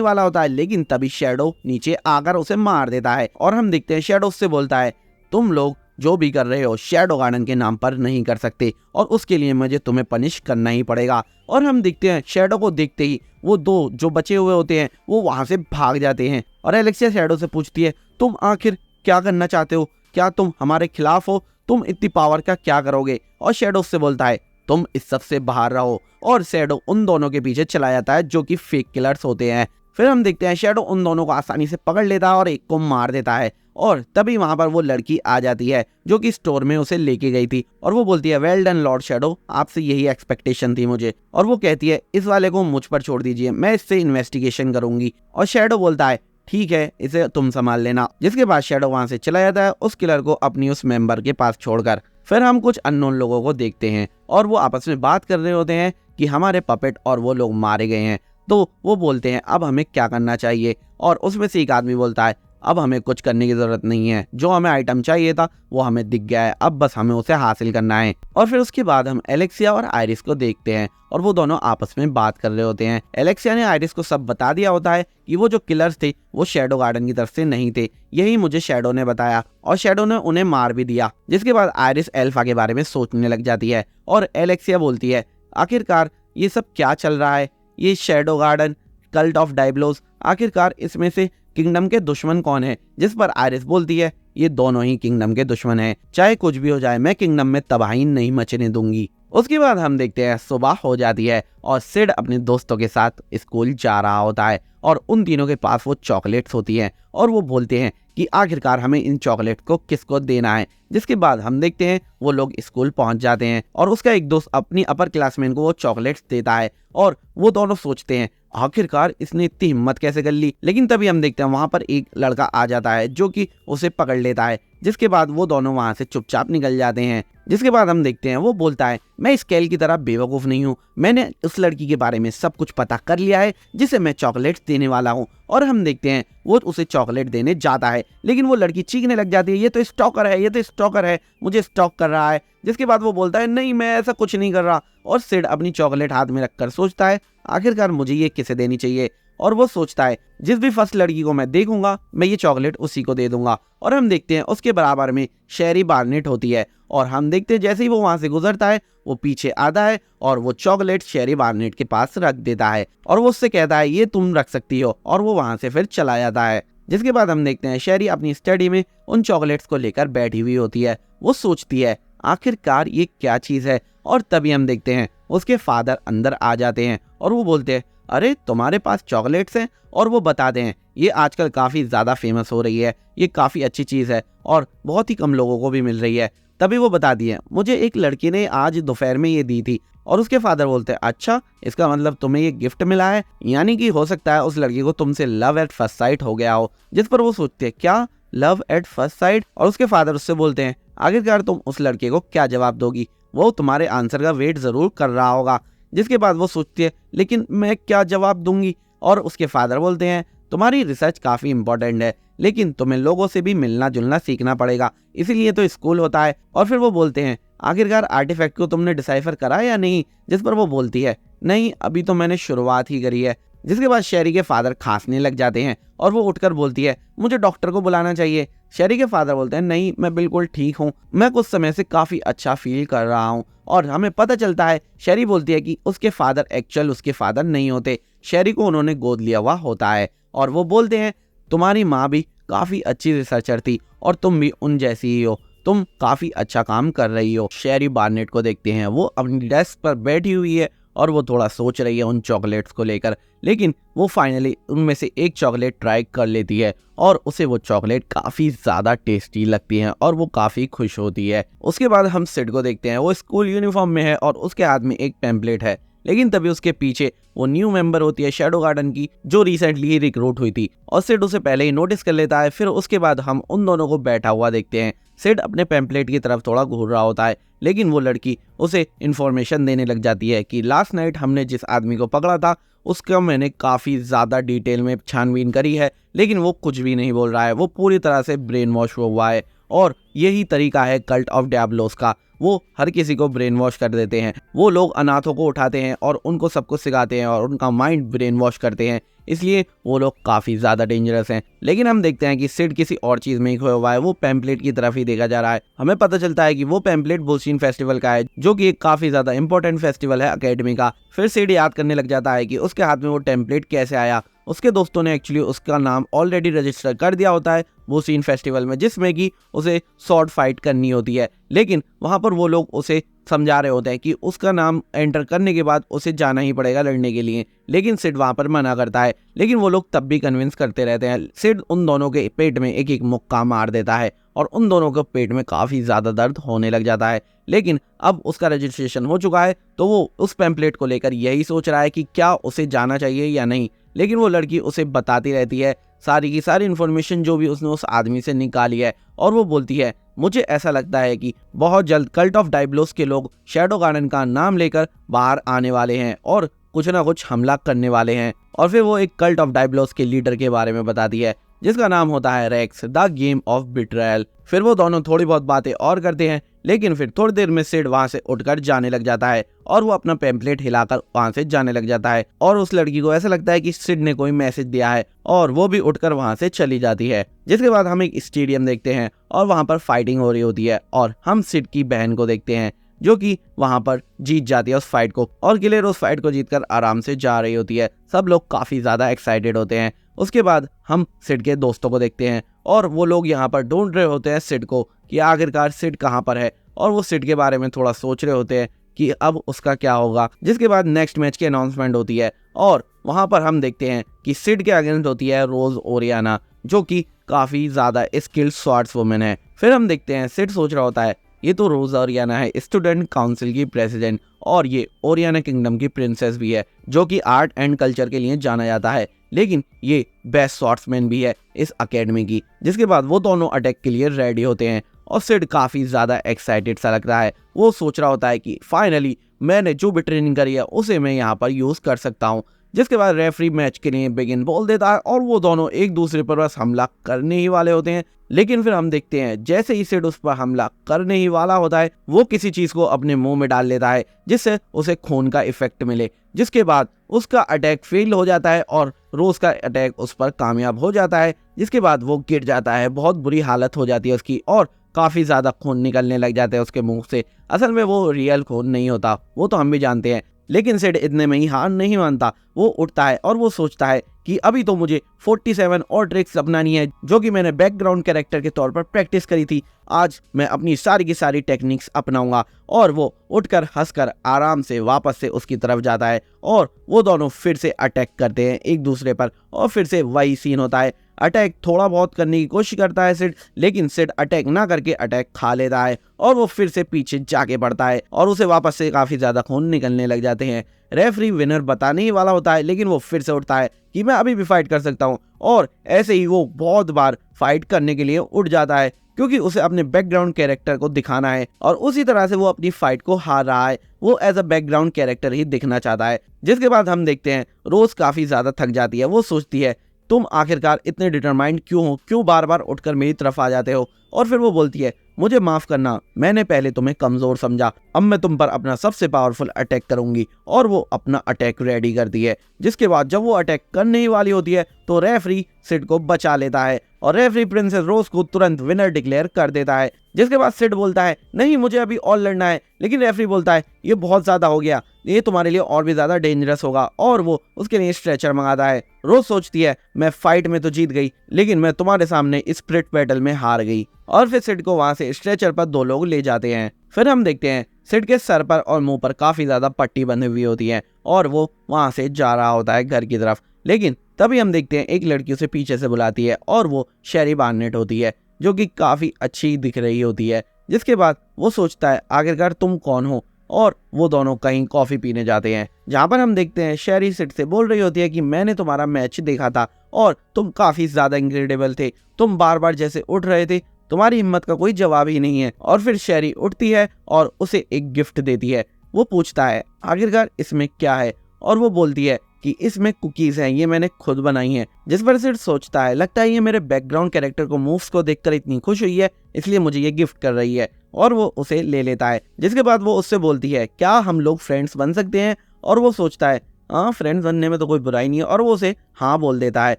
वाला होता है। लेकिन तभी शैडो नीचे आकर उसे मार देता है। और हम देखते हैं शैडो उससे बोलता है तुम लोग जो भी कर रहे हो शैडो गार्डन के नाम पर नहीं कर सकते और उसके लिए मुझे तुम्हें पनिश करना ही पड़ेगा। और हम देखते हैं शैडो को देखते ही वो 2 जो बचे हुए होते हैं वो वहां से भाग जाते हैं। और एलेक्सिया शैडो से पूछती है तुम आखिर क्या करना चाहते हो, क्या तुम हमारे खिलाफ हो, तुम इतनी पावर का क्या करोगे। और शैडो से बोलता है तुम इस सब से बाहर रहो। और शैडो उन दोनों के पीछे चला जाता है जो कि फेक किलर्स होते हैं। फिर हम देखते हैं शैडो उन दोनों को आसानी से पकड़ लेता है और एक को मार देता है। और तभी वहां पर वो लड़की आ जाती है जो कि स्टोर में उसे लेके गई थी और वो बोलती है वेल डन लॉर्ड शैडो, आपसे यही एक्सपेक्टेशन थी मुझे। और वो कहती है इस वाले को मुझ पर छोड़ दीजिए, मैं इससे इन्वेस्टिगेशन करूंगी। और शैडो बोलता है ठीक है इसे तुम संभाल लेना। जिसके बाद शैडो वहां से चला जाता है उस किलर को अपनी उस मेंबर के पास छोड़कर। फिर हम कुछ अननोन लोगों को देखते हैं और वो आपस में बात कर रहे होते हैं कि हमारे पपेट और वो लोग मारे गए हैं। तो वो बोलते हैं अब हमें क्या करना चाहिए। और उसमें से एक आदमी बोलता है अब हमें कुछ करने की जरूरत नहीं है, जो हमें आइटम चाहिए था वो हमें दिख गया है, अब बस हमें उसे हासिल करना है। और फिर उसके बाद हम एलेक्सिया और आयरिस को देखते हैं और वो दोनों आपस में बात कर रहे होते हैं। एलेक्सिया ने आयरिस को सब बता दिया होता है कि वो जो किलर्स थे वो शैडो गार्डन की तरफ से नहीं थे, यही मुझे शैडो ने बताया और शैडो ने उन्हें मार भी दिया। जिसके बाद आयरिस एल्फा के बारे में सोचने लग जाती है और एलेक्सिया बोलती है आखिरकार ये सब क्या चल रहा है, ये शैडो गार्डन, कल्ट ऑफ डायब्लोस, आखिरकार इसमें से किंगडम के दुश्मन कौन है, जिस पर आयरिस बोलती है ये दोनों ही किंगडम के दुश्मन हैं, चाहे कुछ भी हो जाए मैं किंगडम में तबाही नहीं मचने दूंगी। उसके बाद हम देखते हैं सुबह हो जाती है और सिड अपने दोस्तों के साथ स्कूल जा रहा होता है और उन तीनों के पास वो चॉकलेट्स होती हैं और वो बोलते हैं कि आखिरकार हमें इन चॉकलेट को किसको देना है। जिसके बाद हम देखते हैं वो लोग स्कूल पहुंच जाते हैं और उसका एक दोस्त अपनी अपर क्लासमेट को वो चॉकलेट्स देता है और वो दोनों सोचते हैं आखिरकार इसने इतनी हिम्मत कैसे कर ली। लेकिन तभी हम देखते हैं वहां पर एक लड़का आ जाता है जो कि उसे पकड़ लेता है, जिसके बाद वो दोनों वहां से चुपचाप निकल जाते हैं। जिसके बाद हम देखते हैं वो बोलता है मैं स्केल की तरह बेवकूफ़ नहीं हूँ, मैंने उस लड़की के बारे में सब कुछ पता कर लिया है जिसे मैं चॉकलेट्स देने वाला हूँ। और हम देखते हैं वो उसे चॉकलेट देने जाता है लेकिन वो लड़की चीखने लग जाती है ये तो स्टॉकर है, ये तो स्टॉकर है, मुझे स्टॉक कर रहा है। जिसके बाद वो बोलता है नहीं मैं ऐसा कुछ नहीं कर रहा। और सिड अपनी चॉकलेट हाथ में रखकर सोचता है आखिरकार मुझे ये किसे देनी चाहिए। और वो सोचता है जिस भी फर्स्ट लड़की को मैं देखूंगा मैं ये चॉकलेट उसी को दे दूंगा। और हम देखते हैं उसके बराबर में शेरी बार्नेट होती है और हम देखते हैं जैसे ही वो वहां से गुजरता है वो पीछे आता है और वो चॉकलेट शेरी बार्नेट के पास रख देता है और वो उससे कहता है ये तुम रख सकती हो और वो वहां से फिर चला जाता है। जिसके बाद हम देखते हैं शेरी अपनी स्टडी में उन चॉकलेट्स को लेकर बैठी हुई होती है। वो सोचती है आखिरकार ये क्या चीज है। और तभी हम देखते हैं उसके फादर अंदर आ जाते हैं और वो बोलते हैं अरे तुम्हारे पास चॉकलेट्स हैं। और वो बताते हैं ये आजकल काफ़ी ज़्यादा फेमस हो रही है, ये काफ़ी अच्छी चीज़ है और बहुत ही कम लोगों को भी मिल रही है। तभी वो बताती है मुझे एक लड़की ने आज दोपहर में ये दी थी। और उसके फादर बोलते हैं अच्छा इसका मतलब तुम्हें ये गिफ्ट मिला है, यानी कि हो सकता है उस लड़की को तुमसे लव एट फर्स्ट साइट हो गया हो। जिस पर वो सोचते हैं क्या लव एट फर्स्ट साइट। और उसके फादर उससे बोलते हैं आखिरकार तुम उस लड़के को क्या जवाब दोगी, वो तुम्हारे आंसर का वेट ज़रूर कर रहा होगा। जिसके बाद वो सोचती है लेकिन मैं क्या जवाब दूंगी। और उसके फादर बोलते हैं तुम्हारी रिसर्च काफ़ी इंपॉर्टेंट है लेकिन तुम्हें लोगों से भी मिलना जुलना सीखना पड़ेगा, इसीलिए तो स्कूल होता है। और फिर वो बोलते हैं आखिरकार आर्टिफैक्ट को तुमने डिसाइफर करा या नहीं। जिस पर वो बोलती है नहीं अभी तो मैंने शुरुआत ही करी है। जिसके बाद शेरी के फादर खांसने लग जाते हैं और वो उठकर बोलती है मुझे डॉक्टर को बुलाना चाहिए। शेरी के फादर बोलते हैं नहीं मैं बिल्कुल ठीक हूँ, मैं कुछ समय से काफ़ी अच्छा फील कर रहा हूँ। और हमें पता चलता है शेरी बोलती है कि उसके फादर एक्चुअल उसके फादर नहीं होते, शेरी को उन्होंने गोद लिया हुआ होता है। और वो बोलते हैं तुम्हारी माँ भी काफ़ी अच्छी रिसर्चर थी और तुम भी उन जैसी ही हो, तुम काफ़ी अच्छा काम कर रही हो। शेरी बार्नेट को देखते हैं वो अपनी डेस्क पर बैठी हुई है और वो थोड़ा सोच रही है उन चॉकलेट्स को लेकर, लेकिन वो फाइनली उनमें से एक चॉकलेट ट्राई कर लेती है और उसे वो चॉकलेट काफ़ी ज़्यादा टेस्टी लगती है और वो काफ़ी खुश होती है। उसके बाद हम सिड को देखते हैं वो स्कूल यूनिफॉर्म में है और उसके हाथ में एक पैम्पलेट है। लेकिन तभी उसके पीछे वो न्यू मेंबर होती है शैडो गार्डन की जो रिसेंटली ही रिक्रूट हुई थी और सिड उसे पहले ही नोटिस कर लेता है। फिर उसके बाद हम उन दोनों को बैठा हुआ देखते हैं। सिड अपने पैम्पलेट की तरफ थोड़ा घूर रहा होता है लेकिन वो लड़की उसे इन्फॉर्मेशन देने लग जाती है कि लास्ट नाइट हमने जिस आदमी को पकड़ा था उसका मैंने काफ़ी ज़्यादा डिटेल में छानबीन करी है लेकिन वो कुछ भी नहीं बोल रहा है, वो पूरी तरह से ब्रेन वॉश हुआ है। और यही तरीका है कल्ट ऑफ डियाब्लोस का, वो हर किसी को ब्रेन वॉश कर देते हैं। वो लोग अनाथों को उठाते हैं और उनको सब कुछ सिखाते हैं और उनका माइंड ब्रेन वॉश करते हैं, इसलिए वो लोग काफ़ी ज़्यादा डेंजरस हैं। लेकिन हम देखते हैं कि सिड किसी और चीज़ में ही खोया हुआ है, वो पैम्पलेट की तरफ ही देखा जा रहा है। हमें पता चलता है कि वो पैम्पलेट बुलशीन फेस्टिवल का है जो कि एक काफ़ी ज़्यादा इंपॉर्टेंट फेस्टिवल है अकेडमी का। फिर सिड याद करने लग जाता है कि उसके हाथ में वो टेम्पलेट कैसे आया। उसके दोस्तों ने एक्चुअली उसका नाम ऑलरेडी रजिस्टर कर दिया होता है वो सीन फेस्टिवल में जिसमें कि उसे शॉर्ट फाइट करनी होती है, लेकिन वहाँ पर वो लोग उसे समझा रहे होते हैं कि उसका नाम एंटर करने के बाद उसे जाना ही पड़ेगा लड़ने के लिए। लेकिन सिड वहाँ पर मना करता है, लेकिन वो लोग तब भी कन्विंस करते रहते हैं। सिड उन दोनों के पेट में एक एक मुक्का मार देता है और उन दोनों के पेट में काफ़ी ज़्यादा दर्द होने लग जाता है। लेकिन अब उसका रजिस्ट्रेशन हो चुका है तो वो उस पैम्पलेट को लेकर यही सोच रहा है कि क्या उसे जाना चाहिए या नहीं। लेकिन वो लड़की उसे बताती रहती है सारी की सारी इन्फॉर्मेशन जो भी उसने उस आदमी से निकाली है और वो बोलती है मुझे ऐसा लगता है कि बहुत जल्द कल्ट ऑफ डायब्लोस के लोग शैडो गार्डन का नाम लेकर बाहर आने वाले हैं और कुछ ना कुछ हमला करने वाले हैं। और फिर वो एक कल्ट ऑफ डायब्लोस के लीडर के बारे में बताती है जिसका नाम होता है रेक्स द गेम ऑफ बिट्रायल। फिर वो दोनों थोड़ी बहुत बातें और करते हैं लेकिन फिर थोड़ी देर में सिड वहां से उठकर जाने लग जाता है और वो अपना पैम्पलेट हिलाकर वहां से जाने लग जाता है और उस लड़की को ऐसा लगता है कि सिड ने कोई मैसेज दिया है और वो भी उठकर वहां से चली जाती है। जिसके बाद हम एक स्टेडियम देखते हैं और वहां पर फाइटिंग हो रही होती है और हम सिड की बहन को देखते हैं जो कि वहां पर जीत जाती है उस फाइट को और गिलेर उस फाइट को जीतकर आराम से जा रही होती है। सब लोग काफी ज्यादा एक्साइटेड होते हैं उसके बाद हम सिड के दोस्तों को देखते हैं और वो लोग यहाँ पर ढूंढ रहे होते हैं सिड को कि आखिरकार सिड कहाँ पर है, और वो सिड के बारे में थोड़ा सोच रहे होते हैं कि अब उसका क्या होगा। जिसके बाद नेक्स्ट मैच की अनाउंसमेंट होती है और वहां पर हम देखते हैं कि सिड के अगेंस्ट होती है रोज ओरियाना, जो कि काफी ज्यादा स्किल्ड स्वॉर्ड्स वुमेन है। फिर हम देखते हैं सिड सोच रहा होता है ये तो रोज ओरियाना है, स्टूडेंट काउंसिल की प्रेसिडेंट, और ये ओरियाना किंगडम की प्रिंसेस भी है, जो कि आर्ट एंड कल्चर के लिए जाना जाता है, लेकिन ये बेस्ट स्वॉर्ड्समैन भी है इस अकेडमी की। जिसके बाद वो दोनों अटैक के लिए रेडी होते हैं और सिड काफी ज्यादा एक्साइटेड सा लग रहा है। वो सोच रहा होता है कि फाइनली मैंने जो भी ट्रेनिंग करी है उसे मैं यहाँ पर यूज कर सकता हूँ। जिसके बाद रेफरी मैच के लिए बिगिन बोल देता है और वो दोनों एक दूसरे पर बस हमला करने ही वाले होते हैं, लेकिन फिर हम देखते हैं जैसे ही सिड उस पर हमला करने ही वाला होता है वो किसी चीज को अपने मुंह में डाल लेता है जिससे उसे खून का इफेक्ट मिले। जिसके बाद उसका अटैक फेल हो जाता है और रोज का अटैक उस पर कामयाब हो जाता है। जिसके बाद वो गिर जाता है, बहुत बुरी हालत हो जाती है उसकी और काफी ज्यादा खून निकलने लग जाते हैं उसके मुंह से। असल में वो रियल खून नहीं होता, वो तो हम भी जानते हैं, लेकिन सिड इतने में ही हार नहीं मानता। वो उठता है और वो सोचता है कि अभी तो मुझे 47 और ट्रिक्स अपनानी है जो कि मैंने बैकग्राउंड कैरेक्टर के तौर पर प्रैक्टिस करी थी। आज मैं अपनी सारी की सारी टेक्निक्स अपनाऊंगा। और वो उठकर हंसकर आराम से वापस से उसकी तरफ जाता है और वो दोनों फिर से अटैक करते हैं एक दूसरे पर और फिर से वही सीन होता है। अटैक थोड़ा बहुत करने की कोशिश करता है सिड, लेकिन सिड अटैक ना करके अटैक खा लेता है और वो फिर से पीछे जाके पड़ता है और उसे वापस से काफी ज्यादा खून निकलने लग जाते हैं। रेफरी विनर बताने ही वाला होता है, लेकिन वो फिर से उठता है कि मैं अभी भी फाइट कर सकता हूँ, और ऐसे ही वो बहुत बार फाइट करने के लिए उठ जाता है क्योंकि उसे अपने बैकग्राउंड कैरेक्टर को दिखाना है और उसी तरह से वो अपनी फाइट को हार रहा है। वो एज अ बैकग्राउंड कैरेक्टर ही दिखना चाहता है। जिसके बाद हम देखते हैं रोज काफी ज्यादा थक जाती है। वो सोचती है तुम आखिरकार इतने डिटरमाइंड क्यों हो, क्यों बार बार उठकर मेरी तरफ आ जाते हो। और फिर वो बोलती है मुझे माफ करना, मैंने पहले तुम्हें कमजोर समझा, अब मैं तुम पर अपना सबसे पावरफुल अटैक करूंगी। और वो अपना अटैक रेडी करती है। जिसके बाद जब वो अटैक करने ही वाली होती है तो रेफरी सिड को बचा लेता है और रेफरी प्रिंसेस रोज को तुरंत विनर डिक्लेयर कर देता है। जिसके बाद सिड बोलता है नहीं मुझे अभी और लड़ना है, लेकिन रेफरी बोलता है ये बहुत ज्यादा हो गया, ये तुम्हारे लिए और भी ज्यादा डेंजरस होगा, और वो उसके लिए स्ट्रेचर मंगाता है। रोज सोचती है मैं फाइट में तो जीत गई, लेकिन मैं तुम्हारे सामने इस स्प्लिट बैटल में हार गई। और फिर सिड को वहां से स्ट्रेचर पर दो लोग ले जाते हैं। फिर हम देखते हैं सिड के सर पर और मुंह पर काफी ज्यादा पट्टी बंधी हुई होती है और वो वहां से जा रहा होता है घर की तरफ। लेकिन तभी हम देखते हैं एक लड़की उसे पीछे से बुलाती है और वो शेरी बार्नेट होती है, जो कि काफी अच्छी दिख रही होती है। जिसके बाद वो सोचता है आखिरकार तुम कौन हो, और वो दोनों कहीं कॉफी पीने जाते हैं, जहां पर हम देखते हैं शेरी सिड से बोल रही होती है कि मैंने तुम्हारा मैच देखा था और तुम काफी ज्यादा इनक्रेडिबल थे, तुम बार बार जैसे उठ रहे थे, तुम्हारी हिम्मत का कोई जवाब ही नहीं है। और फिर शेरी उठती है और उसे एक गिफ्ट देती है। वो पूछता है आखिरकार इसमें क्या है, और वो बोलती है कि इसमें कुकीज हैं, ये मैंने खुद बनाई हैं। जिस पर सिड सोचता है लगता है ये मेरे बैकग्राउंड कैरेक्टर को मूव्स को देखकर इतनी खुश हुई है, इसलिए मुझे ये गिफ्ट कर रही है, और वो उसे ले लेता है। जिसके बाद वो उससे बोलती है क्या हम लोग फ्रेंड्स बन सकते हैं, और वो सोचता है हाँ फ्रेंड्स बनने में तो कोई बुराई नहीं है, और वो उसे हाँ बोल देता है।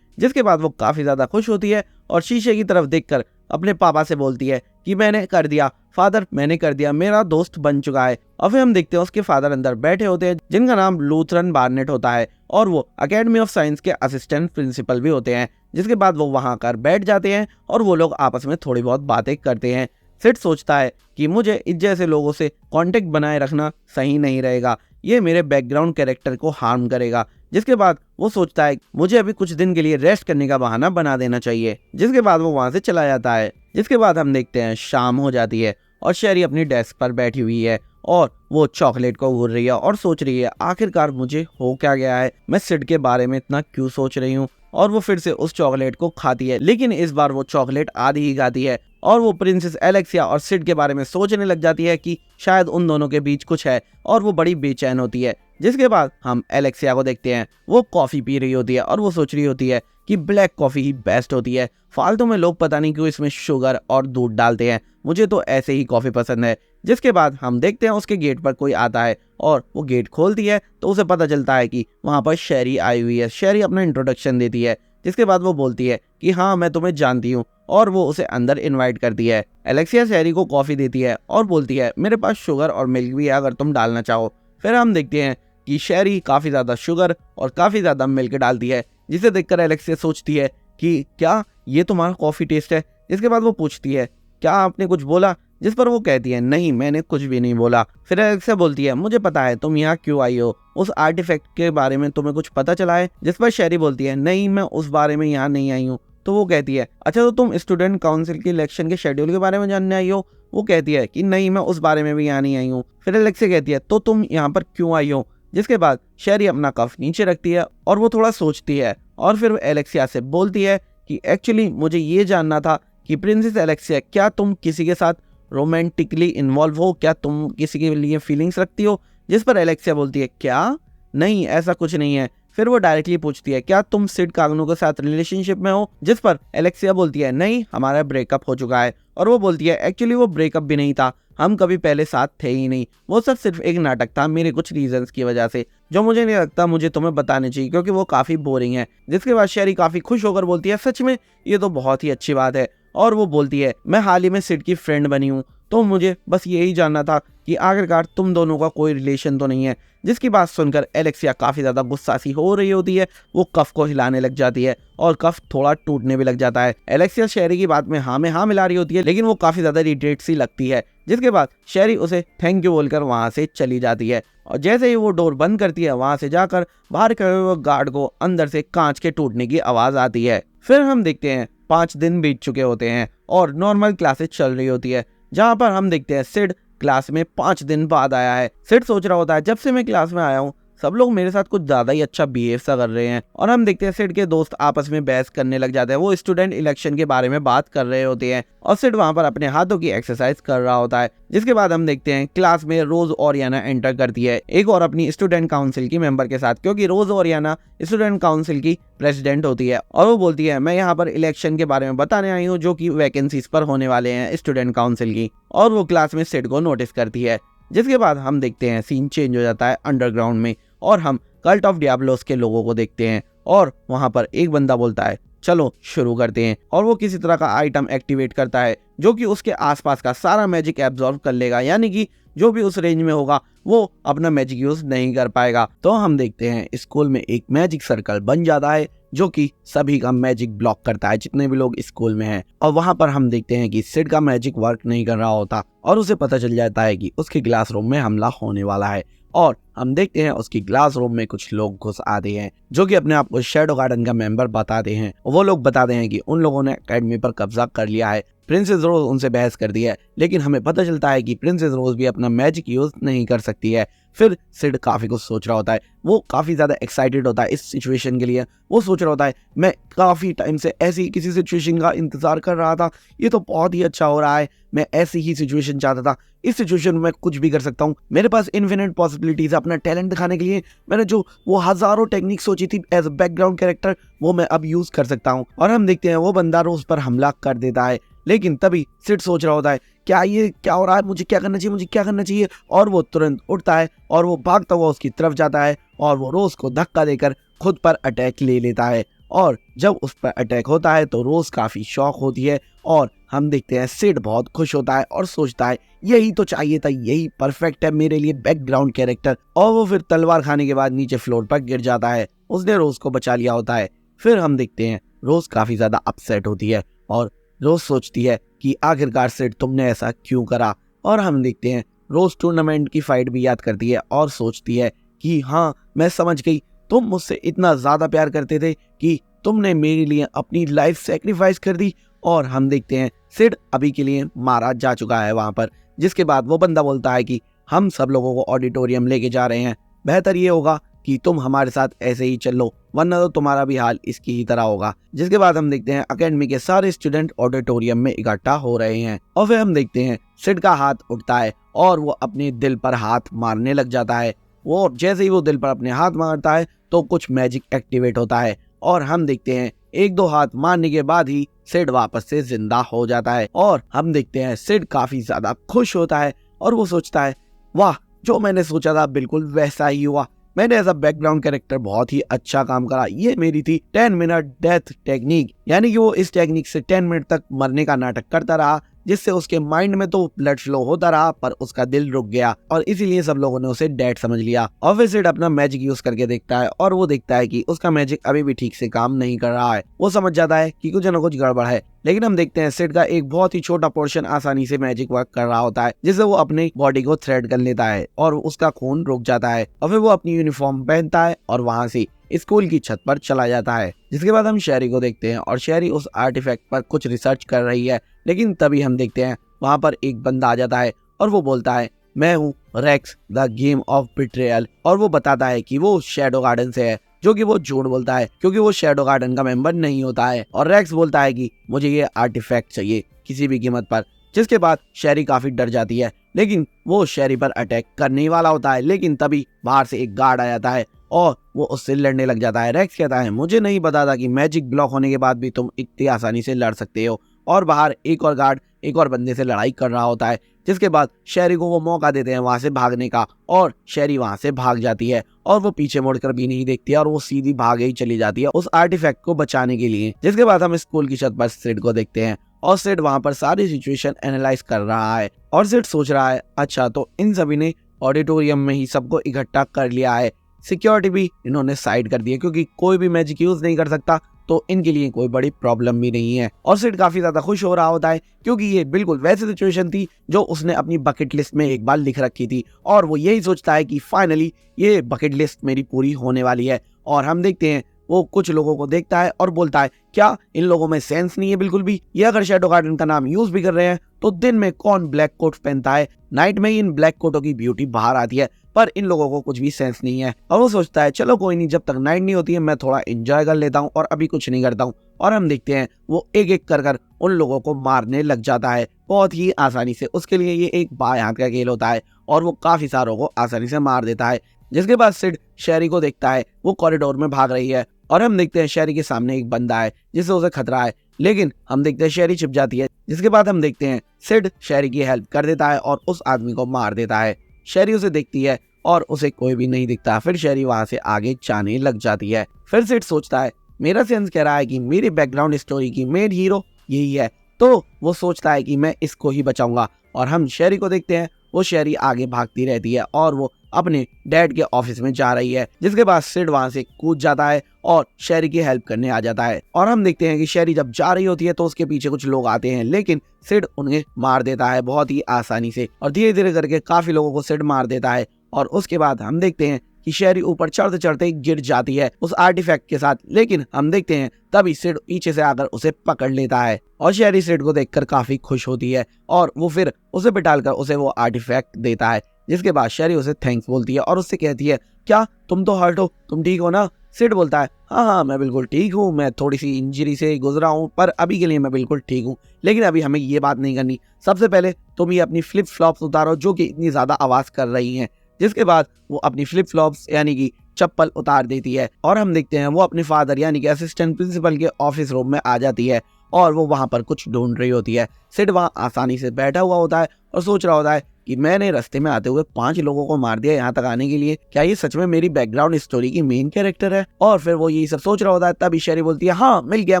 जिसके बाद वो काफी ज्यादा खुश होती है और शीशे की तरफ देखकर अपने पापा से बोलती है कि मैंने कर दिया फादर, मैंने कर दिया, मेरा दोस्त बन चुका है। और फिर हम देखते हैं उसके फादर अंदर बैठे होते हैं जिनका नाम लूथरन बार्नेट होता है और वो अकेडमी ऑफ साइंस के असिस्टेंट प्रिंसिपल भी होते हैं। जिसके बाद वो वहां कर बैठ जाते हैं और वो लोग आपस में थोड़ी बहुत बातें करते हैं। सिड सोचता है कि मुझे इस जैसे लोगों से कांटेक्ट बनाए रखना सही नहीं रहेगा, ये मेरे बैकग्राउंड कैरेक्टर को हार्म करेगा। जिसके बाद वो सोचता है मुझे अभी कुछ दिन के लिए रेस्ट करने का बहाना बना देना चाहिए। जिसके बाद वो वहां से चला जाता है। जिसके बाद हम देखते हैं शाम हो जाती है और शेरी अपनी डेस्क पर बैठी हुई है और वो चॉकलेट को घूर रही है और सोच रही है आखिरकार मुझे हो क्या गया है, मैं सिड के बारे में इतना क्यों सोच रही हूँ। और वो फिर से उस चॉकलेट को खाती है, लेकिन इस बार वो चॉकलेट आधी ही खाती है और वो प्रिंसेस एलेक्सिया और सिड के बारे में सोचने लग जाती है कि शायद उन दोनों के बीच कुछ है, और वो बड़ी बेचैन होती है। जिसके बाद हम एलेक्सिया को देखते हैं, वो कॉफी पी रही होती है और वो सोच रही होती है कि ब्लैक कॉफी ही बेस्ट होती है, फालतू में लोग पता नहीं क्यों इसमें शुगर और दूध डालते हैं, मुझे तो ऐसे ही कॉफी पसंद है। जिसके बाद हम देखते हैं उसके गेट पर कोई आता है और वो गेट खोलती है तो उसे पता चलता है कि वहां पर शेरी आई हुई है। शेरी अपना इंट्रोडक्शन देती है। जिसके बाद वो बोलती है कि हाँ मैं तुम्हें जानती हूँ, और वो उसे अंदर इनवाइट करती है। एलेक्सिया शेरी को कॉफी देती है और बोलती है मेरे पास शुगर और मिल्क भी है अगर तुम डालना चाहो। फिर हम देखते हैं कि शेरी काफी ज्यादा शुगर और काफी ज्यादा मिल्क डालती है, जिसे देखकर एलेक्सिया सोचती है कि क्या ये तुम्हारा कॉफी टेस्ट है। इसके बाद वो पूछती है क्या आपने कुछ बोला, जिस पर वो कहती है नहीं मैंने कुछ भी नहीं बोला। फिर एलेक्सिया बोलती है मुझे पता है तुम यहाँ क्यों आई हो, उस आर्टिफैक्ट के बारे में तुम्हें कुछ पता चला है। जिस पर शेरी बोलती है नहीं मैं उस बारे में यहाँ नहीं आई हूँ। तो वो कहती है अच्छा तो तुम स्टूडेंट काउंसिल के इलेक्शन के शेड्यूल के बारे में जानने आई हो। वो कहती है कि नहीं मैं उस बारे में भी यहाँ नहीं आई हूँ। फिर एलेक्सिया कहती है तो तुम यहाँ पर क्यों आई हो। जिसके बाद शेरी अपना कफ नीचे रखती है और वो थोड़ा सोचती है और फिर एलेक्सिया से बोलती है कि एक्चुअली मुझे ये जानना था कि प्रिंसेस एलेक्सिया क्या तुम किसी के साथ रोमांटिकली इन्वॉल्व हो, क्या तुम किसी के लिए फीलिंग्स रखती हो। जिस पर एलेक्सिया बोलती है क्या नहीं ऐसा कुछ नहीं है। फिर वो डायरेक्टली पूछती है क्या तुम सिड काग्नो के साथ रिलेशनशिप में हो। जिस पर एलेक्सिया बोलती है नहीं हमारा ब्रेकअप हो चुका है। और वो बोलती है एक्चुअली वो ब्रेकअप भी नहीं था, हम कभी पहले साथ थे ही नहीं, वो सब सिर्फ एक नाटक था मेरे कुछ रीजंस की वजह से, जो मुझे नहीं लगता मुझे तुम्हें बताने चाहिए क्योंकि वो काफी बोरिंग है। जिसके बाद शेरी काफी खुश होकर बोलती है सच में ये तो बहुत ही अच्छी बात है। और वो बोलती है मैं हाल ही में सिड की फ्रेंड बनी हूँ, तो मुझे बस यही जानना था कि आखिरकार तुम दोनों का कोई रिलेशन तो नहीं है। जिसकी बात सुनकर एलेक्सिया काफी ज्यादा गुस्सा सी हो रही होती है, वो कफ को हिलाने लग जाती है और कफ थोड़ा टूटने भी लग जाता है। एलेक्सिया शेरी की बात में हाँ मिला रही होती है, लेकिन वो काफी ज्यादा इरिटेट सी लगती है। जिसके बाद शेरी उसे थैंक यू बोलकर वहां से चली जाती है और जैसे ही वो डोर बंद करती है वहां से जाकर बाहर खड़े हुए गार्ड को अंदर से कांच के टूटने की आवाज आती है। फिर हम देखते हैं 5 दिन बीत चुके होते हैं और नॉर्मल क्लासेस चल रही होती है, जहां पर हम देखते हैं सिड क्लास में 5 दिन बाद आया है। सिड सोच रहा होता है जब से मैं क्लास में आया हूँ सब लोग मेरे साथ कुछ ज्यादा ही अच्छा बिहेव सा कर रहे हैं। और हम देखते हैं सिड के दोस्त आपस में बहस करने लग जाते हैं, वो स्टूडेंट इलेक्शन के बारे में बात कर रहे होते हैं और सिड वहां पर अपने हाथों की एक्सरसाइज कर रहा होता है। जिसके बाद हम देखते हैं क्लास में रोज ओरियाना एंटर करती है, एक और अपनी स्टूडेंट काउंसिल की मेंबर के साथ, क्योंकि रोज ओरियाना स्टूडेंट काउंसिल की प्रेसिडेंट होती है। और वो बोलती है मैं यहाँ पर इलेक्शन के बारे में बताने आई हूँ जो कि वैकेंसीज पर होने वाले हैं स्टूडेंट काउंसिल की। और वो क्लास में सिड को नोटिस करती है। जिसके बाद हम देखते हैं सीन चेंज हो जाता है अंडरग्राउंड में और हम कल्ट ऑफ डियाब्लोस के लोगों को देखते हैं और वहां पर एक बंदा बोलता है चलो शुरू करते हैं। और वो किसी तरह का आइटम एक्टिवेट करता है जो कि उसके आसपास का सारा मैजिक एब्जॉर्ब कर लेगा, यानी कि जो भी उस रेंज में होगा वो अपना मैजिक यूज नहीं कर पाएगा। तो हम देखते हैं स्कूल में एक मैजिक सर्कल बन जाता है जो कि सभी का मैजिक ब्लॉक करता है जितने भी लोग स्कूल में हैं। और वहां पर हम देखते हैं कि सिड का मैजिक वर्क नहीं कर रहा होता और उसे पता चल जाता है कि उसके क्लासरूम में हमला होने वाला है। और हम देखते हैं उसकी क्लासरूम में कुछ लोग घुस आते हैं जो कि अपने आप को शैडो गार्डन का मेंबर बताते हैं। वो लोग बताते हैं कि उन लोगों ने एकेडमी पर कब्जा कर लिया है। प्रिंसेस रोज उनसे बहस कर दी है, लेकिन हमें पता चलता है कि प्रिंसेस रोज भी अपना मैजिक यूज नहीं कर सकती है। फिर सिड काफी कुछ सोच रहा होता है, वो काफी ज्यादा एक्साइटेड होता है इस सिचुएशन के लिए। वो सोच रहा होता है मैं काफी टाइम से ऐसी किसी सिचुएशन का इंतजार कर रहा था, ये तो बहुत ही अच्छा हो रहा है, मैं ऐसी ही सिचुएशन चाहता था, इस सिचुएशन में मैं कुछ भी कर सकता हूँ, मेरे पास इन्फिनिट पॉसिबिलिटीज है अपना टैलेंट दिखाने के लिए। मैंने जो वो हजारों टेक्निक सोची थी एज अ बैकग्राउंड कैरेक्टर वो मैं अब यूज कर सकता हूँ। और हम देखते हैं वो बंदा रोज पर हमला कर देता है, लेकिन तभी सिड सोच रहा होता है क्या ये क्या हो रहा है, मुझे क्या करना चाहिए, मुझे क्या करना चाहिए। और वो तुरंत उठता है और वो भागता हुआ उसकी तरफ जाता है और वो रोज को धक्का देकर खुद पर अटैक ले लेता है। और जब उस पर अटैक होता है तो रोज काफी शॉक होती है और हम देखते हैं सिड बहुत खुश होता है और सोचता है यही तो चाहिए था, यही परफेक्ट है मेरे लिए बैकग्राउंड कैरेक्टर। और वो फिर तलवार खाने के बाद नीचे फ्लोर पर गिर जाता है, उसने रोज को बचा लिया होता है। फिर हम देखते हैं रोज काफी ज्यादा अपसेट होती है और रोज सोचती है कि आखिरकार सिड तुमने ऐसा क्यों करा। और हम देखते हैं रोज टूर्नामेंट की फाइट भी याद करती है और सोचती है कि हाँ मैं समझ गई, तुम मुझसे इतना ज्यादा प्यार करते थे कि तुमने मेरे लिए अपनी लाइफ सेक्रीफाइस कर दी। और हम देखते हैं सिड अभी के लिए मारा जा चुका है वहां पर। जिसके बाद वो बंदा बोलता है कि हम सब लोगों को ऑडिटोरियम लेके जा रहे हैं, बेहतर ये होगा कि तुम हमारे साथ ऐसे ही चल लो वरना तो तुम्हारा भी हाल इसकी ही तरह होगा। जिसके बाद हम देखते हैं एकेडमी के सारे स्टूडेंट ऑडिटोरियम में इकट्ठा हो रहे हैं और फिर हम देखते हैं सिड का हाथ उठता है और वो अपने दिल पर हाथ मारने लग जाता है। वो जैसे ही वो दिल पर अपने हाथ मारता है तो कुछ मैजिक एक्टिवेट होता है और हम देखते हैं 1-2 हाथ मारने के बाद ही सिड वापस से जिंदा हो जाता है। और हम देखते हैं सिड काफी ज्यादा खुश होता है और वो सोचता है वाह जो मैंने सोचा था बिल्कुल वैसा ही हुआ, मैंने एज अ बैकग्राउंड कैरेक्टर बहुत ही अच्छा काम करा। ये मेरी थी 10 मिनट डेथ टेक्निक, यानी कि वो इस टेक्निक से 10 मिनट तक मरने का नाटक करता रहा जिससे उसके माइंड में तो ब्लड फ्लो होता रहा पर उसका दिल रुक गया और इसीलिए सब लोगों ने उसे डेड समझ लिया। और फिर सिड अपना मैजिक यूज करके देखता है और वो देखता है कि उसका मैजिक अभी भी ठीक से काम नहीं कर रहा है। वो समझ जाता है कि कुछ न कुछ गड़बड़ है, लेकिन हम देखते हैं सिड का एक बहुत ही छोटा पोर्शन आसानी से मैजिक वर्क कर रहा होता है, जिससे वो अपनी बॉडी को थ्रेड कर लेता है और उसका खून रुक जाता है। और फिर वो अपनी यूनिफॉर्म पहनता है और वहां से स्कूल की छत पर चला जाता है। जिसके बाद हम शेरी को देखते हैं और शेरी उस आर्टिफैक्ट पर कुछ रिसर्च कर रही है, लेकिन तभी हम देखते हैं वहां पर एक बंदा आ जाता है और वो बोलता है मैं हूँ Rex the game of betrayal. और वो बताता है कि वो शैडो गार्डन से है, जो कि वो झूठ बोलता है क्योंकि वो शैडो गार्डन का मेंबर नहीं होता है। और रेक्स बोलता है कि मुझे ये आर्टिफैक्ट चाहिए किसी भी कीमत पर। जिसके बाद शेरी काफी डर जाती है, लेकिन वो शेरी पर अटैक करने ही वाला होता है, लेकिन तभी बाहर से एक गार्ड आ जाता है और वो उससे लड़ने लग जाता है। रेक्स कहता है मुझे नहीं पता था कि मैजिक ब्लॉक होने के बाद भी तुम इतनी आसानी से लड़ सकते हो। और बाहर एक और गार्ड एक और बंदे से लड़ाई कर रहा होता है। जिसके बाद शेरी को वो मौका देते हैं वहां से भागने का और शेरी वहां से भाग जाती है और वो पीछे मुड़कर भी नहीं देखती है और वो सीधी भाग ही चली जाती है उस आर्टिफैक्ट को बचाने के लिए। जिसके बाद हम स्कूल की छत पर सिड को देखते हैं और सिड वहां पर सारी सिचुएशन एनालाइज कर रहा है और सिड सोच रहा है अच्छा तो इन सभी ने ऑडिटोरियम में ही सबको इकट्ठा कर लिया है, सिक्योरिटी भी इन्होंने साइड कर दी है क्योंकि कोई भी मैजिक यूज नहीं कर सकता, तो इनके लिए कोई बड़ी प्रॉब्लम भी नहीं है। और सिड काफी ज्यादा खुश हो रहा होता है क्योंकि ये बिल्कुल वैसी सिचुएशन थी जो उसने अपनी बकेट लिस्ट में एक बार लिख रखी थी और वो यही सोचता है कि फाइनली ये बकेट लिस्ट मेरी पूरी होने वाली है। और हम देखते हैं वो कुछ लोगों को देखता है और बोलता है क्या इन लोगों में सेंस नहीं है बिल्कुल भी? ये अगर शैडो गार्डन का नाम यूज भी कर रहे हैं तो दिन में कौन ब्लैक कोट पहनता है, नाइट में ही इन ब्लैक कोटों की ब्यूटी बाहर आती है, पर इन लोगों को कुछ भी सेंस नहीं है। और वो सोचता है चलो कोई नहीं, जब तक नाइट नहीं होती है मैं थोड़ा एंजॉय कर लेता हूँ और अभी कुछ नहीं करता हूँ। और हम देखते हैं वो एक एक कर उन लोगों को मारने लग जाता है बहुत ही आसानी से। उसके लिए ये एक बाएं हाथ का खेल होता है और वो काफी सारों को आसानी से मार देता है। जिसके बाद सिड शेरी को देखता है वो कॉरिडोर में भाग रही है और हम देखते हैं शेरी के सामने एक बंदा है जिससे उसे खतरा है, लेकिन हम देखते हैं शेरी छिप जाती है। जिसके बाद हम देखते हैं सिड शेरी की हेल्प कर देता है और उस आदमी को मार देता है। शेरी उसे देखती है और उसे कोई भी नहीं दिखता। फिर शेरी वहां से आगे जाने लग जाती है। फिर सिड सोचता है मेरा सेंस कह रहा है कि मेरी बैकग्राउंड स्टोरी की मेन हीरो यही है, तो वो सोचता है कि मैं इसको ही बचाऊंगा। और हम शेरी को देखते हैं वो शेरी आगे भागती रहती है और वो अपने डैड के ऑफिस में जा रही है। जिसके बाद सिड वहां से कूद जाता है और शेरी की हेल्प करने आ जाता है। और हम देखते हैं कि शेरी जब जा रही होती है तो उसके पीछे कुछ लोग आते हैं, लेकिन सिड उन्हें मार देता है बहुत ही आसानी से और धीरे धीरे करके काफी लोगों को सिड मार देता है। और उसके बाद हम देखते हैं कि शेरी ऊपर चढ़ते चढ़ते गिर जाती है उस आर्टिफैक्ट के साथ, लेकिन हम देखते हैं तभी सिड पीछे से आकर उसे पकड़ लेता है और शेरी सिड को देखकर काफी खुश होती है और वो फिर उसे पिटालकर उसे वो आर्टिफैक्ट देता है। जिसके बाद शेरी उसे थैंक्स बोलती है और उससे कहती है क्या तुम तो हर्ट हो, तुम ठीक हो ना? सिड बोलता है हाँ मैं बिल्कुल ठीक हूँ, मैं थोड़ी सी इंजरी से गुजरा हूँ पर अभी के लिए मैं बिल्कुल ठीक हूँ, लेकिन अभी हमें ये बात नहीं करनी। सबसे पहले तुम ये अपनी फ्लिप फ्लॉप्स उतारो जो कि इतनी ज्यादा आवाज कर रही हैं। जिसके बाद वो अपनी फ्लिप फ्लॉप्स यानी कि चप्पल उतार देती है और हम देखते हैं वो अपने फादर यानी कि असिस्टेंट प्रिंसिपल के ऑफिस रूम में आ जाती है और वो वहां पर कुछ ढूंढ रही होती है। सिड वहां आसानी से बैठा हुआ होता है और सोच रहा होता है कि मैंने रास्ते में आते हुए 5 लोगों को मार दिया यहाँ तक आने के लिए, क्या ये सच में मेरी बैकग्राउंड स्टोरी की मेन कैरेक्टर है? और फिर वो यही सब सोच रहा होता है तभी शेरी बोलती है हाँ मिल गया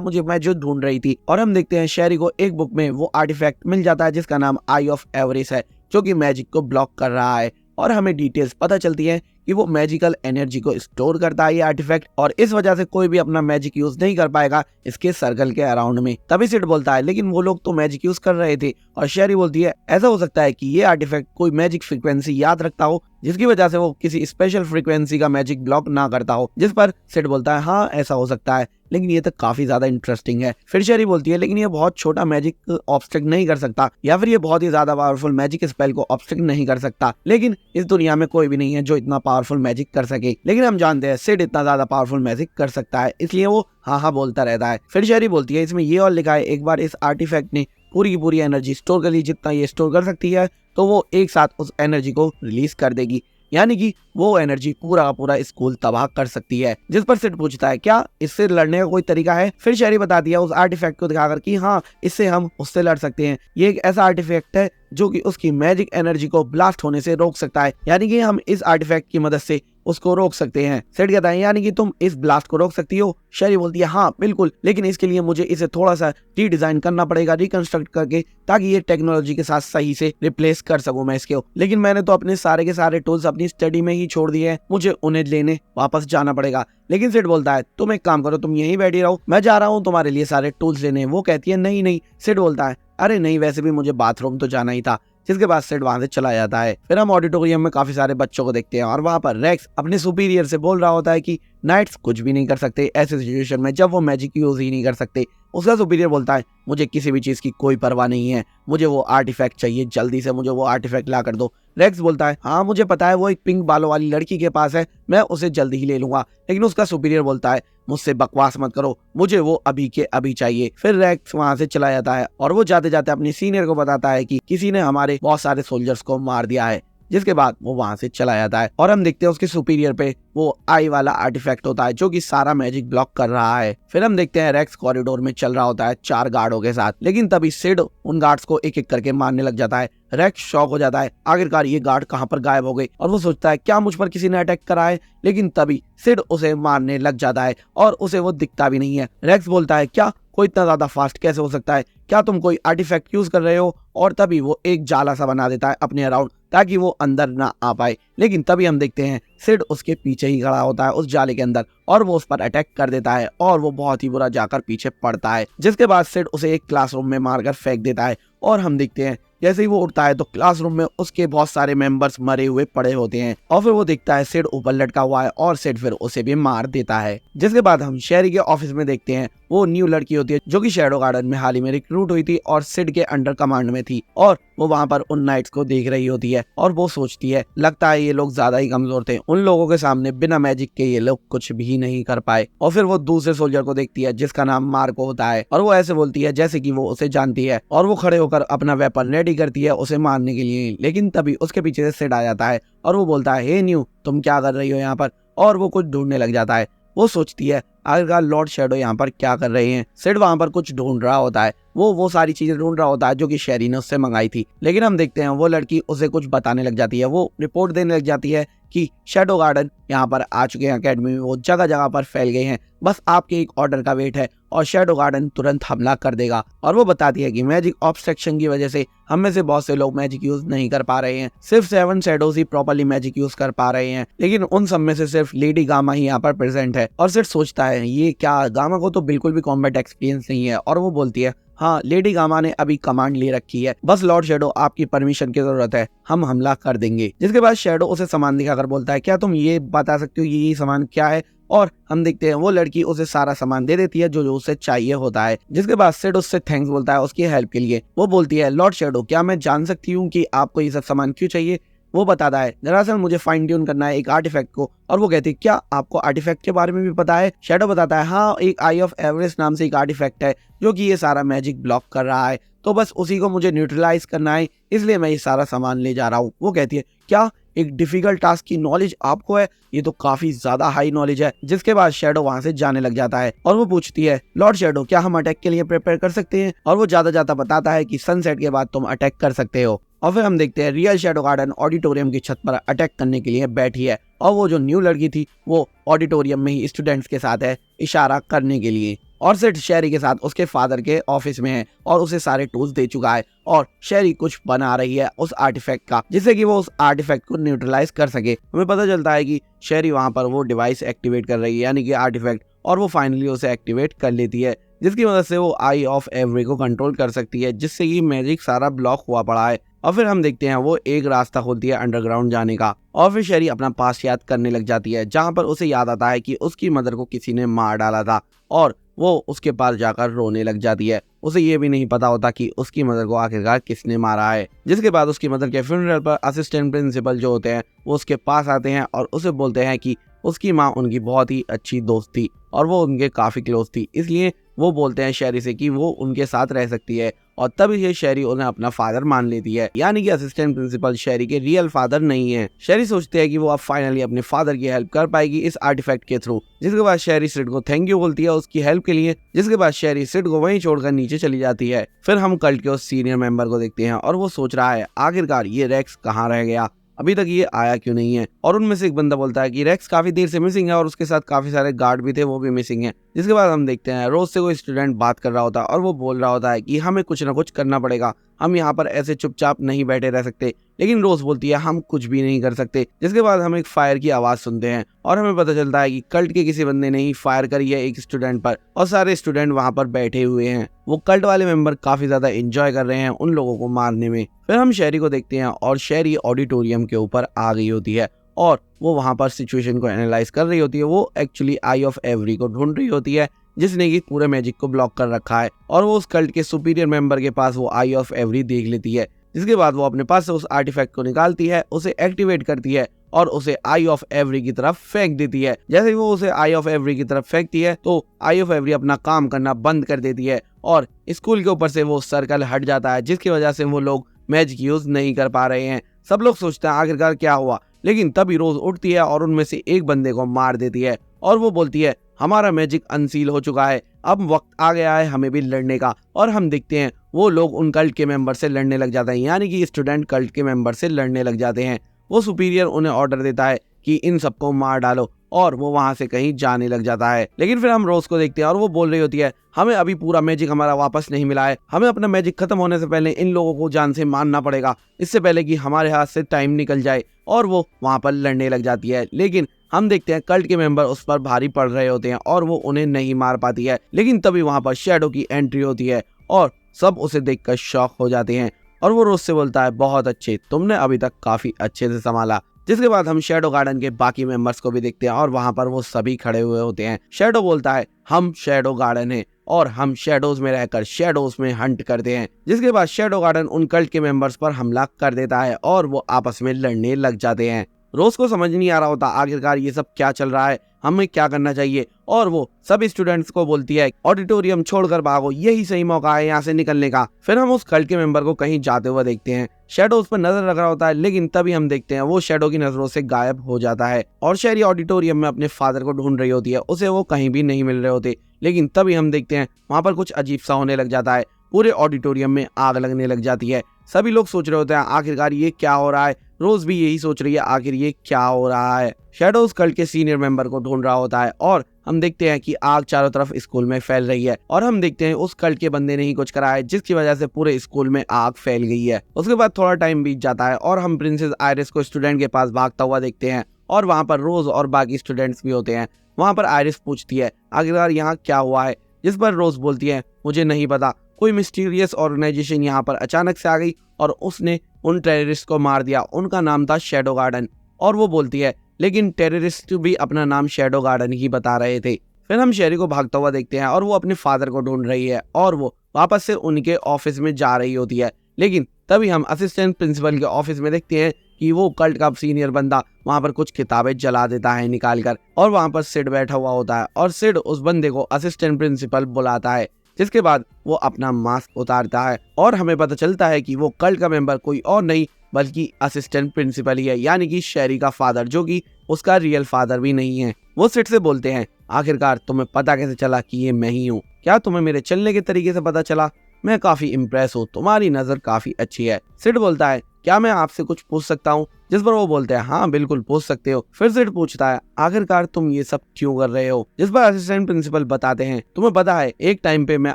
मुझे, मैं जो ढूंढ रही थी। और हम देखते हैं शेरी को एक बुक में वो आर्टिफैक्ट मिल जाता है जिसका नाम आई ऑफ एवरेस्ट है, जो कि मैजिक को ब्लॉक कर रहा है। और हमें डिटेल्स पता चलती है कि वो मैजिकल एनर्जी को स्टोर करता है ये आर्टिफैक्ट, और इस वजह से कोई भी अपना मैजिक यूज नहीं कर पाएगा इसके सर्कल के अराउंड में। तभी सिड बोलता है लेकिन वो लोग तो मैजिक यूज कर रहे थे, और शेरी बोलती है ऐसा हो सकता है कि ये आर्टिफैक्ट कोई मैजिक फ्रीक्वेंसी याद रखता हो जिसकी वजह से वो किसी स्पेशल फ्रीक्वेंसी का मैजिक ब्लॉक ना करता हो। जिस पर सिड बोलता है हाँ ऐसा हो सकता है, लेकिन ये तो काफी ज्यादा इंटरेस्टिंग है। फिर शेरी बोलती है लेकिन ये बहुत छोटा मैजिक ऑब्स्ट्रक्ट नहीं कर सकता, या फिर ये बहुत ही ज्यादा पावरफुल मैजिक स्पेल को ऑब्स्ट्रक्ट नहीं कर सकता, लेकिन इस दुनिया में कोई भी नहीं है जो इतना पावरफुल मैजिक कर सके। लेकिन हम जानते हैं सिड इतना ज्यादा पावरफुल मैजिक कर सकता है, इसलिए वो हाँ हाँ बोलता रहता है। फिर शेरी बोलती है इसमें ये और लिखा है एक बार इस आर्टिफैक्ट ने पूरी की पूरी एनर्जी स्टोर कर ली जितना ये स्टोर कर सकती है, तो वो एक साथ उस एनर्जी को रिलीज कर देगी, यानी कि वो एनर्जी पूरा पूरा स्कूल तबाह कर सकती है। जिस पर सिड पूछता है क्या इससे लड़ने का कोई तरीका है? फिर शेरी बता दिया उस आर्टिफैक्ट को दिखाकर कि हाँ इससे हम उससे लड़ सकते हैं। ये एक ऐसा आर्टिफैक्ट है जो कि उसकी मैजिक एनर्जी को ब्लास्ट होने से रोक सकता है, यानी कि हम इस आर्टिफैक्ट की मदद से उसको रोक सकते हैं। सिड कहता है यानी कि तुम इस ब्लास्ट को रोक सकती हो। शेरी बोलती है हाँ बिल्कुल, लेकिन इसके लिए मुझे इसे थोड़ा सा रीडिजाइन करना पड़ेगा, रिकंस्ट्रक्ट करके, ताकि ये टेक्नोलॉजी के साथ सही से रिप्लेस कर सकूं मैं इसके। लेकिन मैंने तो अपने सारे के सारे टूल्स अपनी स्टडी में ही छोड़ दिए हैं, मुझे उन्हें लेने वापस जाना पड़ेगा। लेकिन सिड बोलता है तुम एक काम करो, तुम यहीं बैठी रहो, मैं जा रहा हूँ तुम्हारे लिए सारे टूल्स लेने। वो कहती है नहीं नहीं। सिड बोलता है अरे नहीं, वैसे भी मुझे बाथरूम तो जाना ही था। जिसके बाद सिड वहां से चला जाता है। फिर हम ऑडिटोरियम में काफी सारे बच्चों को देखते हैं और वहां पर रेक्स अपने सुपीरियर से बोल रहा होता है कि नाइट्स कुछ भी नहीं कर सकते ऐसे सिचुएशन में जब वो मैजिक यूज ही नहीं कर सकते। उसका सुपीरियर बोलता है मुझे किसी भी चीज की कोई परवाह नहीं है, मुझे वो आर्टिफैक्ट चाहिए, जल्दी से मुझे वो आर्टिफैक्ट ला कर दो। रेक्स बोलता है हाँ मुझे पता है, वो एक पिंक बालों वाली लड़की के पास है, मैं उसे जल्दी ही ले लूंगा। लेकिन उसका सुपीरियर बोलता है मुझसे बकवास मत करो, मुझे वो अभी के अभी चाहिए। फिर रेक्स वहां से चला जाता है और वो जाते जाते अपने सीनियर को बताता है कि किसी ने हमारे बहुत सारे सोल्जर्स को मार दिया है। जिसके बाद वो वहां से चला जाता है और हम देखते हैं उसके सुपीरियर पे वो आई वाला आर्टिफैक्ट होता है जो कि सारा मैजिक ब्लॉक कर रहा है। फिर हम देखते हैं रेक्स कॉरिडोर में चल रहा होता है 4 गार्डों के साथ, लेकिन तभी सिड उन गार्ड्स को एक एक करके मारने लग जाता है। रेक्स शॉक हो जाता है, आखिरकार ये गार्ड कहां पर गायब हो गए, और वो सोचता है क्या मुझ पर किसी ने अटैक करा है। लेकिन तभी सिड उसे मारने लग जाता है और उसे वो दिखता भी नहीं है। रेक्स बोलता है क्या कोई इतना ज्यादा फास्ट कैसे हो सकता है, क्या तुम कोई आर्टिफैक्ट यूज कर रहे हो। और तभी वो एक जाला सा बना देता है अपने अराउंड ताकि वो अंदर ना आ पाए। लेकिन तभी हम देखते हैं सिड उसके पीछे ही खड़ा होता है उस जाले के अंदर और वो उस पर अटैक कर देता है और वो बहुत ही बुरा जाकर पीछे पड़ता है। जिसके बाद सिड उसे एक क्लासरूम में मारकर फेंक देता है और हम देखते हैं जैसे ही वो उठता है तो क्लासरूम में उसके बहुत सारे मेंबर्स मरे हुए पड़े होते हैं और फिर वो देखता है सिड ऊपर लटका हुआ है और सिड फिर उसे भी मार देता है। जिसके बाद हम शेरी के ऑफिस में देखते हैं वो न्यू लड़की होती है जो कि शैडो गार्डन में हाल ही में रिक्रूट हुई थी और सिड के अंडर कमांड में थी, और वो वहां पर उन नाइट्स को देख रही होती है और वो सोचती है लगता है ये लोग ज्यादा ही कमजोर थे, उन लोगों के सामने बिना मैजिक के ये लोग कुछ भी नहीं कर पाए। और फिर वो दूसरे सोल्जर को देखती है जिसका नाम मार्को होता है और वो ऐसे बोलती है जैसे कि वो उसे जानती है और वो खड़े होकर अपना वेपन रेडी करती है उसे मारने के लिए। लेकिन तभी उसके पीछे से सिड आ जाता है और वो बोलता है हे न्यू तुम क्या कर रही हो यहाँ पर, और वो कुछ ढूंढने लग जाता है। वो सोचती है आखिरकार लॉर्ड शैडो यहाँ पर क्या कर रहे हैं। सिड वहां पर कुछ ढूंढ रहा होता है, वो सारी चीजें ढूंढ रहा होता है जो कि शेरी ने उससे मंगाई थी। लेकिन हम देखते हैं वो लड़की उसे कुछ बताने लग जाती है, वो रिपोर्ट देने लग जाती है कि शैडो गार्डन यहाँ पर आ चुके हैं अकेडमी में, वो जगह जगह पर फैल गए हैं, बस आपके एक ऑर्डर का वेट है और शैडो गार्डन तुरंत हमला कर देगा। और वो बताती है कि मैजिक ऑब्स्ट्रक्शन की वजह से हम में से बहुत से लोग मैजिक यूज नहीं कर पा रहे हैं, सिर्फ 7 शैडोज ही प्रॉपर्ली मैजिक यूज कर पा रहे हैं, लेकिन उन सब में से सिर्फ लेडी गामा ही यहाँ पर प्रेजेंट है। और सिर्फ सोचता है ये क्या, गामा को तो बिल्कुल भी कॉम्बैट एक्सपीरियंस नहीं है। और वो बोलती है हाँ लेडी गामा ने अभी कमांड ले रखी है, बस लॉर्ड शैडो आपकी परमिशन की जरूरत है, हम हमला कर देंगे। जिसके बाद शैडो उसे सामान दिखाकर बोलता है क्या तुम ये बता सकते हो ये सामान क्या है, और हम देखते हैं वो लड़की उसे सारा सामान दे देती है जो उसे चाहिए होता है। जिसके बाद सिड उससे थैंक्स बोलता है उसकी हेल्प के लिए। वो बोलती है लॉर्ड शैडो क्या मैं जान सकती हूँ कि आपको ये सब सामान क्यों चाहिए। वो बताता है दरअसल मुझे फाइन ट्यून करना है एक आर्टिफैक्ट को। और वो कहती है क्या आपको आर्टिफैक्ट के बारे में भी पता है। शैडो बताता है हाँ एक आई ऑफ एवरेस्ट नाम से एक आर्टिफैक्ट है जो कि ये सारा मैजिक ब्लॉक कर रहा है, तो बस उसी को मुझे न्यूट्रलाइज करना है, इसलिए मैं ये सारा सामान ले जा रहा हूँ। वो कहती है क्या एक डिफिकल्ट टास्क की नॉलेज आपको है, ये तो काफी ज्यादा हाई नॉलेज है। जिसके बाद शैडो वहां से जाने लग जाता है और वो पूछती है लॉर्ड शैडो क्या हम अटैक के लिए प्रिपेयर कर सकते हैं, और वो जाता जाता बताता है कि सनसेट के बाद तुम अटैक कर सकते हो। और फिर हम देखते हैं रियल शैडो गार्डन ऑडिटोरियम की छत पर अटैक करने के लिए बैठी है और वो जो न्यू लड़की थी वो ऑडिटोरियम में ही स्टूडेंट्स के साथ है इशारा करने के लिए। और सिड शेरी के साथ उसके फादर के ऑफिस में है और उसे सारे टूल्स दे चुका है और शेरी कुछ बना रही है उस आर्टिफैक्ट का जिससे कि वो उस आर्टिफैक्ट को न्यूट्रलाइज कर सके। हमें पता चलता है कि शेरी वहां पर वो डिवाइस एक्टिवेट कर रही है यानी कि आर्टिफैक्ट, और वो फाइनली उसे एक्टिवेट कर लेती है जिसकी मदद से वो आई ऑफ एवरी को कंट्रोल कर सकती है जिससे कि मैजिक सारा ब्लॉक हुआ पड़ा है। और फिर हम देखते हैं वो एक रास्ता खोलती है अंडरग्राउंड जाने का और फिर शेरी अपना पास्ट याद करने लग जाती है जहां पर उसे याद आता है कि उसकी मदर को किसी ने मार डाला था और वो उसके पास जाकर रोने लग जाती है। उसे ये भी नहीं पता होता कि उसकी मदर को आखिरकार किसने मारा है। जिसके बाद उसकी मदर के फ्यूनरल पर असिस्टेंट प्रिंसिपल जो होते हैं वो उसके पास आते हैं और उसे बोलते हैं कि उसकी माँ उनकी बहुत ही अच्छी दोस्त थी और वो उनके काफी क्लोज थी, इसलिए वो बोलते हैं शेरी से कि वो उनके साथ रह सकती है। और तभी ये शेरी उन्हें अपना फादर मान लेती है, यानी कि असिस्टेंट प्रिंसिपल शेरी के रियल फादर नहीं है। शेरी सोचती है कि वो अब फाइनली अपने फादर की हेल्प कर पाएगी इस आर्टिफैक्ट के थ्रू। जिसके बाद शेरी सिड को थैंक यू बोलती है उसकी हेल्प के लिए। जिसके बाद शेरी सिड को वहीं छोड़कर नीचे चली जाती है। फिर हम कल्ट के उस सीनियर मेंबर को देखते हैं और वो सोच रहा है आखिरकार ये रेक्स कहाँ रह गया। अभी तक ये आया क्यों नहीं है। और उनमें से एक बंदा बोलता है कि रेक्स काफी देर से मिसिंग है और उसके साथ काफी सारे गार्ड भी थे, वो भी मिसिंग है। जिसके बाद हम देखते हैं रोज से कोई स्टूडेंट बात कर रहा होता है और वो बोल रहा होता है कि हमें कुछ ना कुछ करना पड़ेगा, हम यहाँ पर ऐसे चुपचाप नहीं बैठे रह सकते। लेकिन रोज बोलती है हम कुछ भी नहीं कर सकते। जिसके बाद हम एक फायर की आवाज सुनते हैं और हमें पता चलता है कि कल्ट के किसी बंदे ने ही फायर करी है एक स्टूडेंट पर और सारे स्टूडेंट वहां पर बैठे हुए हैं। वो कल्ट वाले मेंबर काफी ज्यादा एंजॉय कर रहे हैं उन लोगों को मारने में। फिर हम शेरी को देखते हैं और शेरी ऑडिटोरियम के ऊपर आ गई होती है और वो वहां पर सिचुएशन को एनालाइज कर रही होती है। वो एक्चुअली आई ऑफ एवरी को ढूंढ रही होती है जिसने कि पूरे मैजिक को ब्लॉक कर रखा है और वो उस कल्ट के सुपीरियर मेंबर के पास वो आई ऑफ एवरी देख लेती है। जिसके बाद वो अपने पास से उस आर्टिफैक्ट को निकालती है, उसे एक्टिवेट करती है और उसे आई ऑफ एवरी की तरफ फेंक देती है। जैसे ही वो उसे आई ऑफ एवरी की तरफ फेंकती है तो आई ऑफ एवरी अपना काम करना बंद कर देती है और स्कूल के ऊपर से वो सर्कल हट जाता है, जिसकी वजह से वो लोग मैजिक यूज नहीं कर पा रहे हैं। सब लोग सोचते हैं आखिरकार क्या हुआ, लेकिन तभी रोज उठती है और उनमें से एक बंदे को मार देती है और वो बोलती है हमारा मैजिक अनसील हो चुका है, अब वक्त आ गया है हमें भी लड़ने का। और हम देखते हैं वो लोग उन कल्ट के मेंबर से लड़ने लग जाते हैं, यानी कि स्टूडेंट कल्ट के मेंबर से लड़ने लग जाते हैं। वो सुपीरियर उन्हें ऑर्डर देता है कि इन सबको मार डालो और वो वहां से कहीं जाने लग जाता है। लेकिन फिर हम रोज को देखते हैं और वो बोल रही होती है हमें अभी पूरा मैजिक हमारा वापस नहीं मिला है, हमें अपना मैजिक खत्म होने से पहले इन लोगों को जान से मारना पड़ेगा, इससे पहले कि हमारे हाथ से टाइम निकल जाए। और वो वहां पर लड़ने लग जाती है, लेकिन हम देखते हैं कल्ट के मेंबर उस पर भारी पड़ रहे होते हैं और वो उन्हें नहीं मार पाती है। लेकिन तभी वहां पर शैडो की एंट्री होती है और सब उसे देखकर शॉक हो जाते हैं और वो रोज से बोलता है बहुत अच्छे, तुमने अभी तक काफी अच्छे से संभाला। जिसके बाद हम शैडो गार्डन के बाकी मेंबर्स को भी देखते हैं और वहां पर वो सभी खड़े हुए होते हैं। शैडो बोलता है हम शैडो गार्डन हैं और हम शैडोज में रहकर शैडोज में हंट करते हैं। जिसके बाद शैडो गार्डन उन कल्ट के मेंबर्स पर हमला कर देता है और वो आपस में लड़ने लग जाते हैं। रोज को समझ नहीं आ रहा होता आखिरकार ये सब क्या चल रहा है, हमें क्या करना चाहिए। और वो सब स्टूडेंट्स को बोलती है ऑडिटोरियम छोड़कर भागो, यही सही मौका है यहाँ से निकलने का। फिर हम उस कल्ट के मेंबर को कहीं जाते हुए देखते हैं। शैडो उस पर नजर रख रहा होता है, लेकिन तभी हम देखते हैं वो शैडो की नजरों से गायब हो जाता है और शेरी ऑडिटोरियम में अपने फादर को ढूंढ रही होती है, उसे वो कहीं भी नहीं मिल रहे होते। लेकिन तभी हम देखते हैं वहां पर कुछ अजीब सा होने लग जाता है, पूरे ऑडिटोरियम में आग लगने लग जाती है। सभी लोग सोच रहे होते हैं आखिरकार ये क्या हो रहा है, रोज भी यही सोच रही है आखिर ये क्या हो रहा है। शैडो उस कल्ट के सीनियर मेंबर को ढूंढ रहा होता है और हम देखते हैं कि आग चारों तरफ स्कूल में फैल रही है और हम देखते हैं उस कल्ट के बंदे ने ही कुछ करा है जिसकी वजह से पूरे स्कूल में आग फैल गई है। उसके बाद थोड़ा टाइम बीत जाता है और हम प्रिंसेस आयरिस को स्टूडेंट के पास भागता हुआ देखते हैं और वहां पर रोज और बाकी स्टूडेंट्स भी होते हैं। वहां पर आयरिस पूछती है आखिरकार यहाँ क्या हुआ है, जिस पर रोज बोलती है मुझे नहीं पता, कोई मिस्टीरियस ऑर्गेनाइजेशन यहाँ पर अचानक से आ गई और उसने उन टेररिस्ट को मार दिया, उनका नाम था शैडो गार्डन। और वो बोलती है लेकिन टेररिस्ट भी अपना नाम शैडो गार्डन ही बता रहे थे। फिर हम शेरी को भागता हुआ देखते हैं और वो अपने फादर को ढूंढ रही है और वो वापस से उनके ऑफिस में जा रही होती है। लेकिन तभी हम असिस्टेंट प्रिंसिपल के ऑफिस में देखते हैं कि वो कल्ट का सीनियर बंदा वहां पर कुछ किताबें जला देता है निकाल कर और वहां पर सिड बैठा हुआ होता है और सिड उस बंदे को असिस्टेंट प्रिंसिपल बुलाता है। जिसके बाद वो अपना मास्क उतारता है और हमें पता चलता है कि वो कल्ट का मेंबर कोई और नहीं बल्कि असिस्टेंट प्रिंसिपल ही है, यानी कि शेरी का फादर, जो कि उसका रियल फादर भी नहीं है। वो सिड से बोलते हैं आखिरकार तुम्हें पता कैसे चला कि ये मैं ही हूँ, क्या तुम्हें मेरे चलने के तरीके से पता चला, मैं काफी इम्प्रेस हूँ, तुम्हारी नजर काफी अच्छी है। सिड बोलता है क्या मैं आपसे कुछ पूछ सकता हूँ, जिस पर वो बोलते हैं हाँ बिल्कुल पूछ सकते हो। फिर सिड पूछता है आखिरकार तुम ये सब क्यों कर रहे हो, जिस पर असिस्टेंट प्रिंसिपल बताते हैं तुम्हें पता है एक टाइम पे मैं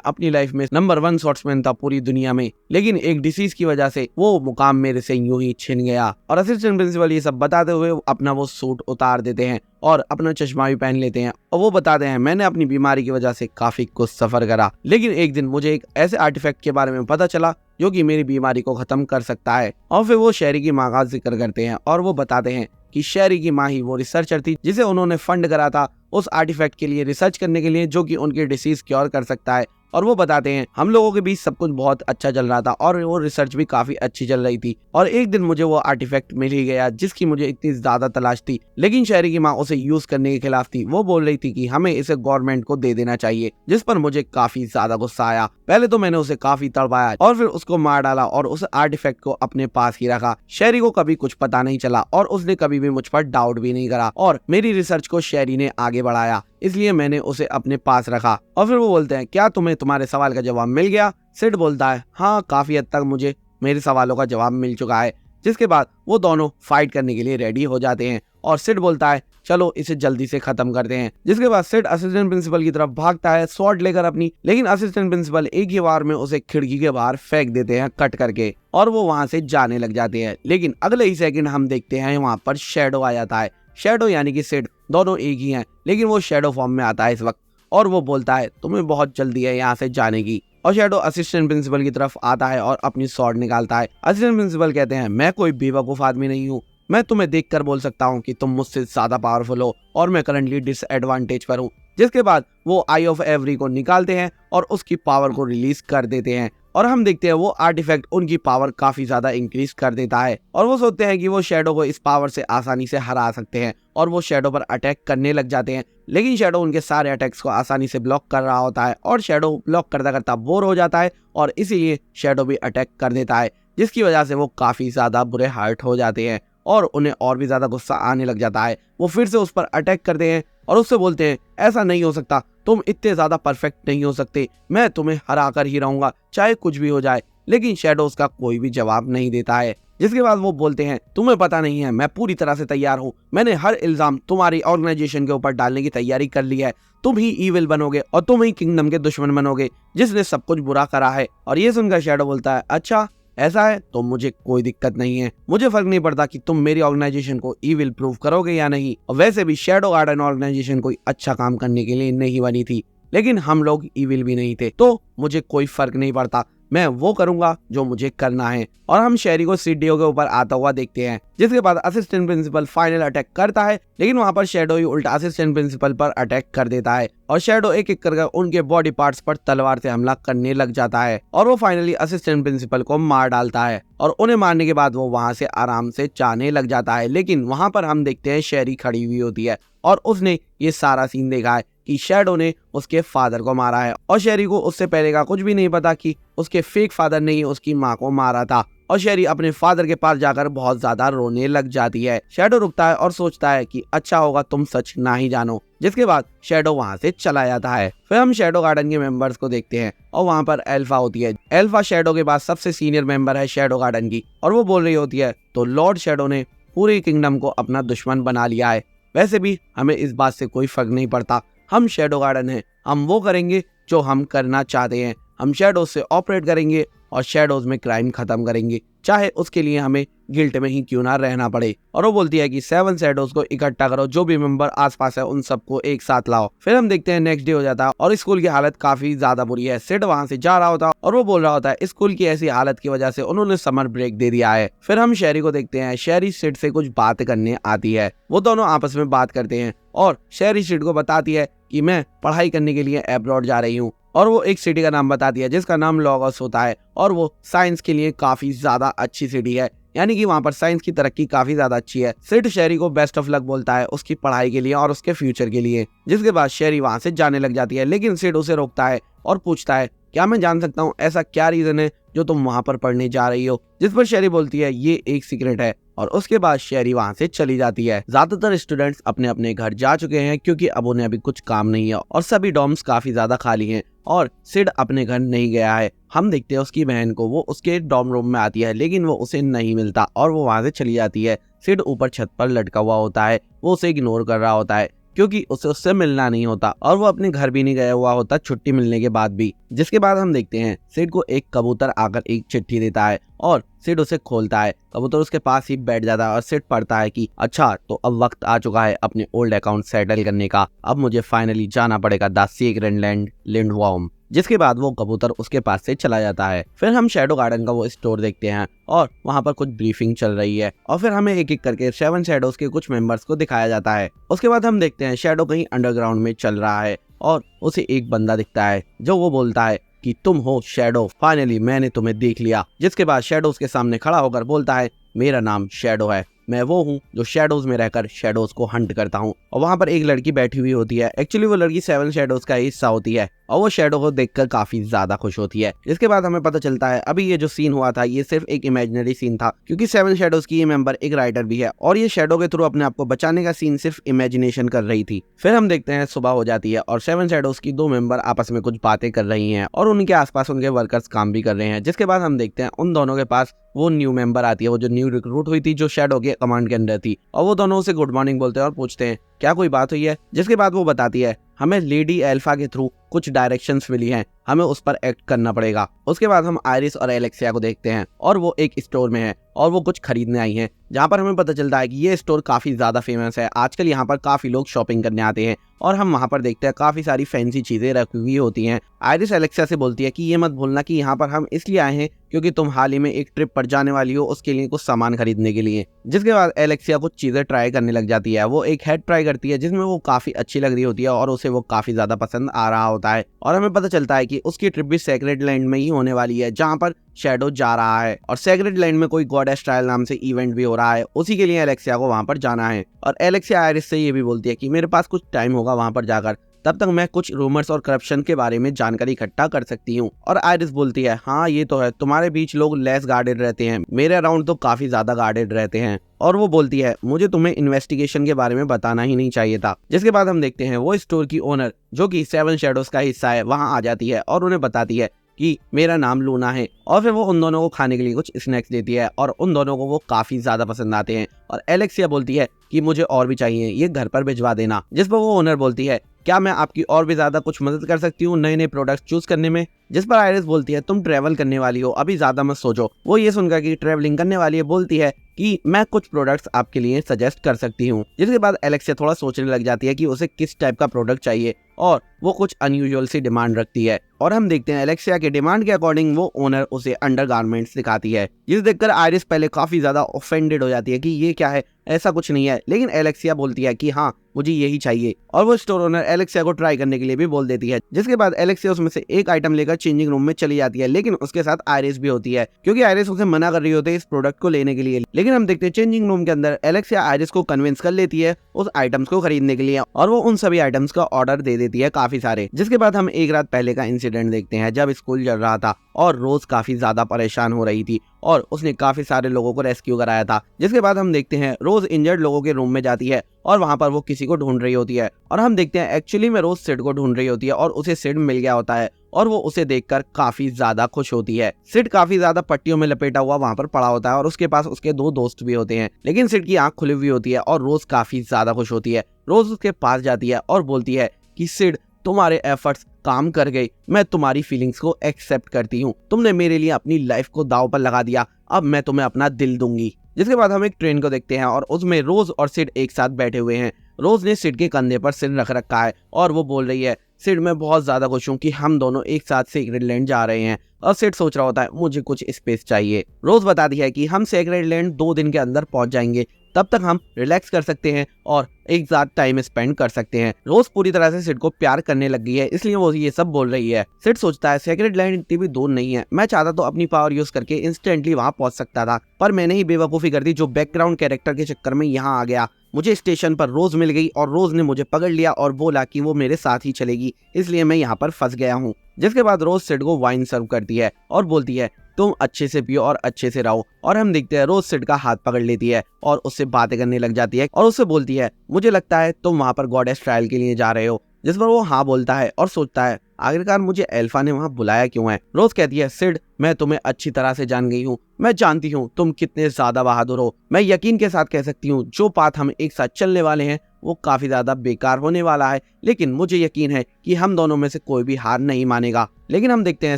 अपनी लाइफ में नंबर 1 शॉट्समैन था पूरी दुनिया में, लेकिन एक डिसीज की वजह से वो मुकाम मेरे से यूं ही छिन गया। और असिस्टेंट प्रिंसिपल ये सब बताते हुए अपना वो सूट उतार देते हैं और अपना चश्मा भी पहन लेते हैं और वो बताते हैं मैंने अपनी बीमारी की वजह से काफी कुछ सफर करा, लेकिन एक दिन मुझे एक ऐसे आर्टिफैक्ट के बारे में पता चला जो कि मेरी बीमारी को खत्म कर सकता है। और फिर वो शेरी की माँ का जिक्र करते हैं और वो बताते हैं कि शेरी की माँ ही वो रिसर्चर थी जिसे उन्होंने फंड करा था उस आर्टिफैक्ट के लिए रिसर्च करने के लिए जो कि उनकी डिसीज क्योर कर सकता है। और वो बताते हैं हम लोगों के बीच सब कुछ बहुत अच्छा चल रहा था और वो रिसर्च भी काफी अच्छी चल रही थी और एक दिन मुझे वो आर्टिफैक्ट मिल ही गया जिसकी मुझे इतनी ज्यादा तलाश थी, लेकिन शेरी की माँ उसे यूज करने के खिलाफ थी। वो बोल रही थी कि हमें इसे गवर्नमेंट को दे देना चाहिए, जिस पर मुझे काफी ज्यादा गुस्सा आया। पहले तो मैंने उसे काफी तड़पाया और फिर उसको मार डाला और उस आर्टिफैक्ट को अपने पास ही रखा। शेरी को कभी कुछ पता नहीं चला और उसने कभी भी मुझ पर डाउट भी नहीं करा और मेरी रिसर्च को शेरी ने आगे बढ़ाया, इसलिए मैंने उसे अपने पास रखा। और फिर वो बोलते हैं क्या तुम्हें तुम्हारे सवाल का जवाब मिल गया। सिड बोलता है हाँ काफी हद तक मुझे मेरे सवालों का जवाब मिल चुका है, जिसके बाद वो दोनों फाइट करने के लिए रेडी हो जाते हैं और सिड बोलता है चलो इसे जल्दी से खत्म करते हैं। जिसके बाद सिड असिस्टेंट प्रिंसिपल की तरफ भागता है स्वॉर्ड लेकर अपनी, लेकिन असिस्टेंट प्रिंसिपल एक ही बार में उसे खिड़की के बाहर फेंक देते हैं कट करके और वो वहां से जाने लग जाते हैं। लेकिन अगले ही सेकंड हम देखते हैं वहां पर शैडो आ जाता है। शैडो यानी कि सिड दोनों एक ही हैं, लेकिन वो शैडो फॉर्म में आता है इस वक्त और वो बोलता है तुम्हें बहुत जल्दी है यहाँ से जाने की। और शैडो असिस्टेंट प्रिंसिपल की तरफ आता है और अपनी स्वॉर्ड निकालता है। असिस्टेंट प्रिंसिपल कहते हैं मैं कोई बेवकूफ आदमी नहीं हूँ, मैं तुम्हें देखकर बोल सकता हूँ कि तुम मुझसे ज्यादा पावरफुल हो और मैं करंटली डिसएडवांटेज पर हूँ। जिसके बाद वो आई ऑफ एवरी को निकालते हैं और उसकी पावर को रिलीज कर देते हैं और हम देखते हैं वो आर्टिफैक्ट उनकी पावर काफी ज्यादा इंक्रीज कर देता है और वो सोचते हैं कि वो शैडो को इस पावर से आसानी से हरा सकते हैं और वो शैडो पर अटैक करने लग जाते हैं। लेकिन शैडो उनके सारे अटैक्स को आसानी से ब्लॉक कर रहा होता है और शैडो ब्लॉक करता करता बोर हो जाता है और इसीलिए शैडो भी अटैक कर देता है, जिसकी वजह से वो काफी ज्यादा बुरे हर्ट हो जाते हैं और उन्हें और भी ज्यादा गुस्सा आने लग जाता है। वो फिर से उस पर अटैक करते हैं और उससे बोलते हैं ऐसा नहीं हो सकता, तुम इतने ज्यादा परफेक्ट नहीं हो सकते, मैं तुम्हें हरा कर ही रहूंगा चाहे कुछ भी हो जाए। लेकिन शैडो उसका कोई भी जवाब नहीं देता है। जिसके बाद वो बोलते हैं तुम्हें पता नहीं है मैं पूरी तरह से तैयार हूँ, मैंने हर इल्जाम तुम्हारी ऑर्गेनाइजेशन के ऊपर डालने की तैयारी कर ली है, तुम ही ईविल बनोगे और तुम ही किंगडम के दुश्मन बनोगे जिसने सब कुछ बुरा करा है। और ये सुनकर शैडो बोलता है अच्छा ऐसा है तो मुझे कोई दिक्कत नहीं है, मुझे फर्क नहीं पड़ता कि तुम मेरी ऑर्गेनाइजेशन को ईविल प्रूव करोगे या नहीं। और वैसे भी शैडो गार्डन ऑर्गेनाइजेशन कोई अच्छा काम करने के लिए नहीं बनी थी, लेकिन हम लोग ईविल भी नहीं थे तो मुझे कोई फर्क नहीं पड़ता, मैं वो करूंगा जो मुझे करना है। और हम शैरी को सीडीओ के ऊपर आता हुआ देखते हैं। जिसके बाद असिस्टेंट प्रिंसिपल फाइनल अटैक करता है, लेकिन वहां पर शैडो ही उल्टा असिस्टेंट प्रिंसिपल पर अटैक कर देता है और शैडो एक एक करके उनके बॉडी पार्ट्स पर तलवार से हमला करने लग जाता है और वो फाइनली असिस्टेंट प्रिंसिपल को मार डालता है और उन्हें मारने के बाद वो वहां से आराम से जाने लग जाता है। लेकिन वहां पर हम देखते हैं शैरी खड़ी हुई होती है और उसने ये सारा सीन देखा है कि शैडो ने उसके फादर को मारा है और शैरी को उससे पहले का कुछ भी नहीं पता कि उसके फेक फादर ने ही उसकी माँ को मारा था। और शैरी अपने फादर के पास जाकर बहुत ज्यादा रोने लग जाती है। शैडो रुकता है और सोचता है कि अच्छा होगा तुम सच ना ही जानो। जिसके बाद शैडो वहां से चला जाता है। फिर हम शैडो गार्डन के मेंबर्स को देखते हैं और वहां पर एल्फा होती है। एल्फा शैडो के पास सबसे सीनियर मेंबर है शैडो गार्डन की और वो बोल रही होती है तो लॉर्ड शैडो ने पूरे किंगडम को अपना दुश्मन बना लिया है, वैसे भी हमें इस बात से कोई फर्क नहीं पड़ता, हम शैडो गार्डन हैं, हम वो करेंगे जो हम करना चाहते हैं, हम शैडोज से ऑपरेट करेंगे और शैडोज में क्राइम खत्म करेंगे, चाहे उसके लिए हमें गिल्ट में ही क्यों ना रहना पड़े। और वो बोलती है कि 7 शैडोज को इकट्ठा करो, जो भी मेंबर आसपास है उन सबको एक साथ लाओ। फिर हम देखते हैं नेक्स्ट डे हो जाता है और स्कूल की हालत काफी ज्यादा बुरी है। सिड वहां से जा रहा होता है और वो बोल रहा होता है स्कूल की ऐसी हालत की वजह से उन्होंने समर ब्रेक दे दिया है। फिर हम शैरी को देखते हैं, शैरी सिड से कुछ बात करने आती है। वो दोनों आपस में बात करते हैं और शैरी सिड को बताती है कि मैं पढ़ाई करने के लिए अब्रॉड जा रही हूँ और वो एक सिटी का नाम बताती है जिसका नाम लॉगोस होता है और वो साइंस के लिए काफी ज्यादा अच्छी सिटी है, यानी कि वहां पर साइंस की तरक्की काफी ज्यादा अच्छी है। सिड शैरी को बेस्ट ऑफ लक बोलता है उसकी पढ़ाई के लिए और उसके फ्यूचर के लिए। जिसके बाद शैरी वहां से जाने लग जाती है, लेकिन सिड उसे रोकता है और पूछता है क्या मैं जान सकता हूँ ऐसा क्या रीजन है जो तुम वहां पर पढ़ने जा रही हो। जिस पर शैरी बोलती है ये एक सीक्रेट है और उसके बाद शैरी वहां से चली जाती है। ज्यादातर स्टूडेंट्स अपने अपने घर जा चुके हैं क्योंकि अब उन्हें अभी कुछ काम नहीं है और सभी डॉर्म्स काफी ज्यादा खाली हैं और सिड अपने घर नहीं गया है। हम देखते हैं उसकी बहन को, वो उसके डॉर्म रूम में आती है लेकिन वो उसे नहीं मिलता और वो वहां से चली जाती है। सिड ऊपर छत पर लटका हुआ होता है, वो उसे इग्नोर कर रहा होता है क्योंकि उसे उससे मिलना नहीं होता और वो अपने घर भी नहीं गया हुआ होता छुट्टी मिलने के बाद भी। जिसके बाद हम देखते हैं सिड को एक कबूतर आकर एक चिट्ठी देता है और सिड उसे खोलता है। कबूतर उसके पास ही बैठ जाता है और सिड पढ़ता है कि अच्छा तो अब वक्त आ चुका है अपने ओल्ड अकाउंट सेटल करने का, अब मुझे फाइनली जाना पड़ेगा द सीक्रेट लैंड लिंडवॉर्म। जिसके बाद वो कबूतर उसके पास से चला जाता है। फिर हम शैडो गार्डन का वो स्टोर देखते हैं और वहाँ पर कुछ ब्रीफिंग चल रही है और फिर हमें एक एक करके 7 शैडोज के कुछ मेंबर्स को दिखाया जाता है। उसके बाद हम देखते हैं शैडो कहीं अंडरग्राउंड में चल रहा है और उसे एक बंदा दिखता है जो वो बोलता है कि तुम हो शैडो, फाइनली मैंने तुम्हें देख लिया। जिसके बाद शैडो उसके सामने खड़ा होकर बोलता है मेरा नाम शैडो है, मैं वो हूँ जो शैडोज में रहकर शैडोज को हंट करता हूँ। और वहाँ पर एक लड़की बैठी हुई होती है, एक्चुअली वो लड़की 7 शैडोज का हिस्सा होती है और वो शैडो को देखकर काफी ज्यादा खुश होती है। इसके बाद हमें पता चलता है अभी ये जो सीन हुआ था ये सिर्फ एक इमेजिनरी सीन था, क्योंकि सेवन शैडोज की ये मेंबर एक राइटर भी है और ये शैडो के थ्रू अपने आप को बचाने का सीन सिर्फ इमेजिनेशन कर रही थी। फिर हम देखते हैं सुबह हो जाती है और सेवन शैडोज की दो मेंबर आपस में कुछ बातें कर रही हैं और उनके आसपास उनके वर्कर्स काम भी कर रहे हैं। जिसके बाद हम देखते हैं उन दोनों के पास वो न्यू मेंबर आती है, वो जो न्यू रिक्रूट हुई थी जो शैडो के कमांड के अंदर थी, और वो दोनों उसे गुड मॉर्निंग बोलते हैं और पूछते हैं क्या कोई बात हुई है। जिसके बाद वो बताती है हमें लेडी एल्फा के थ्रू कुछ डायरेक्शंस मिली हैं, हमें उस पर एक्ट करना पड़ेगा। उसके बाद हम आयरिस और एलेक्सिया को देखते हैं और वो एक स्टोर में है और वो कुछ खरीदने आई हैं, जहाँ पर हमें पता चलता है कि ये स्टोर काफी ज्यादा फेमस है। आजकल यहाँ पर काफी लोग शॉपिंग करने आते हैं और हम वहाँ पर देखते हैं काफी सारी फैंसी चीजें रखी हुई होती हैं। आयरिस एलेक्सिया से बोलती है कि ये मत भूलना कि यहाँ पर हम इसलिए आए हैं क्योंकि तुम हाल ही में एक ट्रिप पर जाने वाली हो, उसके लिए कुछ सामान खरीदने के लिए। जिसके बाद एलेक्सिया कुछ चीजें ट्राई करने लग जाती है। वो एक हेड ट्राई करती है जिसमें वो काफी अच्छी लग रही होती है और उसे वो काफी ज्यादा पसंद आ रहा होता है और हमें पता चलता है कि उसकी ट्रिप भी सेक्रेड लैंड में ही होने वाली है, जहाँ पर शैडो जा रहा है और सेक्रेड लैंड में कोई गॉडेस ट्रायल नाम से इवेंट भी हो रहा है, उसी के लिए एलेक्सिया को वहां पर जाना है। और एलेक्सिया आयरिस से ये भी बोलती है कि मेरे पास कुछ टाइम होगा वहां पर जाकर, तब तक मैं कुछ रूमर्स और करप्शन के बारे में जानकारी इकट्ठा कर सकती हूँ। और आयरिस बोलती है हाँ ये तो है, तुम्हारे बीच लोग लेस गार्डेड रहते हैं, मेरे अराउंड तो काफी ज्यादा गार्डेड रहते हैं। और वो बोलती है मुझे तुम्हें इन्वेस्टिगेशन के बारे में बताना ही नहीं चाहिए था। जिसके बाद हम देखते हैं वो स्टोर की ओनर जो कि सेवन शैडोज का हिस्सा है वहां आ जाती है और उन्हें बताती है कि मेरा नाम लूना है, और फिर वो उन दोनों को खाने के लिए कुछ स्नैक्स देती है और उन दोनों को वो काफी ज्यादा पसंद आते हैं। और एलेक्सिया बोलती है कि मुझे और भी चाहिए, ये घर पर भिजवा देना। जिस पर वो ओनर बोलती है क्या मैं आपकी और भी ज्यादा कुछ मदद कर सकती हूँ नए नए प्रोडक्ट्स चूज करने में। जिस पर आयरिस बोलती है तुम ट्रेवल करने वाली हो, अभी ज्यादा मत सोचो। वो ये सुनकर कि ट्रेवलिंग करने वाली है बोलती है कि मैं कुछ प्रोडक्ट्स आपके लिए सजेस्ट कर सकती हूँ। जिसके बाद एलेक्सिया थोड़ा सोचने लग जाती है कि उसे किस टाइप का प्रोडक्ट चाहिए और वो कुछ अनयूजुअल सी डिमांड रखती है। और हम देखते हैं एलेक्सिया के डिमांड के अकॉर्डिंग वो ओनर उसे अंडरगारमेंट्स दिखाती है, जिसे देखकर आयरिस पहले काफी ज्यादा ऑफेंडेड हो जाती है कि ये क्या है, ऐसा कुछ नहीं है। लेकिन एलेक्सिया बोलती है कि हाँ मुझे यही चाहिए और वो स्टोर ओनर एलेक्सिया को ट्राई करने के लिए भी बोल देती है। जिसके बाद एलेक्सिया उसमें से एक आइटम लेकर चेंजिंग रूम में चली जाती है, लेकिन उसके साथ आयरिस भी होती है क्योंकि आयरिस उसे मना कर रही होती है इस प्रोडक्ट को लेने के लिए। लेकिन हम देखते हैं चेंजिंग रूम के अंदर एलेक्सिया आयरिस को कन्विंस कर लेती है उस आइटम्स को खरीदने के लिए और वो उन सभी आइटम्स का ऑर्डर दे देती है काफी सारे। जिसके बाद हम एक रात पहले का इंसिडेंट देखते हैं जब स्कूल चल रहा था और रोज काफी ज्यादा परेशान हो रही थी और उसने काफी सारे लोगों को रेस्क्यू कराया था। जिसके बाद हम देखते हैं रोज इंजर्ड लोगों के रूम में जाती है और वहां पर वो किसी को ढूंढ रही होती है और हम देखते हैं एक्चुअली में रोज सिड को ढूंढ रही होती है और उसे सिड मिल गया होता है और वो उसे देखकर काफी ज्यादा खुश होती है। सिड काफी ज्यादा पट्टियों में लपेटा हुआ वहां पर पड़ा होता है और उसके पास उसके दो दोस्त भी होते हैं, लेकिन सिड की आंख खुली हुई होती है और रोज काफी ज्यादा खुश होती है। रोज उसके पास जाती है और बोलती है कि सिड तुम्हारे एफर्ट्स काम कर गए, मैं तुम्हारी फीलिंग्स को एक्सेप्ट करती हूँ, तुमने मेरे लिए अपनी लाइफ को दांव पर लगा दिया, अब मैं तुम्हें अपना दिल दूंगी। जिसके बाद हम एक ट्रेन को देखते हैं और उसमें रोज और सिड एक साथ बैठे हुए हैं। रोज ने सिड के कंधे पर सिर रख रखा है और वो बोल रही है सिड मैं बहुत ज्यादा खुश हूँ कि हम दोनों एक साथ सेक्रेड लैंड जा रहे हैं। और सिड सोच रहा होता है मुझे कुछ स्पेस चाहिए। रोज बताती है कि हम सेक्रेड लैंड 2 दिन के अंदर पहुंच जाएंगे, तब तक हम रिलैक्स कर सकते हैं और एक साथ टाइम स्पेंड कर सकते हैं। रोज पूरी तरह से सिड को प्यार करने लग गई है, इसलिए वो ये सब बोल रही है। सिड सोचता है सेक्रेड लैंड इतनी भी दूर नहीं है, मैं चाहता तो अपनी पावर यूज करके इंस्टेंटली वहां पहुंच सकता था, पर मैंने ही बेवकूफी कर दी जो बैकग्राउंड कैरेक्टर के चक्कर में यहाँ आ गया। मुझे स्टेशन पर रोज मिल गई और रोज ने मुझे पकड़ लिया और बोला कि वो मेरे साथ ही चलेगी, इसलिए मैं यहाँ पर फंस गया हूँ। जिसके बाद रोज सिड को वाइन सर्व करती है और बोलती है तुम अच्छे से पियो और अच्छे से रहो। और हम देखते हैं रोज सिड का हाथ पकड़ लेती है और उससे बातें करने लग जाती है और उससे बोलती है मुझे लगता है तुम वहां पर गॉडेस ट्रायल के लिए जा रहे हो। जिस पर वो हाँ बोलता है और सोचता है आखिरकार मुझे एल्फा ने वहां बुलाया क्यों है। रोज कहती है सिड मैं तुम्हें अच्छी तरह से जान गई हूँ, मैं जानती हूँ तुम कितने ज्यादा बहादुर हो, मैं यकीन के साथ कह सकती हूँ जो पाथ हम एक साथ चलने वाले हैं वो काफी ज्यादा बेकार होने वाला है, लेकिन मुझे यकीन है कि हम दोनों में से कोई भी हार नहीं मानेगा। लेकिन हम देखते हैं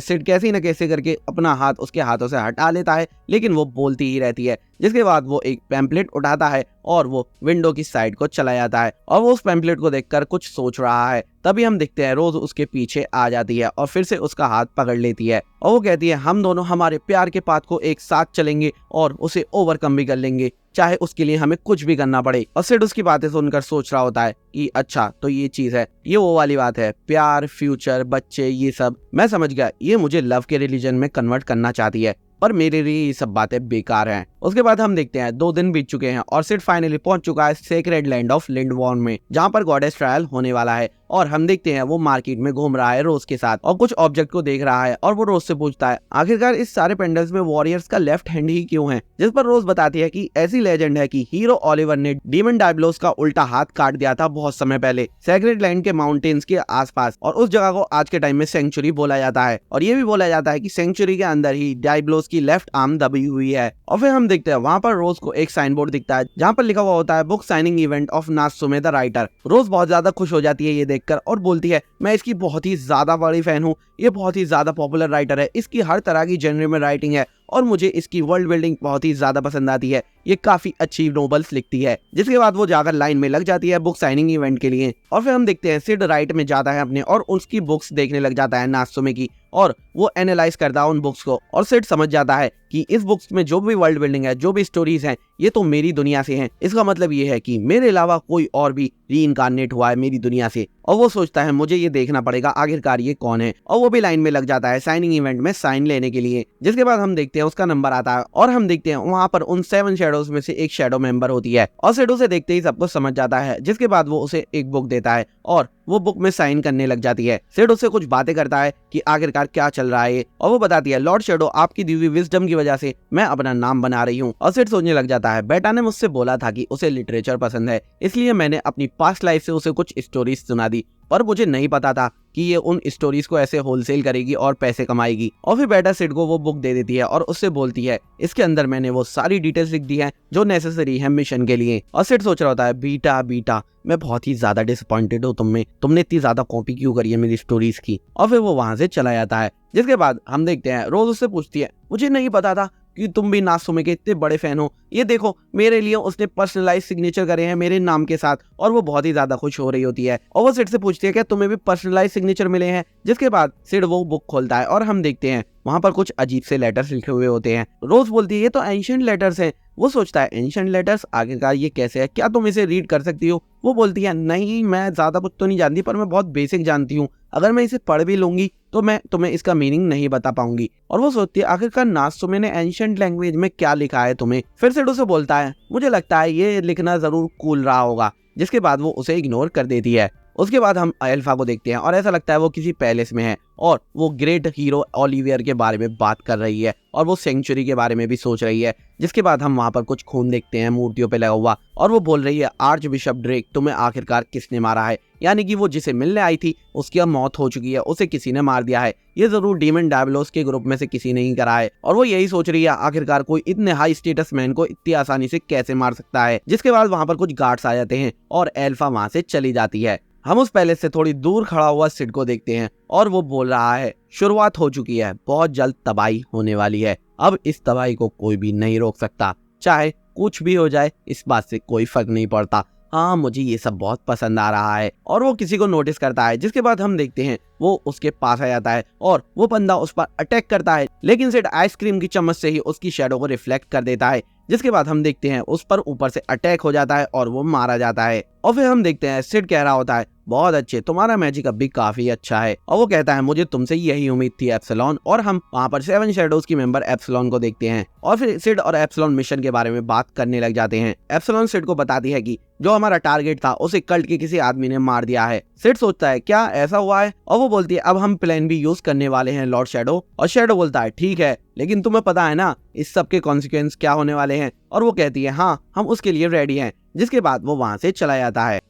सिड कैसे न कैसे करके अपना हाथ उसके हाथों से हटा लेता है, लेकिन वो बोलती ही रहती है। जिसके बाद वो एक पैम्पलेट उठाता है और वो विंडो की साइड को चला जाता है और वो उस पैम्पलेट को देखकर कुछ सोच रहा है। तभी हम देखते हैं रोज उसके पीछे आ जाती है और फिर से उसका हाथ पकड़ लेती है और वो कहती है हम दोनों हमारे प्यार के पाथ को एक साथ चलेंगे और उसे ओवरकम भी कर लेंगे, चाहे उसके लिए हमें कुछ भी करना पड़े। और सिड उसकी बातें सुनकर सोच रहा होता है कि अच्छा तो ये चीज है, ये वो वाली बात है, प्यार, फ्यूचर, बच्चे, ये सब मैं समझ गया, ये मुझे लव के रिलीजन में कन्वर्ट करना चाहती है, पर मेरे लिए ये सब बातें बेकार हैं। उसके बाद हम देखते हैं 2 दिन बीत चुके हैं और सिड फाइनली पहुंच चुका है सेक्रेड लैंड ऑफ लिंडवॉर्म में, जहां पर गॉडेस ट्रायल होने वाला है और हम देखते हैं वो मार्केट में घूम रहा है रोज के साथ और कुछ ऑब्जेक्ट को देख रहा है और वो रोज से पूछता है आखिरकार इस सारे पेंडल्स में वॉरियर्स का लेफ्ट हैंड ही क्यों है, जिस पर रोज बताती है कि ऐसी लेजेंड है कि हीरो ओलिवर ने डीमन डायब्लोस का उल्टा हाथ काट दिया था बहुत समय पहले सेक्रेट लैंड के माउंटेन्स के आसपास, और उस जगह को आज के टाइम में सेंचुरी बोला जाता है। और ये भी बोला जाता है कि सेंचुरी के अंदर ही डायब्लोस की लेफ्ट आर्म दबी हुई है। और फिर हम देखते हैं वहां पर रोज को एक साइन बोर्ड दिखता है जहाँ पर लिखा हुआ होता है book signing event of Natsume the writer. रोज बहुत ज्यादा खुश हो जाती है ये देखकर और बोलती है मैं इसकी बहुत ही ज्यादा बड़ी फैन हूँ, ये बहुत ही ज्यादा पॉपुलर राइटर है, इसकी हर तरह की जेनर में राइटिंग है और मुझे इसकी वर्ल्ड बिल्डिंग बहुत ही ज्यादा पसंद आती है, ये काफी अच्छी नोवेल्स लिखती है। जिसके बाद वो जाकर लाइन में लग जाती है बुक साइनिंग इवेंट के लिए। और फिर हम देखते हैं सिड राइट में जाता है अपने और उसकी बुक्स देखने लग जाता है नात्सुमे की, और वो एनालाइज करता है उन बुक्स को और सिड समझ जाता है कि इस बुक्स में जो भी वर्ल्ड बिल्डिंग है, जो भी स्टोरीज हैं, ये तो मेरी दुनिया से हैं। इसका मतलब ये है कि मेरे अलावा कोई और भी रीइंकार्नेट हुआ है मेरी दुनिया से। और वो सोचता है मुझे ये देखना पड़ेगा आखिरकार ये कौन है, और वो भी लाइन में लग जाता है साइनिंग इवेंट में साइन लेने के लिए। जिसके बाद हम देखते हैं उसका नंबर आता है और हम देखते हैं वहां पर उन 7 शैडोज में से एक शैडो मेंबर होती है और सिड उसे देखते ही सब कुछ समझ जाता है। जिसके बाद वो उसे एक बुक देता है और वो बुक में साइन करने लग जाती है। सिड उससे कुछ बातें करता है कि आखिरकार क्या चल रहा है और वो बताती है लॉर्ड शैडो आपकी दी हुई विजडम की वजह से मैं अपना नाम बना रही हूँ। और सिड सोचने लग जाता है बेटा ने मुझसे बोला था कि उसे लिटरेचर पसंद है, इसलिए मैंने अपनी पास्ट लाइफ से उसे कुछ स्टोरीज सुना दी, पर मुझे नहीं पता था कि ये उन स्टोरीज को ऐसे होलसेल करेगी और पैसे कमाएगी। और फिर बेटा सिड को वो बुक दे देती है और उससे बोलती है इसके अंदर मैंने वो सारी डिटेल्स लिख दी हैं जो नेसेसरी है मिशन के लिए। और सिड सोच रहा होता है बीटा मैं बहुत ही ज्यादा डिसअपॉइंटेड हूँ तुमने इतनी ज्यादा कॉपी क्यों करी है मेरी स्टोरीज की। और फिर वो वहां से चला जाता है। जिसके बाद हम देखते हैं रोज उससे पूछती है मुझे नहीं पता था कि तुम भी नात्सुमे के इतने बड़े फैन हो, ये देखो मेरे लिए उसने पर्सनलाइज सिग्नेचर करे हैं मेरे नाम के साथ। और वो बहुत ही ज्यादा खुश हो रही होती है और वो सिड से पूछती है क्या तुम्हें भी पर्सनलाइज सिग्नेचर मिले हैं। जिसके बाद सिड वो बुक खोलता है और हम देखते हैं वहां पर कुछ अजीब से लेटर्स लिखे हुए होते हैं। रोज बोलती है ये तो एंशिएंट लेटर्स हैं। वो सोचता है एंशिएंट लेटर्स आखिरकार ये कैसे है, क्या तुम इसे रीड कर सकती हो। वो बोलती है नहीं मैं ज्यादा कुछ तो नहीं जानती पर मैं बहुत बेसिक जानती हूँ, अगर मैं इसे पढ़ भी लूंगी तो मैं तुम्हें इसका मीनिंग नहीं बता पाऊंगी। और वो सोचती है आखिरकार नात्सुमे ने एंशिएंट लैंग्वेज में क्या लिखा है तुम्हें। फिर सिड उसे बोलता है मुझे लगता है ये लिखना जरूर कूल रहा होगा। जिसके बाद वो उसे इग्नोर कर देती है। उसके बाद हम एल्फा को देखते हैं और ऐसा लगता है वो किसी पैलेस में है और वो ग्रेट हीरो ओलिवियर के बारे में बात कर रही है और वो सेंचुरी के बारे में भी सोच रही है। जिसके बाद हम वहां पर कुछ खून देखते हैं मूर्तियों पे लगा हुआ और वो बोल रही है आर्च बिशप ड्रेक तुम्हें आखिरकार किसने मारा है, यानी कि वो जिसे मिलने आई थी उसकी अब मौत हो चुकी है, उसे किसी ने मार दिया है, ये जरूर डीमन डायब्लोस के ग्रुप में से किसी ने ही करा है। और वो यही सोच रही है आखिरकार कोई इतने हाई स्टेटस मैन को इतनी आसानी से कैसे मार सकता है। जिसके बाद वहां पर कुछ गार्ड्स आ जाते हैं और एल्फा वहां से चली जाती है। हम उस पैलेस से थोड़ी दूर खड़ा हुआ सिड को देखते हैं और वो बोल रहा है शुरुआत हो चुकी है, बहुत जल्द तबाही होने वाली है, अब इस तबाही को कोई भी नहीं रोक सकता, चाहे कुछ भी हो जाए इस बात से कोई फर्क नहीं पड़ता। हाँ मुझे ये सब बहुत पसंद आ रहा है। और वो किसी को नोटिस करता है। जिसके बाद हम देखते हैं वो उसके पास आ जाता है और वो बंदा उस पर अटैक करता है, लेकिन सिड आइसक्रीम की चम्मच से ही उसकी शैडो को रिफ्लेक्ट कर देता है। जिसके बाद हम देखते हैं उस पर ऊपर से अटैक हो जाता है और वो मारा जाता है। और फिर हम देखते हैं सिड कह रहा होता है बहुत अच्छे, तुम्हारा मैजिक अब भी काफी अच्छा है। और वो कहता है मुझे तुमसे यही उम्मीद थी एप्सिलॉन। और हम वहाँ पर 7 शैडोज की मेंबर एप्सिलॉन को देखते हैं और फिर सिड और एप्सिलॉन मिशन के बारे में बात करने लग जाते हैं। एप्सिलॉन सिड को बताती है कि जो हमारा टारगेट था उसे कल्ट के किसी आदमी ने मार दिया है। सिड सोचता है क्या ऐसा हुआ है, और वो बोलती है अब हम प्लान भी यूज करने वाले हैं लॉर्ड शैडो। और शैडो बोलता है ठीक है, लेकिन तुम्हें पता है ना इस सब के कॉन्सिक्वेंस क्या होने वाले हैं। और वो कहती है हाँ हम उसके लिए रेडी हैं। जिसके बाद वो वहां से चला जाता है।